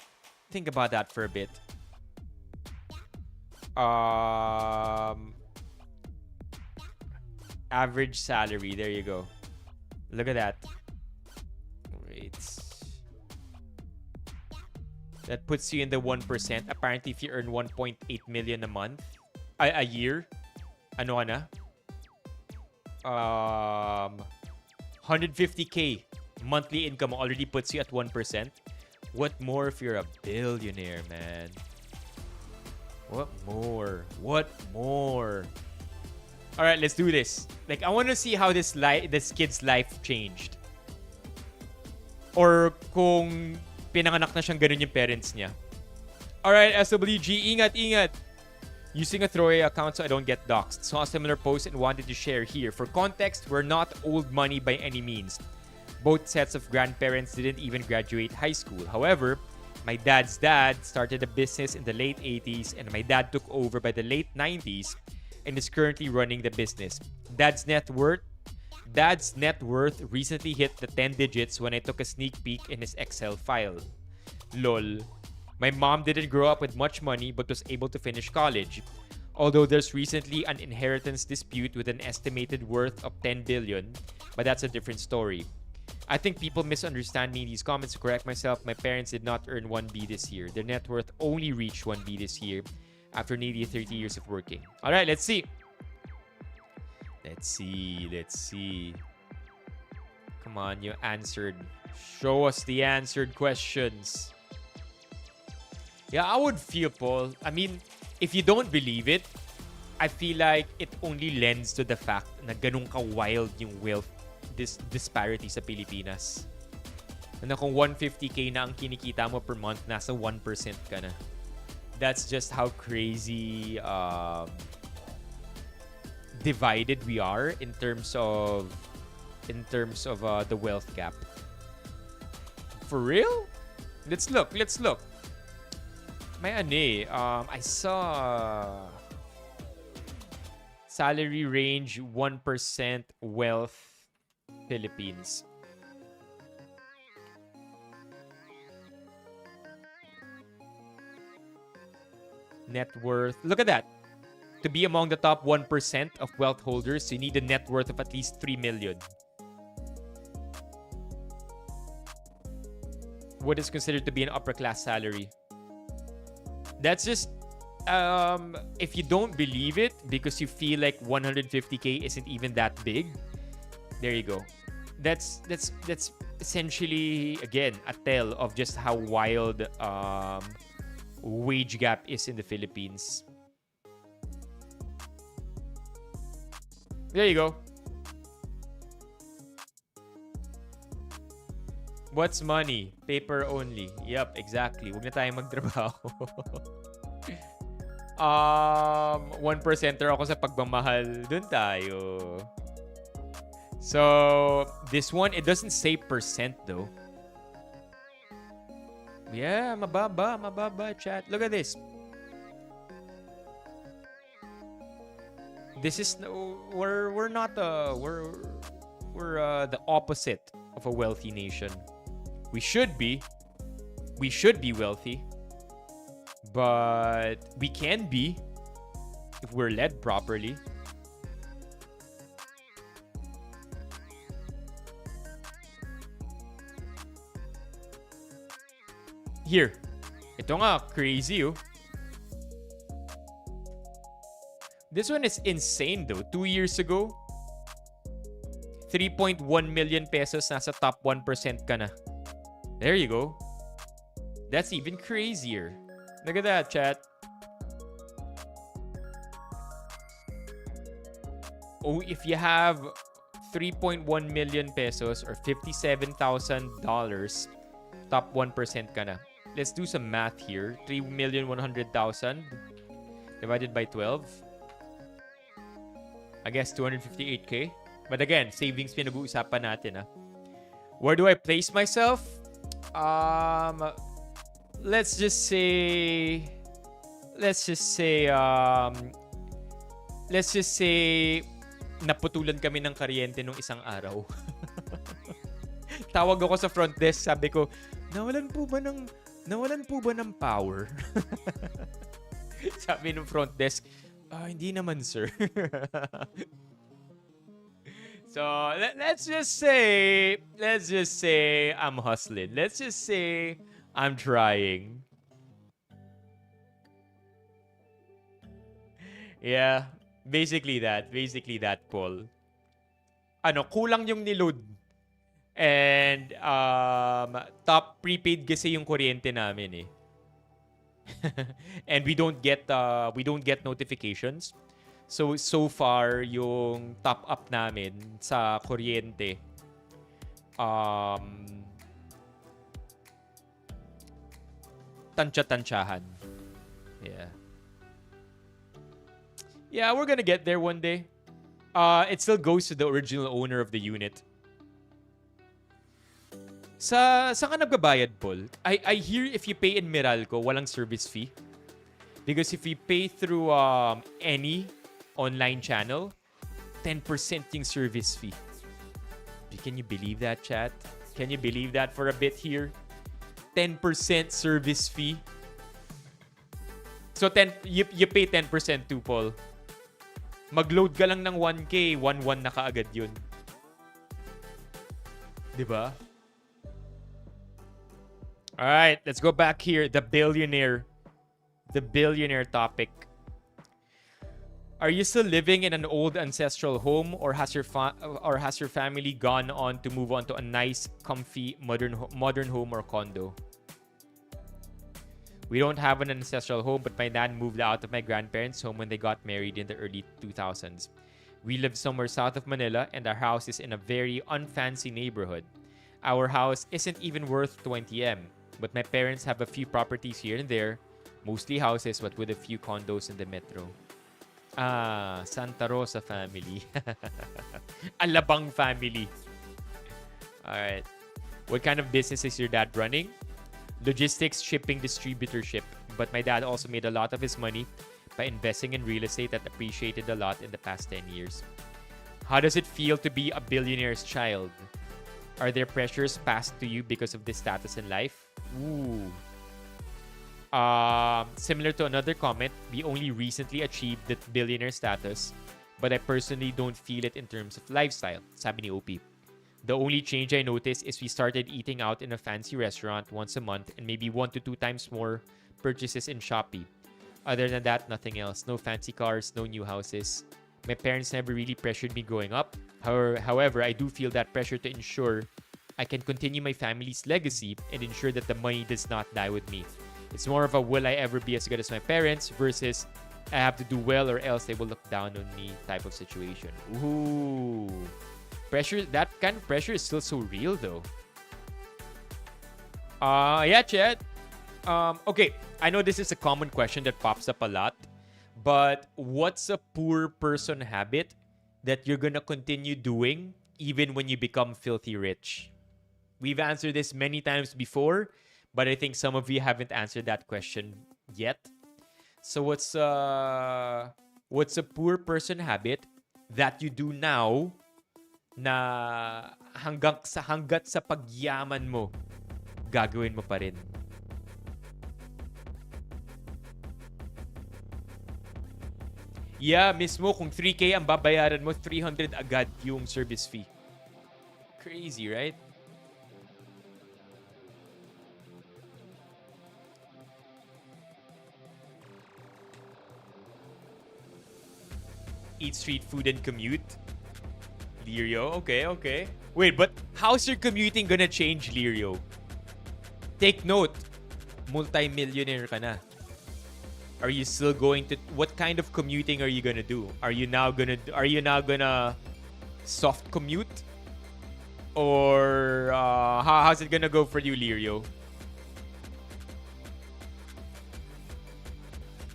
think about that for a bit. Average salary. There you go. Look at that. Rates. That puts you in the 1%. Apparently, if you earn 1.8 million a month, a year, ano ka na? 150K monthly income already puts you at 1%. What more if you're a billionaire, man? What more? What more? All right, let's do this. Like, I want to see how this kid's life changed. Or kung pinanganak na siyang ganun yung parents niya. Alright, SWG, ingat. Using a throwaway account so I don't get doxxed. Saw a similar post and wanted to share here. For context, we're not old money by any means. Both sets of grandparents didn't even graduate high school. However, my dad's dad started a business in the late 80s and my dad took over by the late 90s and is currently running the business. Dad's net worth recently hit the 10 digits when I took a sneak peek in his Excel file. Lol. My mom didn't grow up with much money but was able to finish college. Although there's recently an inheritance dispute with an estimated worth of 10 billion, But that's a different story. I think people misunderstand me in these comments. To correct myself, my parents did not earn 1B this year. Their net worth only reached 1B this year after nearly 30 years of working. All right, let's see. Let's see. Come on, you answered. Show us the answered questions. Yeah, I would feel, Paul. I mean, if you don't believe it, I feel like it only lends to the fact na ganun ka-wild yung wealth disparity sa Pilipinas. Na kung 150k na ang kinikita mo per month, nasa 1% ka na. That's just how crazy divided we are in terms of the wealth gap. For real? Let's look. May I saw salary range 1% wealth Philippines. Net worth. Look at that. To be among the top 1% of wealth holders, you need a net worth of at least 3 million. What is considered to be an upper class salary? That's just if you don't believe it because you feel like 150k isn't even that big. There you go. That's essentially again a tell of just how wild wage gap is in the Philippines. There you go. What's money? Paper only. Yup, exactly. Huwag na tayong magtrabaho. 1%er ako sa pagmamahal. Dun tayo. So, this one, it doesn't say percent though. Yeah, mababa, chat. Look at this. This is we're not we're the opposite of a wealthy nation. We should be wealthy, but we can be if we're led properly. Here. Ito nga, crazy oh. This one is insane though. 2 years ago, 3.1 million pesos nasa top 1% ka na. There you go. That's even crazier. Look at that, chat. Oh, if you have 3.1 million pesos or $57,000, top 1% ka na. Let's do some math here. 3,100,000 divided by 12. I guess 258k. But again, savings pinag-uusapan natin. Where do I place myself? Let's just say naputulan kami ng kuryente nung isang araw. Tawag ako sa front desk, sabi ko, nawalan po ba ng power? Sabi ng front desk, hindi naman, sir. So, let's just say I'm hustling. Let's just say I'm trying. Yeah, basically that, Paul. Kulang yung niload. And top prepaid kasi yung kuryente namin eh. And we don't get notifications. So far yung top up namin sa kuryente tansya-tansyahan. Yeah, we're gonna get there one day. It still goes to the original owner of the unit. Saan ka nagbabayad, Paul? I hear if you pay in Meralco, walang service fee. Because if you pay through any online channel, 10% yung service fee. Can you believe that, chat? Can you believe that for a bit here? 10% service fee. So you pay 10% too, Paul. Mag-load ka lang ng 1K, 1.1 na kaagad yun. Diba? All right, let's go back here. The billionaire topic. Are you still living in an old ancestral home, or has your family gone on to move on to a nice, comfy, modern home or condo? We don't have an ancestral home, but my dad moved out of my grandparents' home when they got married in the early 2000s. We live somewhere south of Manila, and our house is in a very unfancy neighborhood. Our house isn't even worth 20M, but my parents have a few properties here and there, mostly houses, but with a few condos in the metro. Ah, Santa Rosa family. Alabang family. Alright. What kind of business is your dad running? Logistics, shipping, distributorship. But my dad also made a lot of his money by investing in real estate that appreciated a lot in the past 10 years. How does it feel to be a billionaire's child? Are there pressures passed to you because of this status in life? Ooh. Similar to another comment, we only recently achieved the billionaire status, but I personally don't feel it in terms of lifestyle, sabi ni OP. The only change I noticed is we started eating out in a fancy restaurant once a month and maybe 1 to 2 times more purchases in Shopee. Other than that, nothing else. No fancy cars, no new houses. My parents never really pressured me growing up. However, I do feel that pressure to ensure I can continue my family's legacy and ensure that the money does not die with me. It's more of a will I ever be as good as my parents versus I have to do well or else they will look down on me type of situation. Ooh. Pressure, that kind of pressure is still so real though. Yeah, Chet. Okay, I know this is a common question that pops up a lot, but what's a poor person habit that you're gonna continue doing even when you become filthy rich? We've answered this many times before, but I think some of you haven't answered that question yet. So what's a poor person habit that you do now na hanggat sa pagyaman mo, gagawin mo pa rin? Yeah, mismo kung 3K ang babayaran mo, 300 agad yung service fee. Crazy, right? Eat street food and commute. Lirio, okay. Wait, but how's your commuting gonna change, Lirio? Take note, multi-millionaire ka na. Are you still going to... What kind of commuting are you gonna do? Are you now gonna soft commute? Or how's it gonna go for you, Lirio?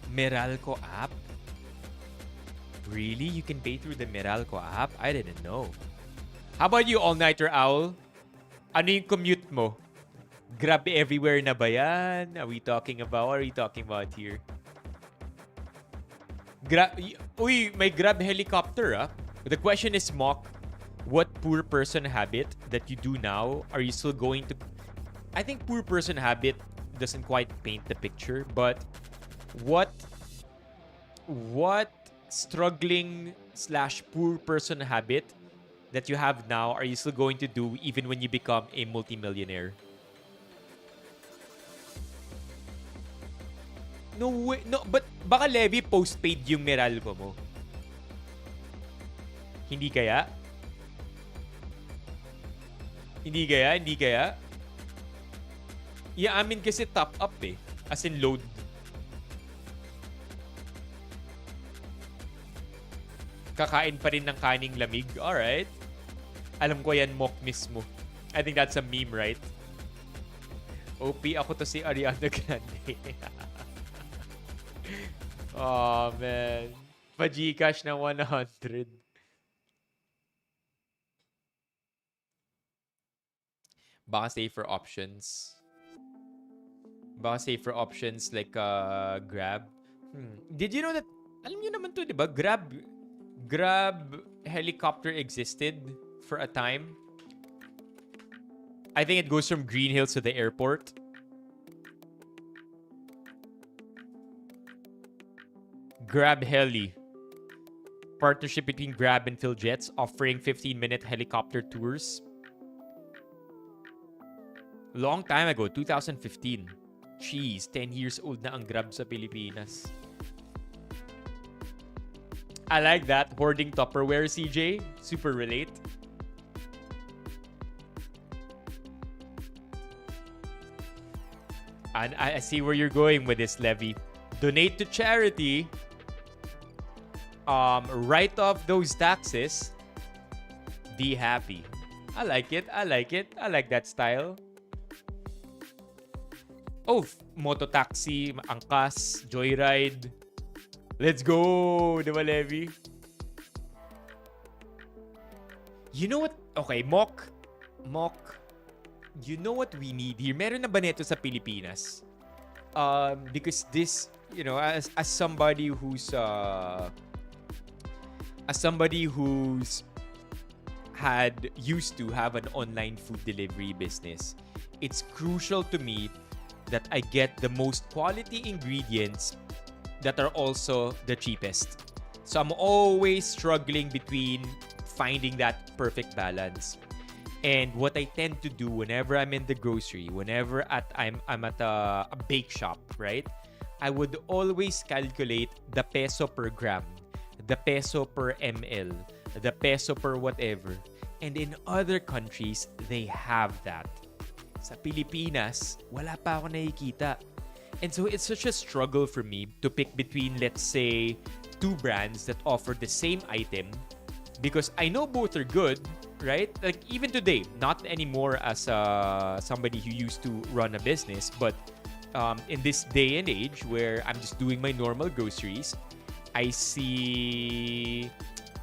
Meralco app? Really? You can pay through the Meralco app? I didn't know. How about you, all-nighter owl? Ano yung commute mo? Grab everywhere na ba yan? What are we talking about here? Uy, may Grab helicopter, ah. The question is, Mock, what poor person habit that you do now are you still going to... I think poor person habit doesn't quite paint the picture, but what struggling / poor person habit that you have now are you still going to do even when you become a multimillionaire? No way. No, but baka Levi postpaid yung Meralco mo. Hindi kaya? Hindi kaya? Amin kasi top up eh. As in load. Kakain pa rin ng kaning lamig. Alright. Alam ko yan, Mock mismo. I think that's a meme, right? OP, ako to si Ariana Grande. Oh, man. Pa-Gcash na 100. Baka safer options. Like Grab. Did you know that... Alam niyo naman to, di ba? Grab helicopter existed for a time. I think it goes from Green Hills to the airport. Grab Heli. Partnership between Grab and PhilJets offering 15-minute helicopter tours. Long time ago, 2015. Jeez, 10 years old na ang Grab sa Pilipinas. I like that. Hoarding Tupperware, CJ. Super relate. And I see where you're going with this, Levy. Donate to charity. Write off those taxes. Be happy. I like it. I like it. I like that style. Oh, mototaxi, angkas, joyride. Let's go, di ba, Levy? You know what? Okay, mock. You know what we need here? Meron na ba neto sa Pilipinas? Because this, you know, as somebody who's used to have an online food delivery business, it's crucial to me that I get the most quality ingredients that are also the cheapest. So I'm always struggling between finding that perfect balance. And what I tend to do whenever I'm in the grocery, whenever I'm at a bake shop, right? I would always calculate the peso per gram, the peso per ml, the peso per whatever. And in other countries, they have that. Sa Pilipinas, wala pa ako nakikita. And so it's such a struggle for me to pick between, let's say, two brands that offer the same item because I know both are good, right? Like even today, not anymore as somebody who used to run a business, but in this day and age where I'm just doing my normal groceries, I see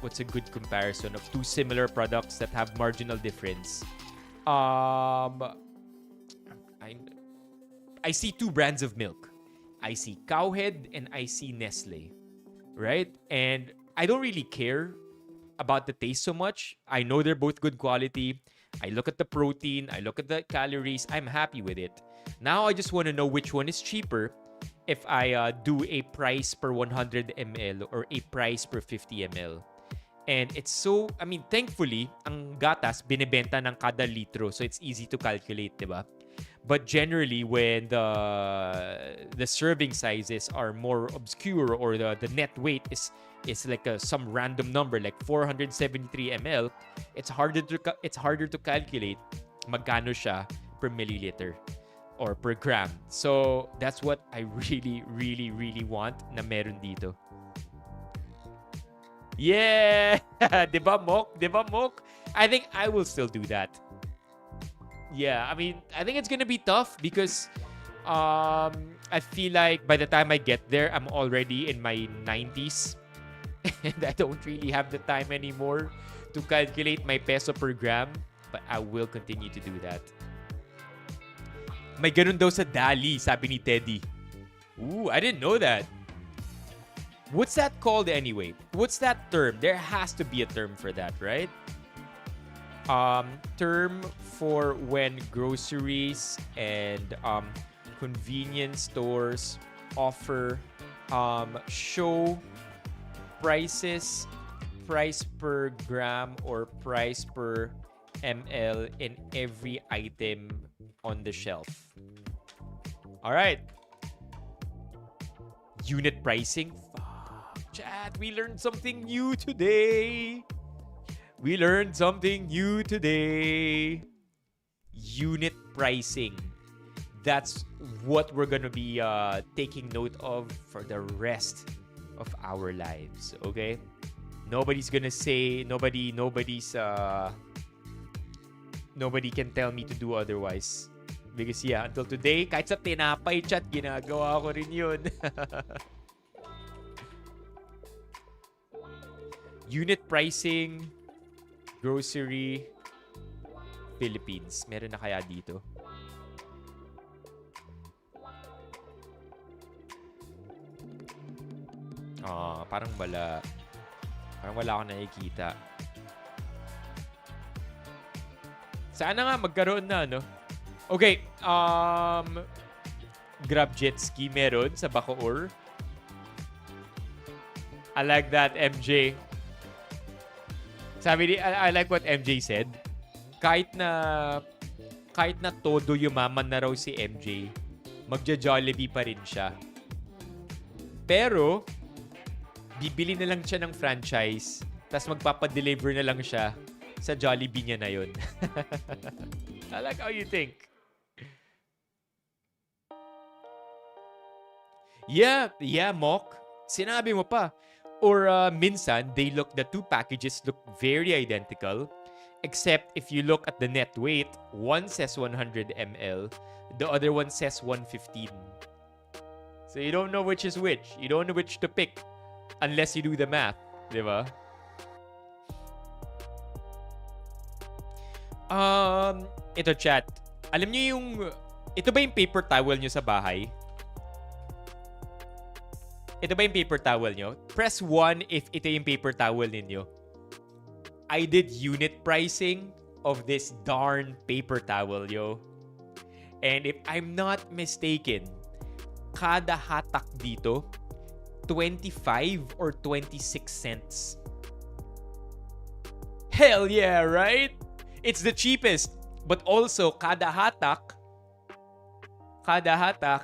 what's a good comparison of two similar products that have marginal difference. I see two brands of milk. I see Cowhead and I see Nestle, right? And I don't really care about the taste so much. I know they're both good quality. I look at the protein, I look at the calories, I'm happy with it. Now I just want to know which one is cheaper if I do a price per 100 ml or a price per 50 ml. And it's so, I mean, thankfully, ang gatas binibenta ng kada litro, so it's easy to calculate, diba? But generally, when the serving sizes are more obscure or the net weight is like some random number like 473 ml, it's harder to calculate magkano siya per milliliter or per gram. So that's what I really want na meron dito. Yeah! Diba, Mok? I think I will still do that. Yeah, I mean, I think it's gonna be tough because I feel like by the time I get there, I'm already in my 90s and I don't really have the time anymore to calculate my peso per gram, but I will continue to do that. May ganun daw sa Dali, sabi ni Teddy. Ooh, I didn't know that. What's that called anyway? What's that term? There has to be a term for that, right? Term for when groceries and convenience stores offer show price per gram or price per ml in every item on the shelf. All right. Unit pricing. Fuck, chat, we learned something new today. Unit pricing. That's what we're gonna be taking note of for the rest of our lives. Okay? Nobody's gonna say, nobody can tell me to do otherwise. Because yeah, until today, kahit sa tinapay chat, ginagawa ko rin yun. Unit pricing, grocery, Philippines. Meron na kaya dito? Parang wala. Parang wala akong nakikita. Sana nga magkaroon na, no? Okay, Grab jet ski meron sa Bacoor. I like that, MJ. Sabi ni, I like what MJ said. Kahit na kahit na todo yumaman na raw si MJ, magja-Jollibee pa rin siya. Pero, bibili na lang siya ng franchise, tas magpapadeliver na lang siya sa Jollibee niya na yun. I like how you think. Yeah, Mock. Sinabi mo pa. Or minsan, the two packages look very identical. Except if you look at the net weight, one says 100 ml, the other one says 115. So you don't know which is which. You don't know which to pick unless you do the math. Di ba? Ito chat. Alam niyo yung... Ito ba yung paper towel niyo sa bahay? Ito ba yung paper towel nyo? Press 1 if ito yung paper towel ninyo. I did unit pricing of this darn paper towel, yo. And if I'm not mistaken, kada hatak dito, 25 or 26 cents. Hell yeah, right? It's the cheapest. But also, kada hatak,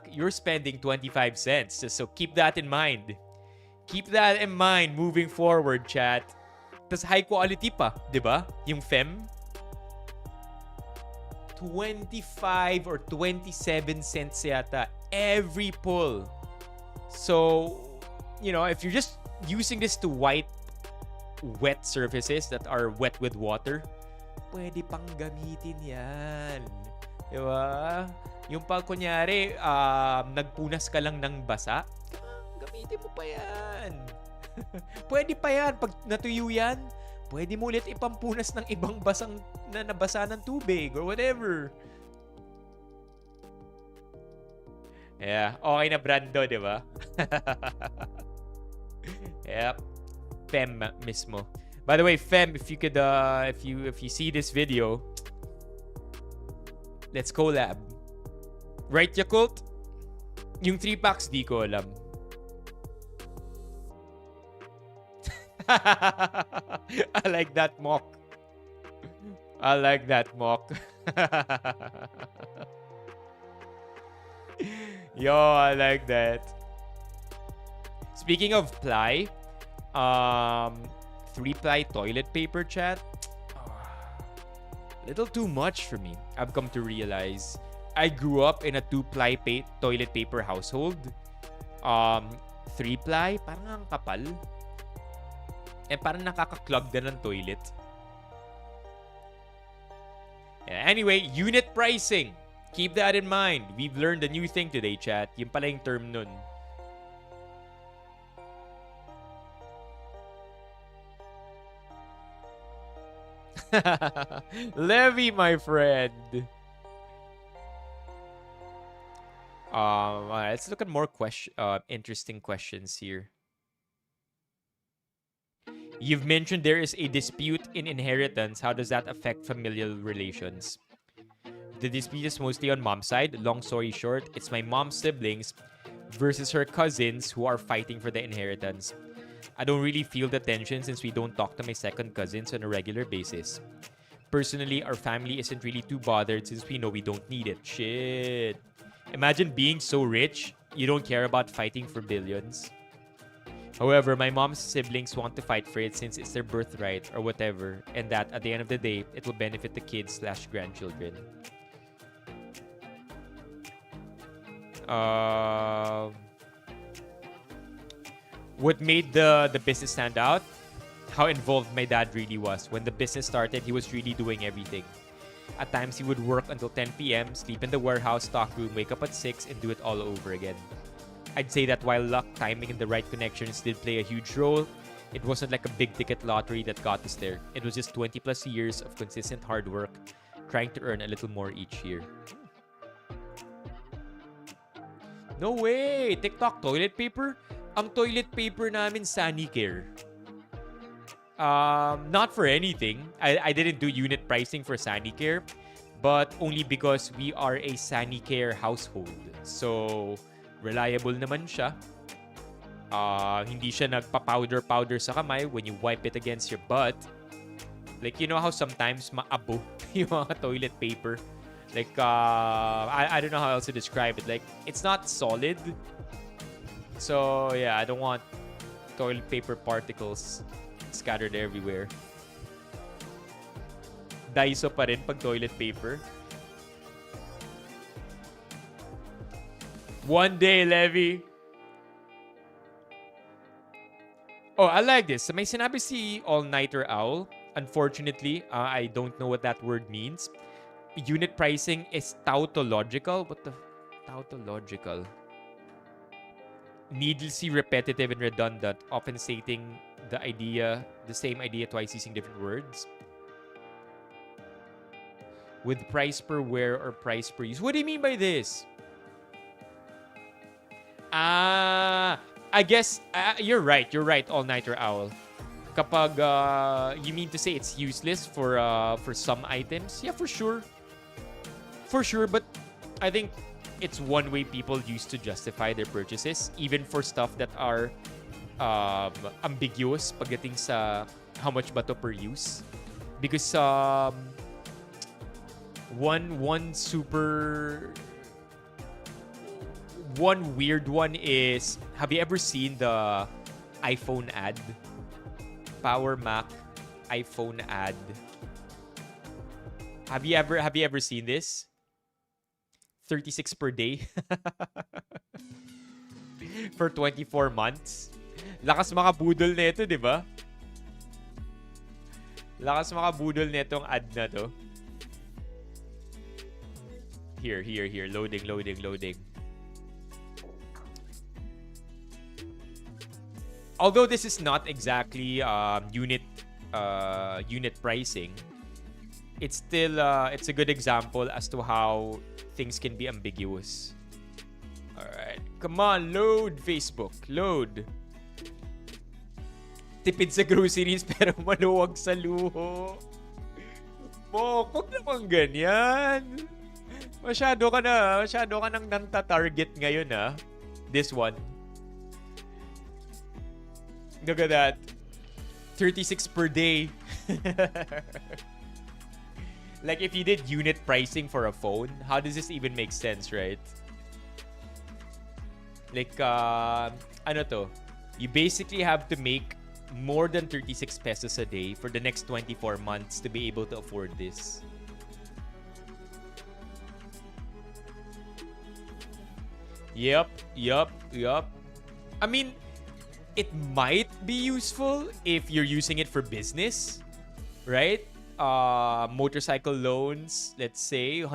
you're spending 25 cents. So keep that in mind. Keep that in mind moving forward, chat. Tas high quality pa, di ba? Yung FEM. 25 or 27 cents yata every pull. So, you know, if you're just using this to wipe wet surfaces that are wet with water, pwede pang gamitin yan. Di ba? Yung pag kunyari, nagpunas ka lang ng basa, gamitin mo pa yan. Pwede pa yan. Pag natuyo yan, pwede mo ulit ipampunas ng ibang basang na nabasa ng tubig or whatever. Yeah, okay na Brando, di ba? Yep. Fem mismo. By the way, Fem, if you could, if you see this video, let's collab. Right, Yakult? Yung 3 packs, di ko alam. I like that mock. I like that mock. Yo, I like that. Speaking of ply, 3-ply toilet paper chat. Little too much for me. I've come to realize. I grew up in a 2-ply toilet paper household. 3-ply, parang ang kapal. Eh, parang nakaka-clog din ng toilet. Anyway, unit pricing. Keep that in mind. We've learned a new thing today, chat. Yung pala yung term nun. Levy, my friend. Let's look at more interesting questions here. You've mentioned there is a dispute in inheritance. How does that affect familial relations? The dispute is mostly on mom's side. Long story short, it's my mom's siblings versus her cousins who are fighting for the inheritance. I don't really feel the tension since we don't talk to my second cousins on a regular basis. Personally, our family isn't really too bothered since we know we don't need it. Shit. Imagine being so rich, you don't care about fighting for billions. However, my mom's siblings want to fight for it since it's their birthright or whatever, and that at the end of the day, it will benefit the kids/grandchildren. What made the business stand out? How involved my dad really was. When the business started, he was really doing everything. At times, he would work until 10 p.m., sleep in the warehouse stockroom, wake up at 6, and do it all over again. I'd say that while luck, timing, and the right connections did play a huge role, it wasn't like a big-ticket lottery that got us there. It was just 20-plus years of consistent hard work, trying to earn a little more each year. No way! TikTok toilet paper? Ang toilet paper namin, Sanicare. Not for anything. I didn't do unit pricing for Sanicare, but only because we are a Sanicare household. So, reliable naman siya. Hindi siya nagpa-powder sa kamay when you wipe it against your butt. Like, you know how sometimes maabo yung mga toilet paper? Like, I don't know how else to describe it. Like, it's not solid. So, yeah, I don't want toilet paper particles scattered everywhere. Daiso pa rin pag toilet paper. One day, Levy. Oh, I like this. May sinabi si All-Nighter Owl. Unfortunately, I don't know what that word means. Unit pricing is tautological. What the? Tautological. Needlessly repetitive and redundant, often stating the same idea twice using different words. With price per wear or price per use. What do you mean by this? I guess you're right. You're right, All-Nighter Owl. Kapag you mean to say it's useless for some items, yeah, for sure. For sure, but I think it's one way people use to justify their purchases, even for stuff that are ambiguous pagdating sa how much ba to per use. Because one weird one is, have you ever seen the iPhone ad? Power Mac iPhone ad. Have you ever seen this? 36 per day. For 24 months. Lakas makabudol na ito, di ba? Lakas makabudol na itong ad na to. Here. Loading. Although this is not exactly unit pricing, it's still it's a good example as to how things can be ambiguous. All right, come on, load Facebook, load. Tipid sa groceries pero maluwag sa luho. Huwag naman ganyan. Masyado ka nang nanta-target ngayon, ah. This one. Look at that. 36 per day. Like, if you did unit pricing for a phone, how does this even make sense, right? Like, ano to? You basically have to make more than 36 pesos a day for the next 24 months to be able to afford this. Yup. I mean, it might be useful if you're using it for business, right? Motorcycle loans, let's say.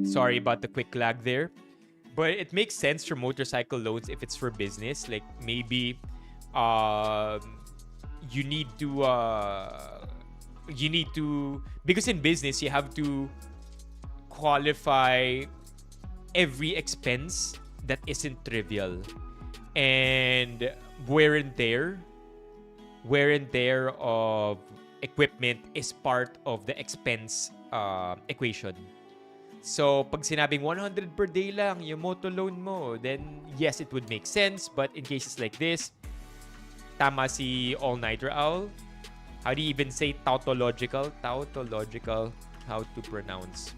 Sorry about the quick lag there. But it makes sense for motorcycle loans if it's for business. Like, maybe you need to, because in business you have to qualify every expense that isn't trivial, and wear and tear of equipment is part of the expense equation. So pag sinabing 100 per day lang yung motor loan mo, then yes, it would make sense. But in cases like this, tama si All-Nighter Owl. How do you even say tautological? Tautological. How to pronounce?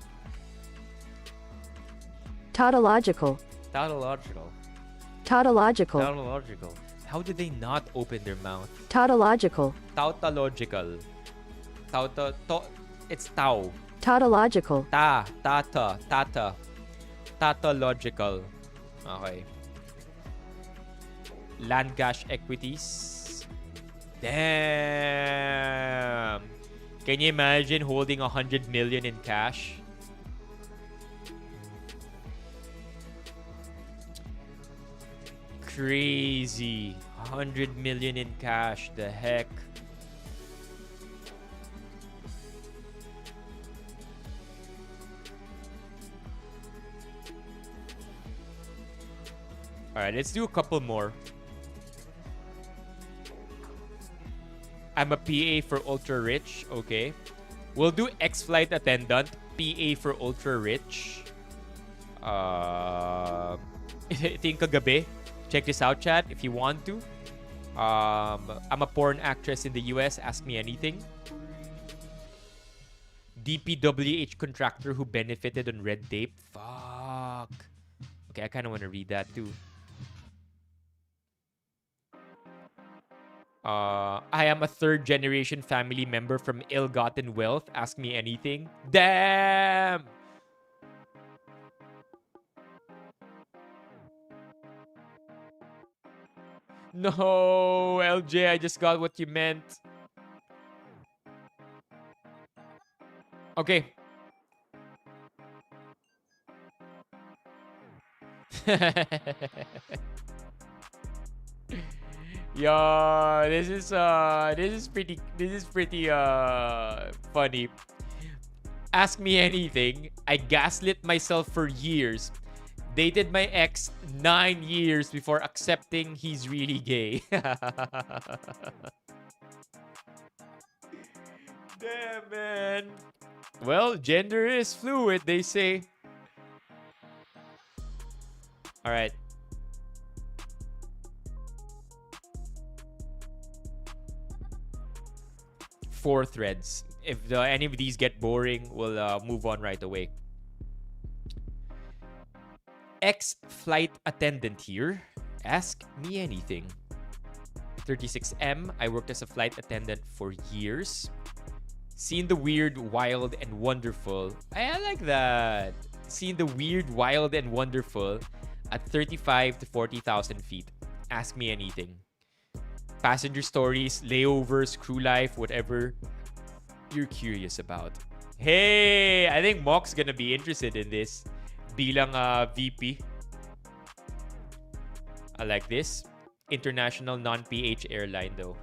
Tautological. Tautological. Tautological. Tautological. How do they not open their mouth? Tautological. Tautological. It's tau. Tautological. Tata. Tautological. Okay. Land cash equities. Damn. Can you imagine holding 100 million in cash? Crazy. 100 million in cash. The heck? Alright, let's do a couple more. I'm a PA for ultra rich. Okay. We'll do ex-flight attendant. PA for ultra rich. Ito yung kagabi. Check this out, chat, if you want to. I'm a porn actress in the US. Ask me anything. DPWH contractor who benefited on red tape. Fuck. Okay, I kind of want to read that too. I am a third-generation family member from ill-gotten wealth. Ask me anything. Damn! No, LJ, I just got what you meant. Okay. Yeah, this is pretty funny. Ask me anything. I gaslit myself for years. Dated my ex 9 years before accepting he's really gay. Damn, man. Well, gender is fluid, they say. All right. Four threads. If any of these get boring, we'll move on right away. Ex-flight attendant here. Ask me anything. 36M. I worked as a flight attendant for years. Seen the weird, wild, and wonderful. I like that. Seen the weird, wild, and wonderful at 35 to 40,000 feet. Ask me anything. Passenger stories, layovers, crew life, whatever you're curious about. Hey, I think Mock's gonna be interested in this. Bilang VP. I like this. International non-PH airline though.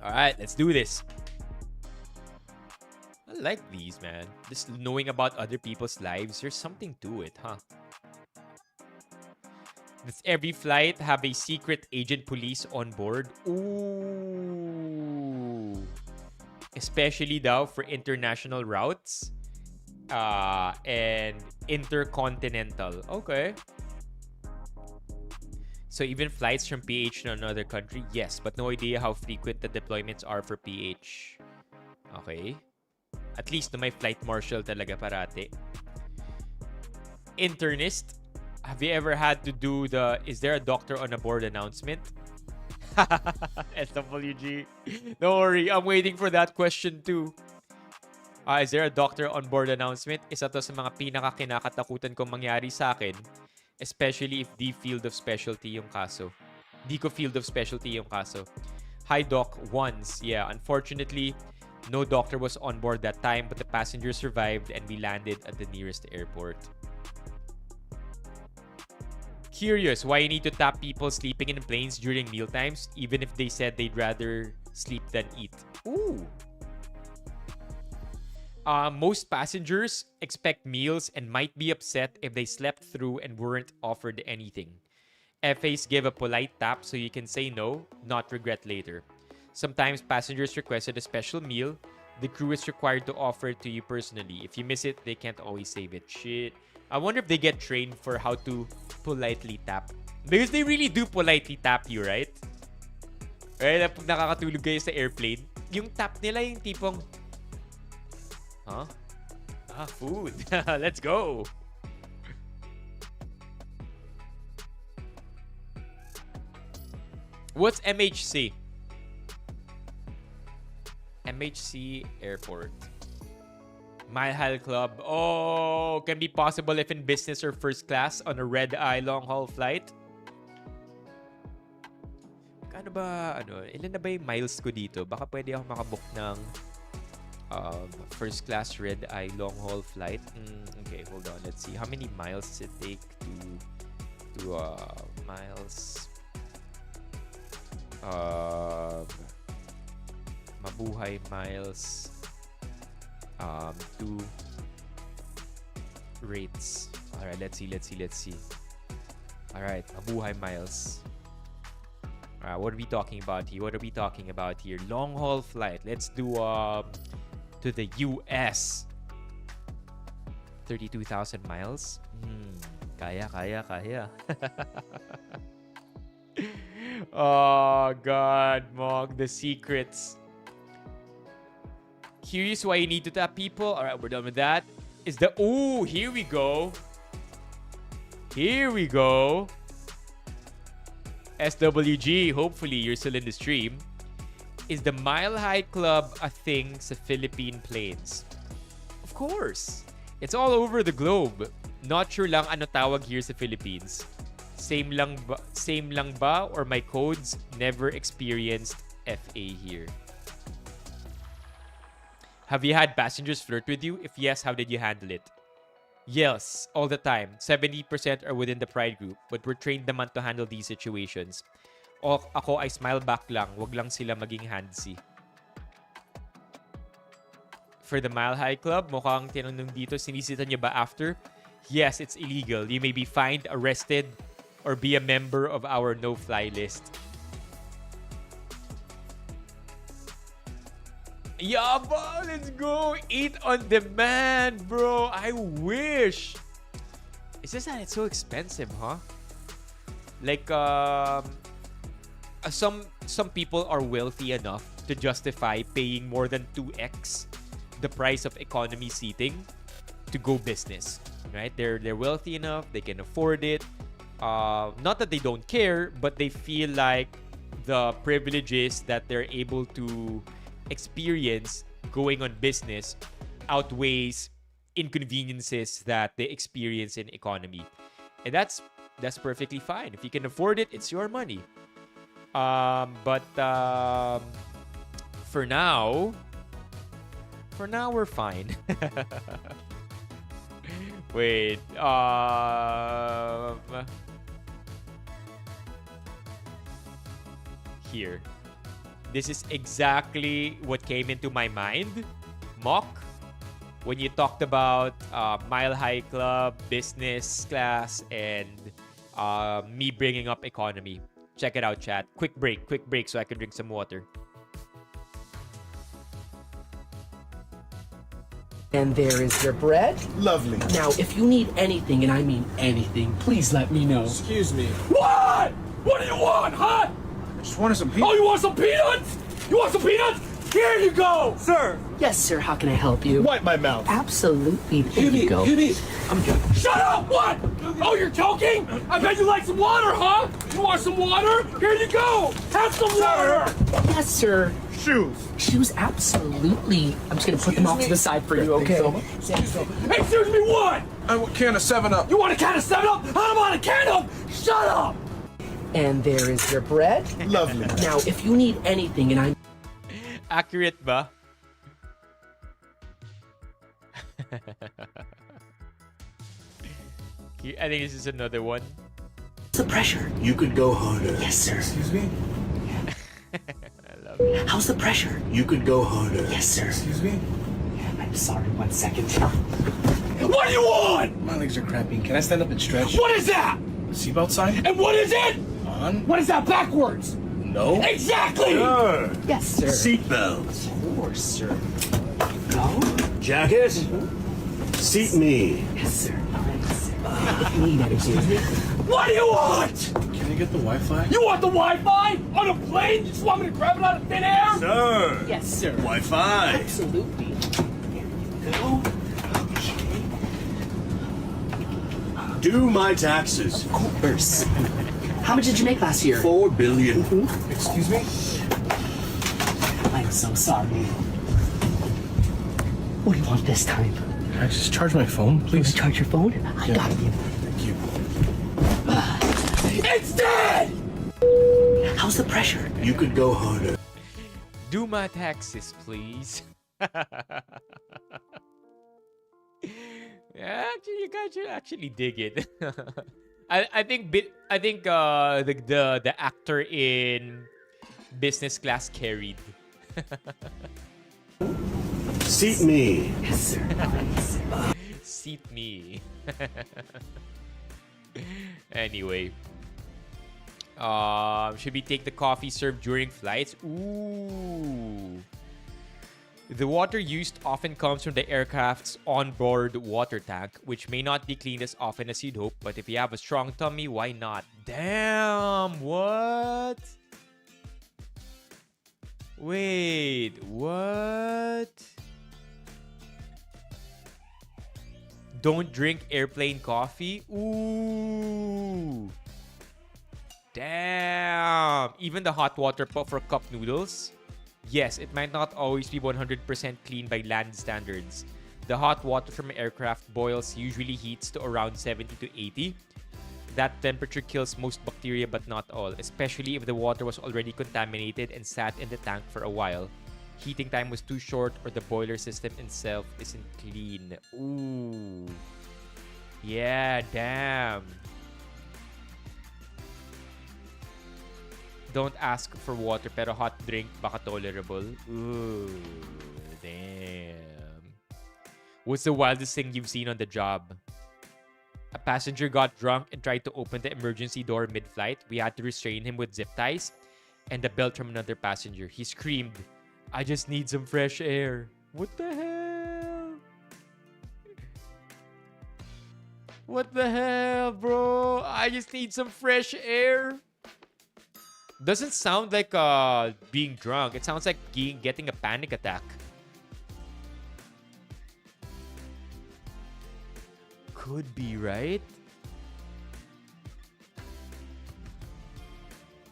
Alright, let's do this. I like these, man. Just knowing about other people's lives, there's something to it, huh? Does every flight have a secret agent police on board? Ooh. Especially daw for international routes. And intercontinental. Okay. So even flights from PH to another country? Yes, but no idea how frequent the deployments are for PH. Okay. At least to my flight marshal talaga parate. Internist. Have you ever had to do the is there a doctor on a board announcement? SWG. Don't worry, I'm waiting for that question too. Is there a doctor on board announcement? Isa to sa mga pinaka-kinakatakutan kong mangyari sa akin. Especially if di field of specialty yung kaso. Di ko field of specialty yung kaso. Hi doc, once. Yeah, unfortunately, no doctor was on board that time but the passenger survived and we landed at the nearest airport. Curious why you need to tap people sleeping in planes during mealtimes even if they said they'd rather sleep than eat. Ooh. Most passengers expect meals and might be upset if they slept through and weren't offered anything. FAs give a polite tap so you can say no, not regret later. Sometimes passengers requested a special meal. The crew is required to offer it to you personally. If you miss it, they can't always save it. Shit. I wonder if they get trained for how to politely tap. Because they really do politely tap you, right? Right? Pag nakakatulog kayo sa airplane, yung tap nila yung tipong, huh? Food. Let's go. What's MHC? MHC Airport. Mile Club. Oh, can be possible if in business or first class on a red-eye long-haul flight. Kano ba, ilan na ba yung miles ko dito? Baka pwede ako makabook ng first class red-eye long-haul flight. Okay, hold on. Let's see. How many miles does it take to miles? Mabuhay miles. To rates. Alright, let's see. Alright, mabuhay miles. Alright, what are we talking about here? Long haul flight. Let's do to the US. 32,000 miles. Kaya. Oh God, Mog, the secrets. Curious why you need to tap people. All right, we're done with that. Is the here we go. Here we go. SWG, hopefully you're still in the stream. Is the Mile High Club a thing sa Philippine Plains? Of course. It's all over the globe. Not sure lang ano tawag here sa Philippines. Same lang ba or my codes never experienced FA here? Have you had passengers flirt with you? If yes, how did you handle it? Yes, all the time. 70% are within the pride group, but we're trained naman to handle these situations. O ako ay smile back lang, wag lang sila maging handsy. For the Mile High Club, mukhang tinanong dito, sinisita niyo ba after? Yes, it's illegal. You may be fined, arrested, or be a member of our no-fly list. Yaba, let's go. Eat on demand, bro. I wish. It's just that it's so expensive, huh? Like, some people are wealthy enough to justify paying more than 2x the price of economy seating to go business, right? They're wealthy enough, they can afford it. Not that they don't care, but they feel like the privileges that they're able to experience going on business outweighs inconveniences that they experience in economy. And that's perfectly fine. If you can afford it, it's your money. But for now we're fine. Wait. Here. This is exactly what came into my mind, Mock, when you talked about Mile High Club, business class, and me bringing up economy. Check it out, chat. Quick break so I can drink some water. And there is your bread. Lovely. Now, if you need anything, and I mean anything, please let me know. Excuse me. What? What do you want, huh? I just wanted some peanuts. Oh, you want some peanuts? You want some peanuts? Here you go! Sir! Yes, sir. How can I help you? Wipe my mouth. Absolutely. Here you go. I'm joking. Shut up! What? Oh, you're joking? I bet you like some water, huh? You want some water? Here you go! Have some water! Yes, sir. Shoes. Shoes, absolutely. I'm just gonna put them off to the side for you, okay? Excuse me, what? I want a can of 7-Up. You want a can of 7-Up? I don't want a can of... Shut up! And there is your bread. Lovely. Now, if you need anything, and I... Accurate ba? I think this is another one. What's the pressure? You could go harder. Yes, sir. Excuse me? I love it. How's the pressure? You could go harder. Yes, sir. Excuse me? I'm sorry, 1 second. What do you want? My legs are cramping. Can I stand up and stretch? What is that? Seatbelt sign? And what is it? On? What is that backwards? No. Exactly! Sure. Yes, sir. Seatbelts. Of course, sir. Go. Jacket. Seat me. Yes, sir. All right, sir. If you need anything. What do you want? Can I get the Wi-Fi? You want the Wi-Fi? On a plane? You just want me to grab it out of thin air? Sir. Yes, sir. Wi-Fi. Absolutely. There you go. Do my taxes. Of course. How much did you make last year? 4 billion. Excuse me? I'm so sorry. What do you want this time? Can I just charge my phone, please? Charge your phone? I got you. Thank you. It's dead! How's the pressure? You could go harder. Do my taxes, please. Yeah, actually, you guys should actually dig it. I think the actor in business class carried. Seat me. Yes, sir. Seat me. Anyway. Should we take the coffee served during flights? Ooh. The water used often comes from the aircraft's onboard water tank, which may not be cleaned as often as you'd hope, but if you have a strong tummy, why not? Damn, what? Wait, what? Don't drink airplane coffee. Ooh. Damn. Even the hot water pot for cup noodles. Yes, it might not always be 100% clean by land standards. The hot water from aircraft boils usually heats to around 70 to 80. That temperature kills most bacteria but not all, especially if the water was already contaminated and sat in the tank for a while. Heating time was too short or the boiler system itself isn't clean. Ooh. Yeah, damn. Don't ask for water pero hot drink baka tolerable. Ooh, damn. What's the wildest thing you've seen on the job? A passenger got drunk and tried to open the emergency door mid-flight. We had to restrain him with zip ties and the belt from another passenger. He screamed, "I just need some fresh air." What the hell? What the hell, bro? I just need some fresh air. Doesn't sound like being drunk. It sounds like getting a panic attack. Could be, right?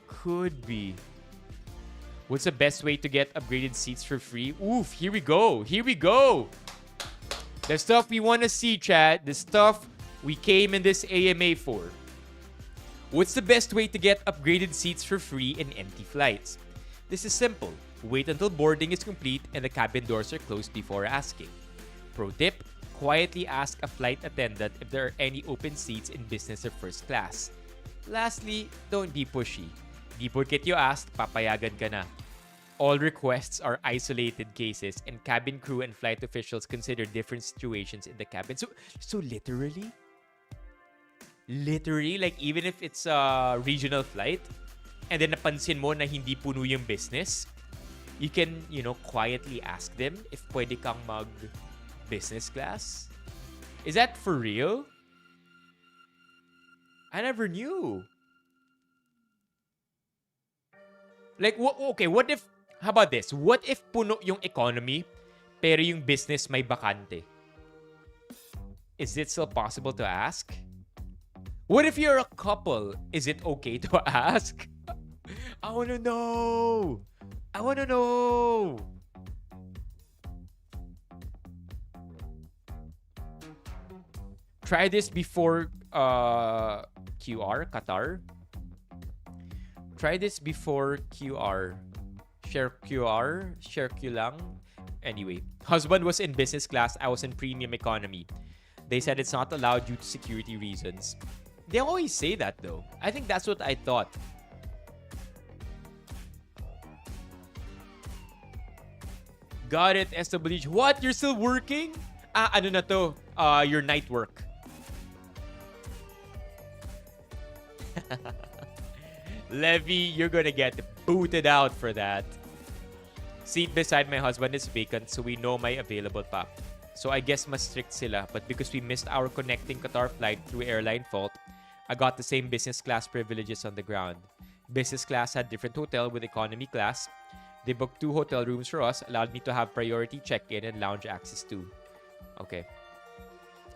Could be. What's the best way to get upgraded seats for free? Oof, here we go. Here we go. The stuff we want to see, chat. The stuff we came in this AMA for. What's the best way to get upgraded seats for free in empty flights? This is simple. Wait until boarding is complete and the cabin doors are closed before asking. Pro tip, quietly ask a flight attendant if there are any open seats in business or first class. Lastly, don't be pushy. Di porket you asked, papayagan ka na. All requests are isolated cases and cabin crew and flight officials consider different situations in the cabin. So literally, like even if it's a regional flight and then napansin mo na hindi puno yung business, you can, quietly ask them if pwede kang mag business class. Is that for real? I never knew. Like, okay, what if, how about this? What if puno yung economy pero yung business may bakante? Is it still possible to ask? What if you're a couple? Is it okay to ask? I want to know. I want to know. Try this before Qatar. Try this before QR. Share Q lang. Anyway, husband was in business class. I was in premium economy. They said it's not allowed due to security reasons. They always say that though. I think that's what I thought. Got it, SWH. What? You're still working? Ano na to? Your night work. Levy, you're gonna get booted out for that. Seat beside my husband is vacant, so we know my available pa. So I guess mas strict sila. But because we missed our connecting Qatar flight through airline fault, I got the same business class privileges on the ground. Business class had different hotel with economy class. They booked 2 hotel rooms for us, allowed me to have priority check-in and lounge access too. Okay.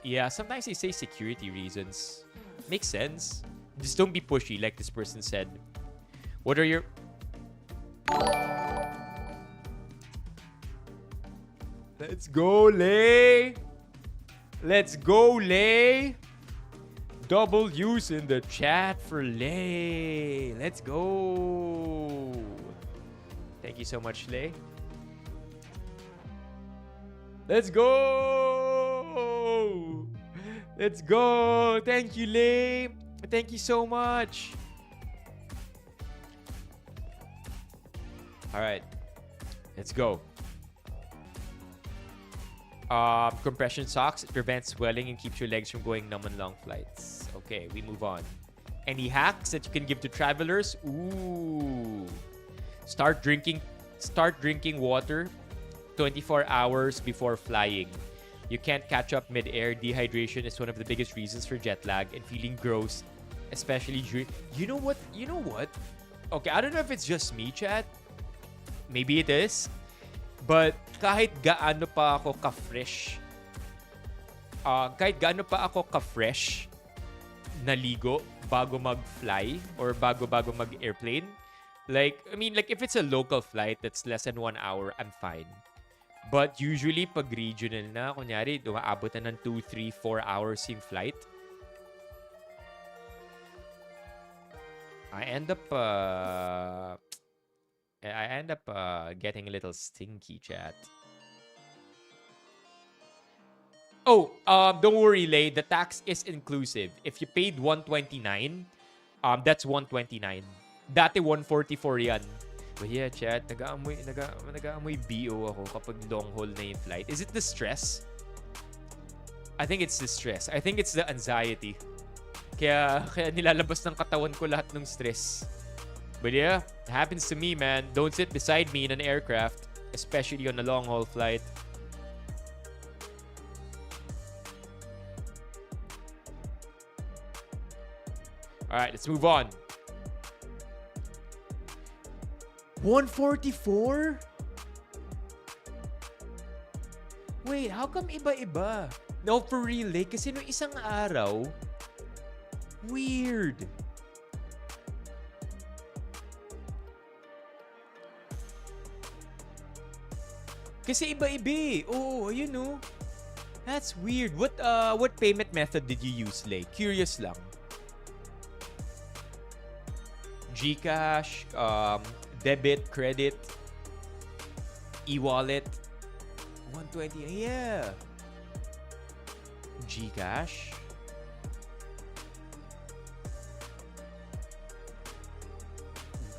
Yeah, sometimes they say security reasons. Makes sense. Just don't be pushy like this person said. What are your... Let's go, Lay! Let's go, Lay! Double use in the chat for Lay. Let's go. Thank you so much, Lay. Let's go. Let's go. Thank you, Lay. Thank you so much. All right. Let's go. Compression socks. It prevents swelling and keeps your legs from going numb on long flights. Okay, we move on. Any hacks that you can give to travelers? Ooh. Start drinking water 24 hours before flying. You can't catch up mid-air. Dehydration is one of the biggest reasons for jet lag and feeling gross, especially during... You know what? Okay, I don't know if it's just me, chat. Maybe it is. But kahit gaano pa ako ka-fresh kahit gaano pa ako ka-fresh naligo bago mag-fly or bago mag-airplane. Like, I mean, like if it's a local flight that's less than 1 hour, I'm fine. But usually, pag regional na, kunyari, umaabot na ng 2, 3, 4 hours yung flight, I end up getting a little stinky, chat. Oh, don't worry, Lay. The tax is inclusive. If you paid 129, that's 129. Dati 144 yan. But yeah, chat, nag-aamoy BO ako kapag long haul na yung flight. Is it the stress? I think it's the stress. I think it's the anxiety. Kaya nilalabas ng katawan ko lahat ng stress. But yeah, it happens to me, man. Don't sit beside me in an aircraft, especially on a long haul flight. Alright, let's move on. 144? Wait, how come iba-iba? No, for real eh. Kasi nung isang araw, weird. Kasi iba-iba eh. Oh, you know. That's weird. What payment method did you use, Lay? Curious lang. GCash, debit, credit, e-wallet. 120, yeah. GCash.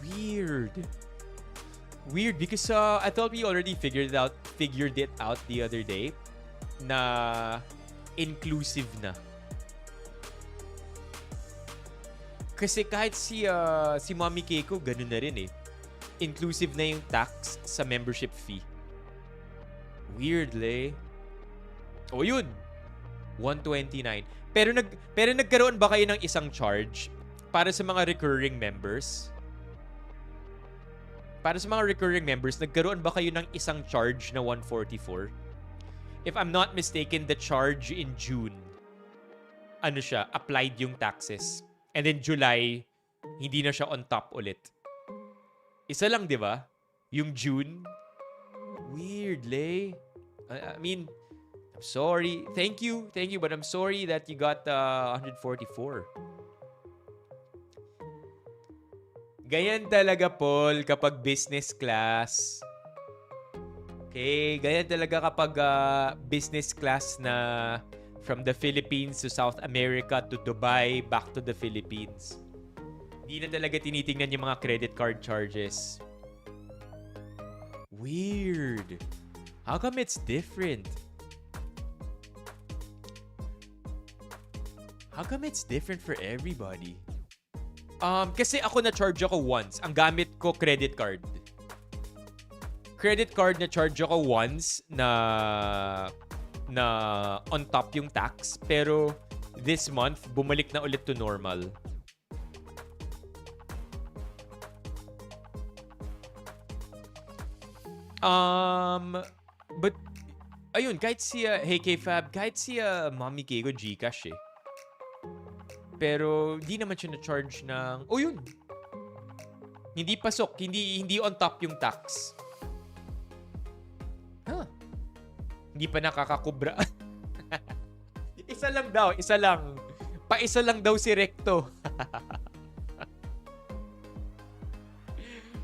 Weird because I thought we already figured it out the other day na inclusive na. Kasi kahit si Mommy Keiko, ganun na rin eh. Inclusive na yung tax sa membership fee. Weirdly. O yun. 129. Pero nagkaroon ba kayo ng isang charge para sa mga recurring members? Para sa mga recurring members, nagkaroon ba kayo ng isang charge na 144? If I'm not mistaken, the charge in June, ano siya, applied yung taxes. And then July, hindi na siya on top ulit. Isa lang, di ba? Yung June. Weirdly. I mean, I'm sorry. Thank you, but I'm sorry that you got 144. Ganyan talaga, Paul, kapag business class. Okay, ganyan talaga kapag business class na from the Philippines to South America to Dubai, back to the Philippines. Hindi na talaga tinitingnan yung mga credit card charges. Weird. How come it's different? How come it's different for everybody? Kasi ako na-charge ako once. Ang gamit ko, credit card. Credit card na-charge ako once na on top yung tax. Pero this month, bumalik na ulit to normal. But, ayun, kahit siya, hey K-Fab, kahit siya Mommy Keiko GCash eh. Pero, di naman siya na-charge ng, oh yun. Hindi pasok, hindi on top yung tax. Huh. Hindi pa nakakakubra. Isa lang daw, isa lang. Pa-isa lang daw si Recto.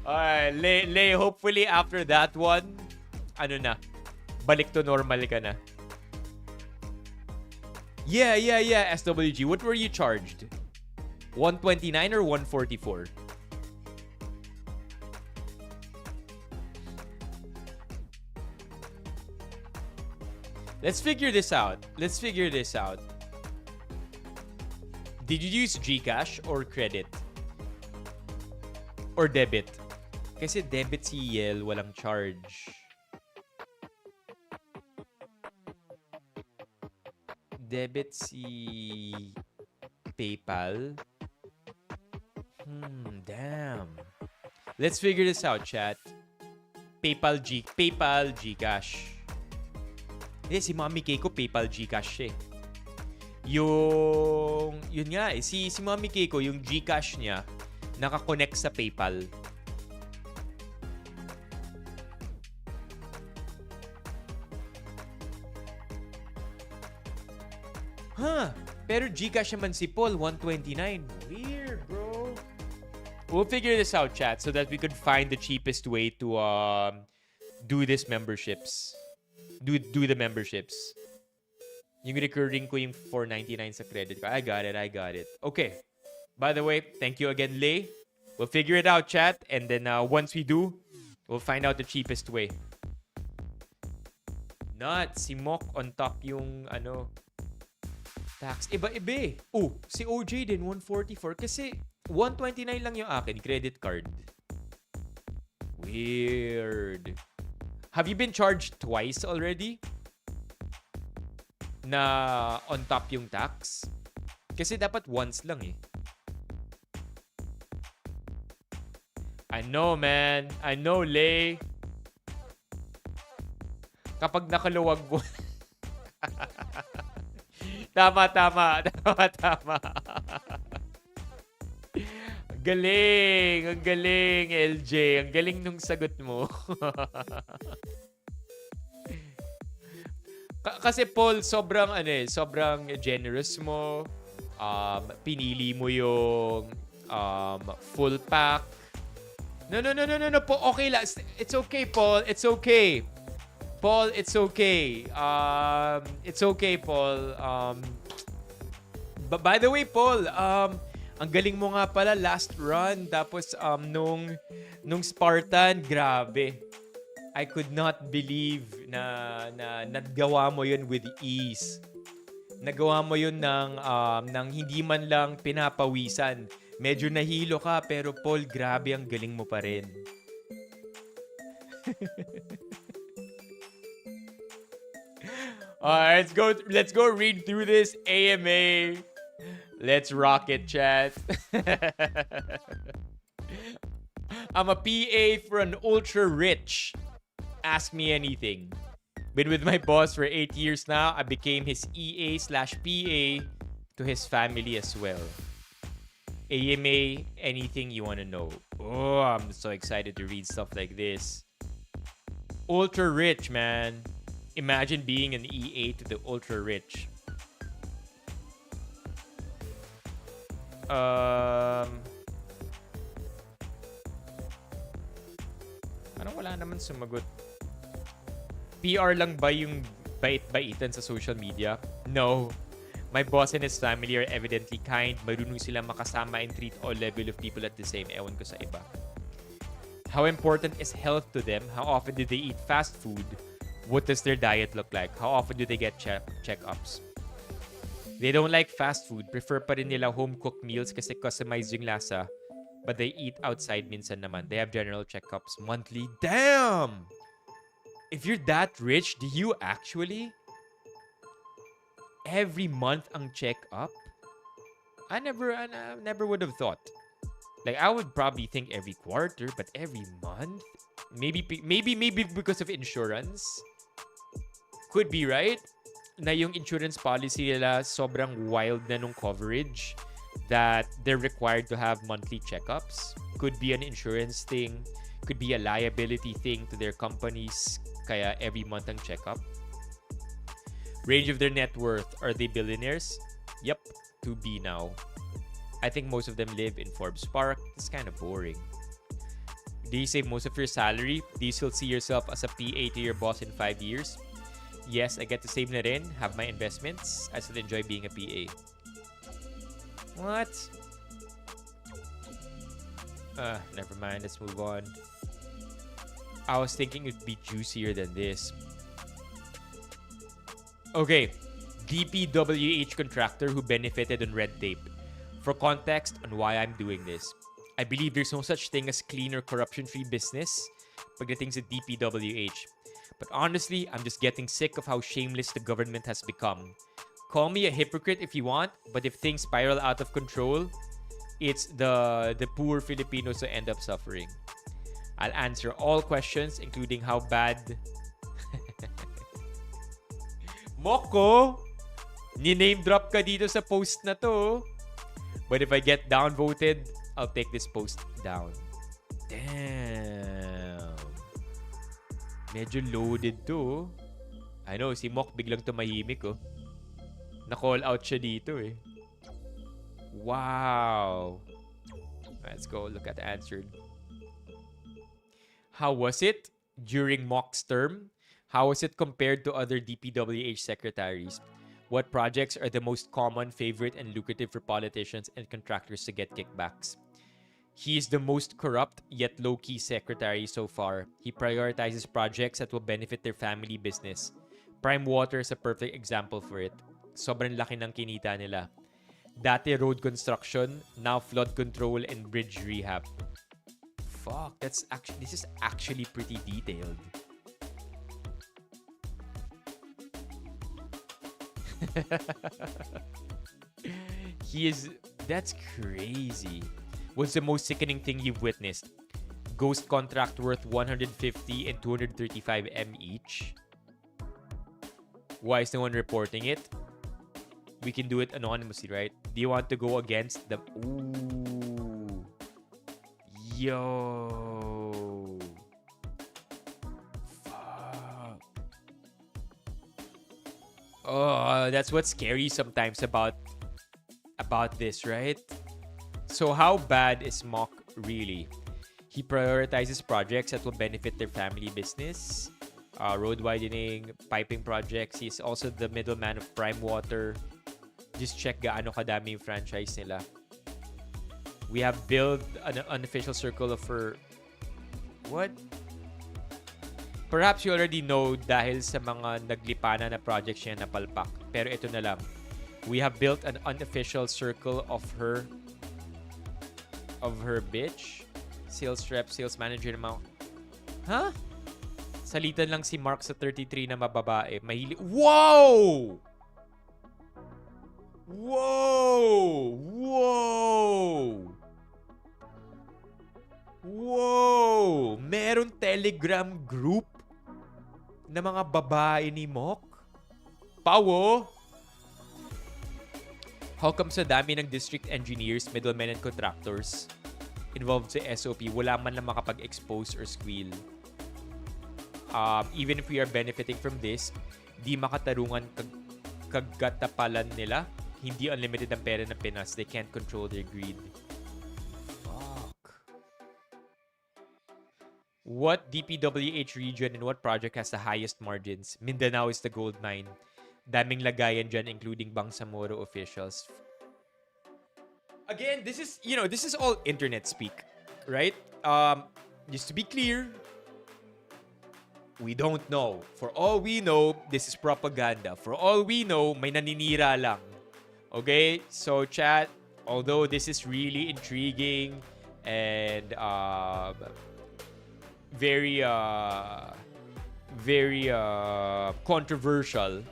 Alright, Lay, hopefully after that one, ano na, balik to normal ka na. Yeah, SWG. What were you charged? 129 or 144? Let's figure this out. Did you use GCash or credit? Or debit? Kasi debit si Yel, walang charge. Debit si PayPal. Damn. Let's figure this out, chat. PayPal, GCash. Hindi, si Mommy Keiko, PayPal Gcash siya eh. Yun nga eh, si Mommy Keiko, yung Gcash niya, nakakonect sa PayPal. Huh, pero Gcash naman si Paul, 129. Weird, bro. We'll figure this out, chat, so that we could find the cheapest way to do this memberships. Do the memberships. Yung recurring ko yung 499 sa credit card. I got it. Okay. By the way, thank you again, Lay. We'll figure it out, chat. And then once we do, we'll find out the cheapest way. Not si Mok on top yung tax. Iba-iba eh. Oh, si OJ din, 144. Kasi 129 lang yung akin, credit card. Weird. Have you been charged twice already? Na on top yung tax? Kasi dapat once lang eh. I know, man. I know, Lay. Kapag nakaluwag mo. Tama. Ang galing, LJ. Ang galing nung sagot mo. Kasi Paul, sobrang generous mo. Pinili mo yung full pack. No. Okay lang. It's okay, Paul. It's okay. Paul, it's okay. It's okay, Paul. By the way, Paul, ang galing mo nga pala last run. Tapos nung Spartan, grabe. I could not believe na nagawa mo yun with ease. Nagawa mo yun ng hindi man lang pinapawisan. Medyo nahilo ka, pero Paul, grabe ang galing mo pa rin. Alright, let's go read through this AMA. Let's rock it, chat. I'm a PA for an ultra rich. Ask me anything. Been with my boss for 8 years now. I became his EA/PA to his family as well. AMA, anything you want to know. Oh, I'm so excited to read stuff like this. Ultra rich, man. Imagine being an EA to the ultra rich. Parang wala naman sumagot. PR lang ba yung bait-baitan sa social media? No. My boss and his family are evidently kind. Marunong sila makasama and treat all level of people at the same. Ewan ko sa iba. How important is health to them? How often do they eat fast food? What does their diet look like? How often do they get check-ups? They don't like fast food. Prefer pa rin nila home-cooked meals kasi customized yung lasa. But they eat outside minsan naman. They have general checkups monthly. Damn! If you're that rich, do you actually? Every month ang check-up? I never would have thought. Like, I would probably think every quarter, but every month? Maybe because of insurance? Could be, right? Na yung insurance policy nila sobrang wild na nung coverage that they're required to have monthly checkups. Could be an insurance thing. Could be a liability thing to their companies. Kaya every month ang checkup. Range of their net worth. Are they billionaires? Yep. To be now. I think most of them live in Forbes Park. It's kind of boring. Do you save most of your salary? Do you still see yourself as a PA to your boss in 5 years? Yes, I get to save na rin. Have my investments. I still enjoy being a PA. What? Never mind. Let's move on. I was thinking it'd be juicier than this. Okay. DPWH contractor who benefited on red tape. For context on why I'm doing this. I believe there's no such thing as clean or corruption-free business pagdating sa DPWH. But honestly, I'm just getting sick of how shameless the government has become. Call me a hypocrite if you want, but if things spiral out of control, it's the poor Filipinos who end up suffering. I'll answer all questions, including how bad Moko, ni-name drop ka dito sa post na to. But if I get downvoted, I'll take this post down. Damn. Medyo loaded to. I know, si Mok biglang tumahimik, oh. Na-call out siya dito, eh. Wow. Let's go look at the answered. How was it during Mok's term? How was it compared to other DPWH secretaries? What projects are the most common, favorite, and lucrative for politicians and contractors to get kickbacks? He is the most corrupt yet low-key secretary so far. He prioritizes projects that will benefit their family business. Prime Water is a perfect example for it. Sobrang laki ng kinita nila. Dati road construction, now flood control and bridge rehab. Fuck, this is actually pretty detailed. That's crazy. What's the most sickening thing you've witnessed? Ghost contract worth 150 and 235 M each. Why is no one reporting it? We can do it anonymously, right? Do you want to go against the... Ooh. Yo. Fuck. Oh, that's what's scary sometimes about this, right? So how bad is Mock really? He prioritizes projects that will benefit their family business. Road widening, piping projects. He's also the middleman of Prime Water. Just check gaano kadami yung franchise nila. We have built an unofficial circle of her... What? Perhaps you already know dahil sa mga naglipana na projects siya napalpak. Pero ito na lang. We have built an unofficial circle of her bitch. Sales rep, sales manager ng mga... Huh? Salitan lang si Mark sa 33 na mababae. Wow! Whoa! Whoa! Whoa! Meron Telegram group na mga babae ni Mok? Pawo! How come sa dami ng district engineers, middlemen, and contractors involved sa SOP, wala man lang makapag-expose or squeal? Even if we are benefiting from this, di makatarungan kagatapalan nila. Hindi unlimited ang pera ng Pinas. They can't control their greed. Fuck. What DPWH region and what project has the highest margins? Mindanao is the gold mine. Daming lagayan dyan, including Bangsamoro officials. Again, this is all internet speak, right? Just to be clear, we don't know. For all we know, this is propaganda. For all we know, may naninira lang. Okay? So, chat, although this is really intriguing and very controversial,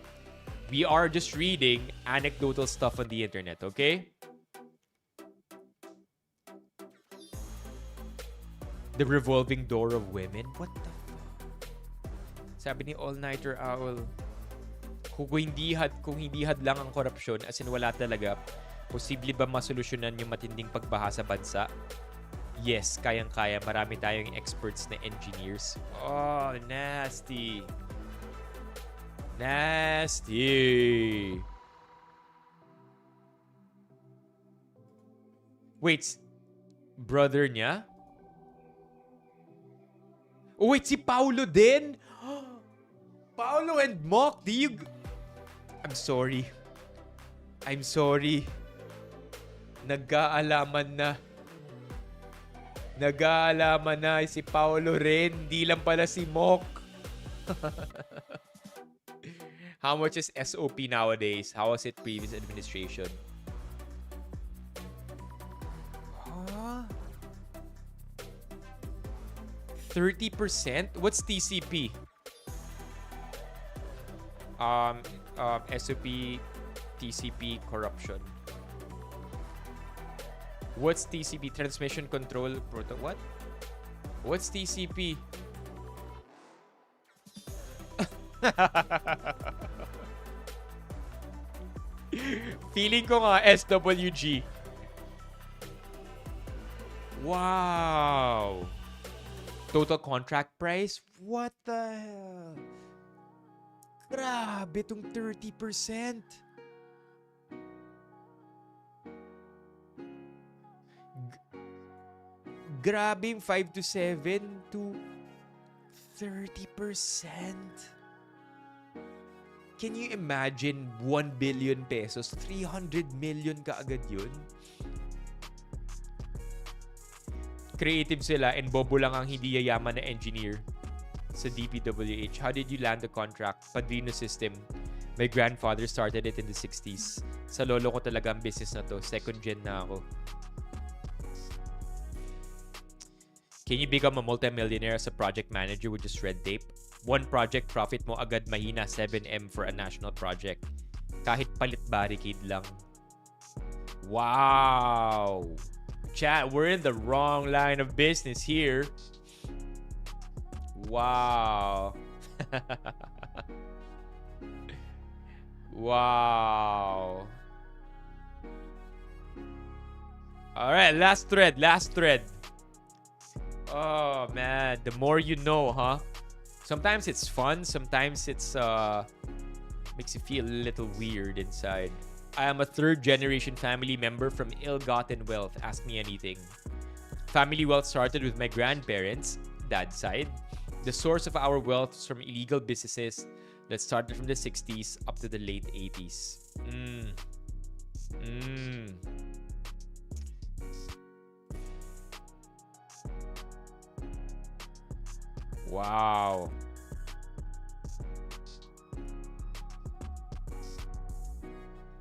we are just reading anecdotal stuff on the internet, okay? The revolving door of women? What the fuck? Sabi ni All-Nighter Owl, kung hindi hadlang ang korupsyon, as in wala talaga, posible ba masolusyonan yung matinding pagbaha sa bansa? Yes, kayang-kaya. Marami tayong experts na engineers. Oh, nasty. Nasty. Wait, brother niya? Oh, wait, si Paulo din? Paulo and Mock, do you... I'm sorry. Nagkaalaman na si Paulo rin. Di lang pala si Mock. How much is SOP nowadays? How was it previous administration? Huh? 30%? What's TCP? SOP, TCP, corruption. What's TCP? Transmission Control Protocol. What? What's TCP? Feeling ko nga SWG. Wow. Total contract price? What the hell? Grabe tong 30%. Grabe yung 5 to 7 to 30%. Can you imagine 1 billion pesos? 300 million kaagad yun? Creative sila and bobo lang ang hindi yayaman na engineer sa DPWH. How did you land the contract? Padrino system. My grandfather started it in the 60s. Sa lolo ko talaga ang business na to. Second gen na ako. Can you become a multimillionaire as a project manager with just red tape? One project, profit mo agad mahina 7M for a national project. Kahit palit barricade lang. Wow! Chat, we're in the wrong line of business here. Wow. Wow. Alright, last thread. Oh man, the more you know, huh? Sometimes it's fun, sometimes it's makes you feel a little weird inside. I am a third generation family member from ill-gotten wealth. Ask me anything. Family wealth started with my grandparents, dad's side. The source of our wealth is from illegal businesses that started from the 60s up to the late 80s. Wow.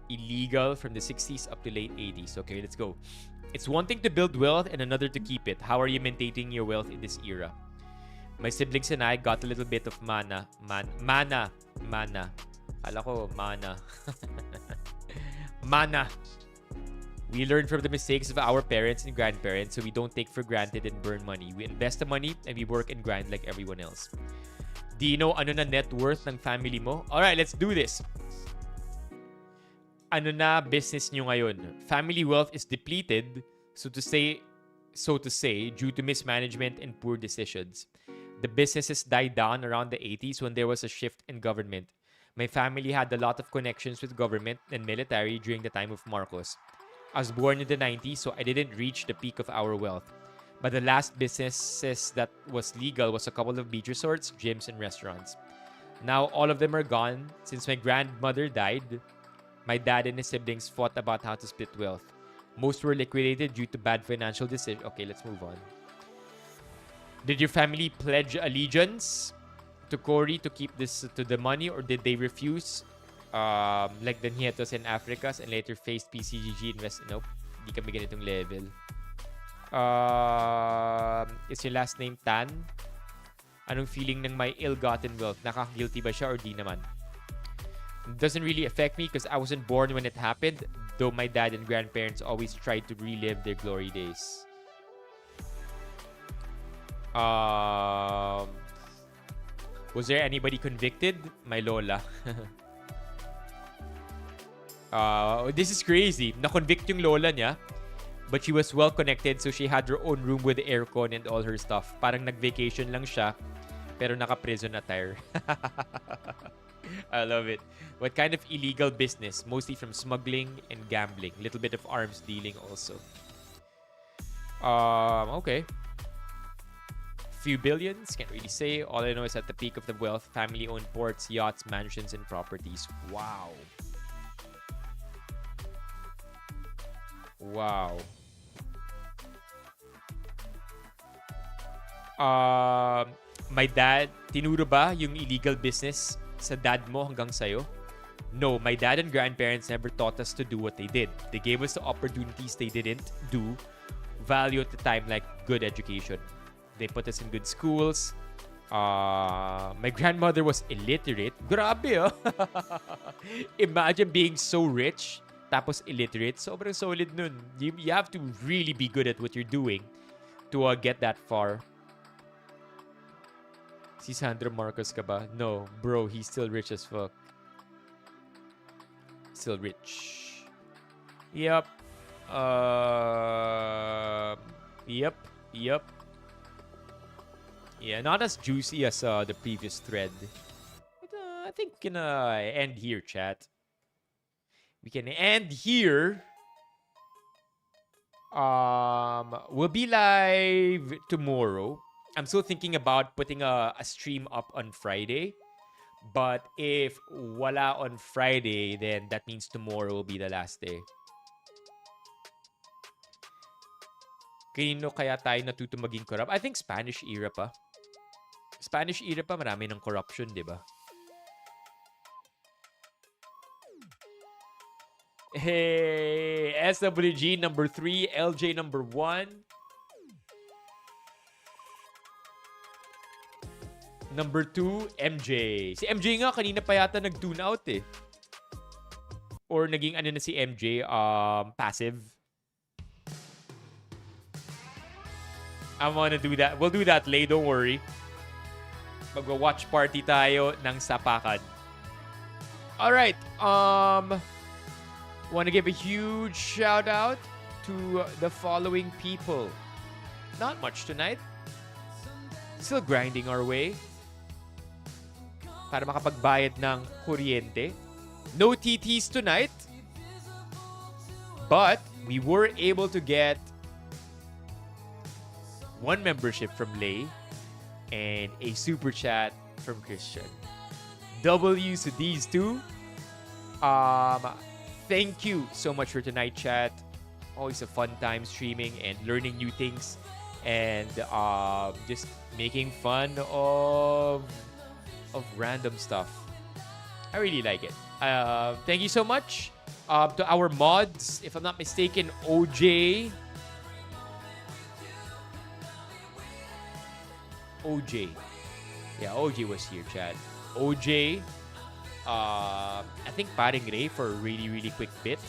Illegal from the 60s up to late 80s. Okay, let's go. It's one thing to build wealth and another to keep it. How are you maintaining your wealth in this era? My siblings and I got a little bit of mana. Kala ko, mana. Mana. We learn from the mistakes of our parents and grandparents, so we don't take for granted and burn money. We invest the money and we work and grind like everyone else. Do you know ano na net worth ng family mo? Alright, let's do this. Ano na business nyo ngayon? Family wealth is depleted, so to say, due to mismanagement and poor decisions. The businesses died down around the 80s when there was a shift in government. My family had a lot of connections with government and military during the time of Marcos. I was born in the 90s, so I didn't reach the peak of our wealth. But the last businesses that was legal was a couple of beach resorts, gyms, and restaurants. Now all of them are gone. Since my grandmother died, my dad and his siblings fought about how to split wealth. Most were liquidated due to bad financial decisions. Okay, let's move on. Did your family pledge allegiance to Cory to keep this to the money, or did they refuse? Like the Nietos and Africas and later faced PCGG invest. Nope, di kami ganitong level. Is your last name Tan? Anong feeling ng may ill-gotten wealth? Nakaka-guilty ba siya or di naman? It doesn't really affect me because I wasn't born when it happened, though my dad and grandparents always tried to relive their glory days. Was there anybody convicted? My lola. This is crazy. Na-convict yung lola niya, but she was well connected, so she had her own room with aircon and all her stuff. Parang nag-vacation lang siya, pero naka-prison attire. I love it. What kind of illegal business? Mostly from smuggling and gambling. Little bit of arms dealing also. Okay. Few billions, can't really say. All I know is at the peak of the wealth, family-owned ports, yachts, mansions, and properties. Wow. Wow. My dad, tinuro ba yung illegal business sa dad mo hanggang sa'yo? No, my dad and grandparents never taught us to do what they did. They gave us the opportunities they didn't do. Value at the time, like good education. They put us in good schools. My grandmother was illiterate. Grabe, oh. Imagine being so rich, tapos illiterate. Sobrang solid nun. You have to really be good at what you're doing to get that far. Si Sandro Marcos ka ba? No, bro, he's still rich as fuck. still rich. Yep. Yep. Yep. Yeah, not as juicy as the previous thread. But, I think we can end here, chat. We can end here. We'll be live tomorrow. I'm still thinking about putting a stream up on Friday. But if wala on Friday, then that means tomorrow will be the last day. Kanino kaya tayo natuto maging corrupt? I think Spanish era pa. Spanish era pa, marami ng corruption, di ba? Hey, SWG number 3, LJ number 1. Number 2, MJ. Si MJ nga, kanina pa yata nag-tune out eh. Or naging ano na si MJ, passive. I wanna do that. We'll do that later, don't worry. Mag-watch party tayo ng sapakan. Alright, wanna give a huge shout out to the following people. Not much tonight. Still grinding our way para makapagbayad ng kuryente. No TTs tonight. But we were able to get one membership from Lay and a super chat from Christian. W's to these two. Thank you so much for tonight, chat. Always a fun time streaming and learning new things and just making fun of random stuff. I really like it. Thank you so much to our mods. If I'm not mistaken, OJ. Yeah, OJ was here, chat. OJ. I think Paring Ray for a really, really quick bit.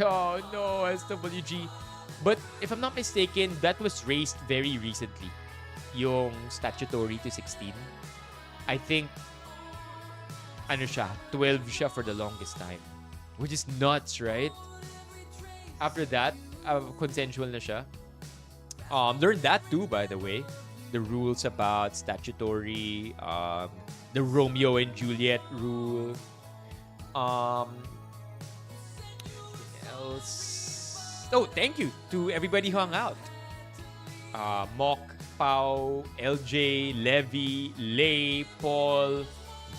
Oh no, SWG. But if I'm not mistaken, that was raised very recently. Yung statutory to 16. I think, ano siya, 12 siya for the longest time. Which is nuts, right? After that, consensual na siya. Learned that too, by the way. The rules about statutory, the Romeo and Juliet rule. Else? Oh, thank you to everybody who hung out. Mock, Pau, LJ, Levy, Lay, Paul,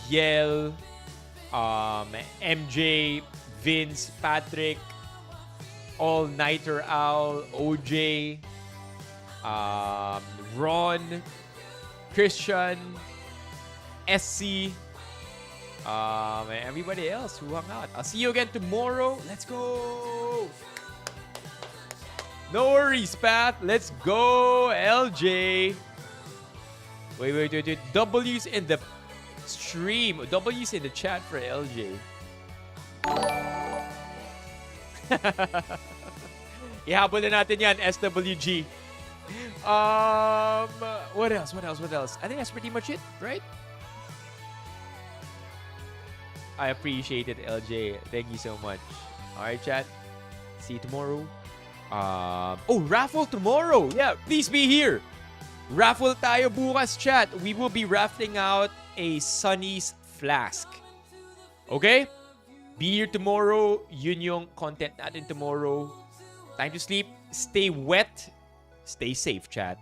Yel, MJ, Vince, Patrick, All Nighter Owl, OJ, Ron, Christian, SC, and everybody else who hung out. I'll see you again tomorrow. Let's go! No worries, Pat. Let's go, LJ. Wait. W's in the stream. W's in the chat for LJ. Ihabol na natin yan, SWG. What else? I think that's pretty much it, right? I appreciate it, LJ. Thank you so much. Alright, chat. See you tomorrow. Raffle tomorrow. Yeah, please be here. Raffle tayo bukas, chat. We will be raffling out a Sunny's flask. Okay? Be here tomorrow. Yun yung content natin tomorrow. Time to sleep. Stay wet. Stay safe, chat.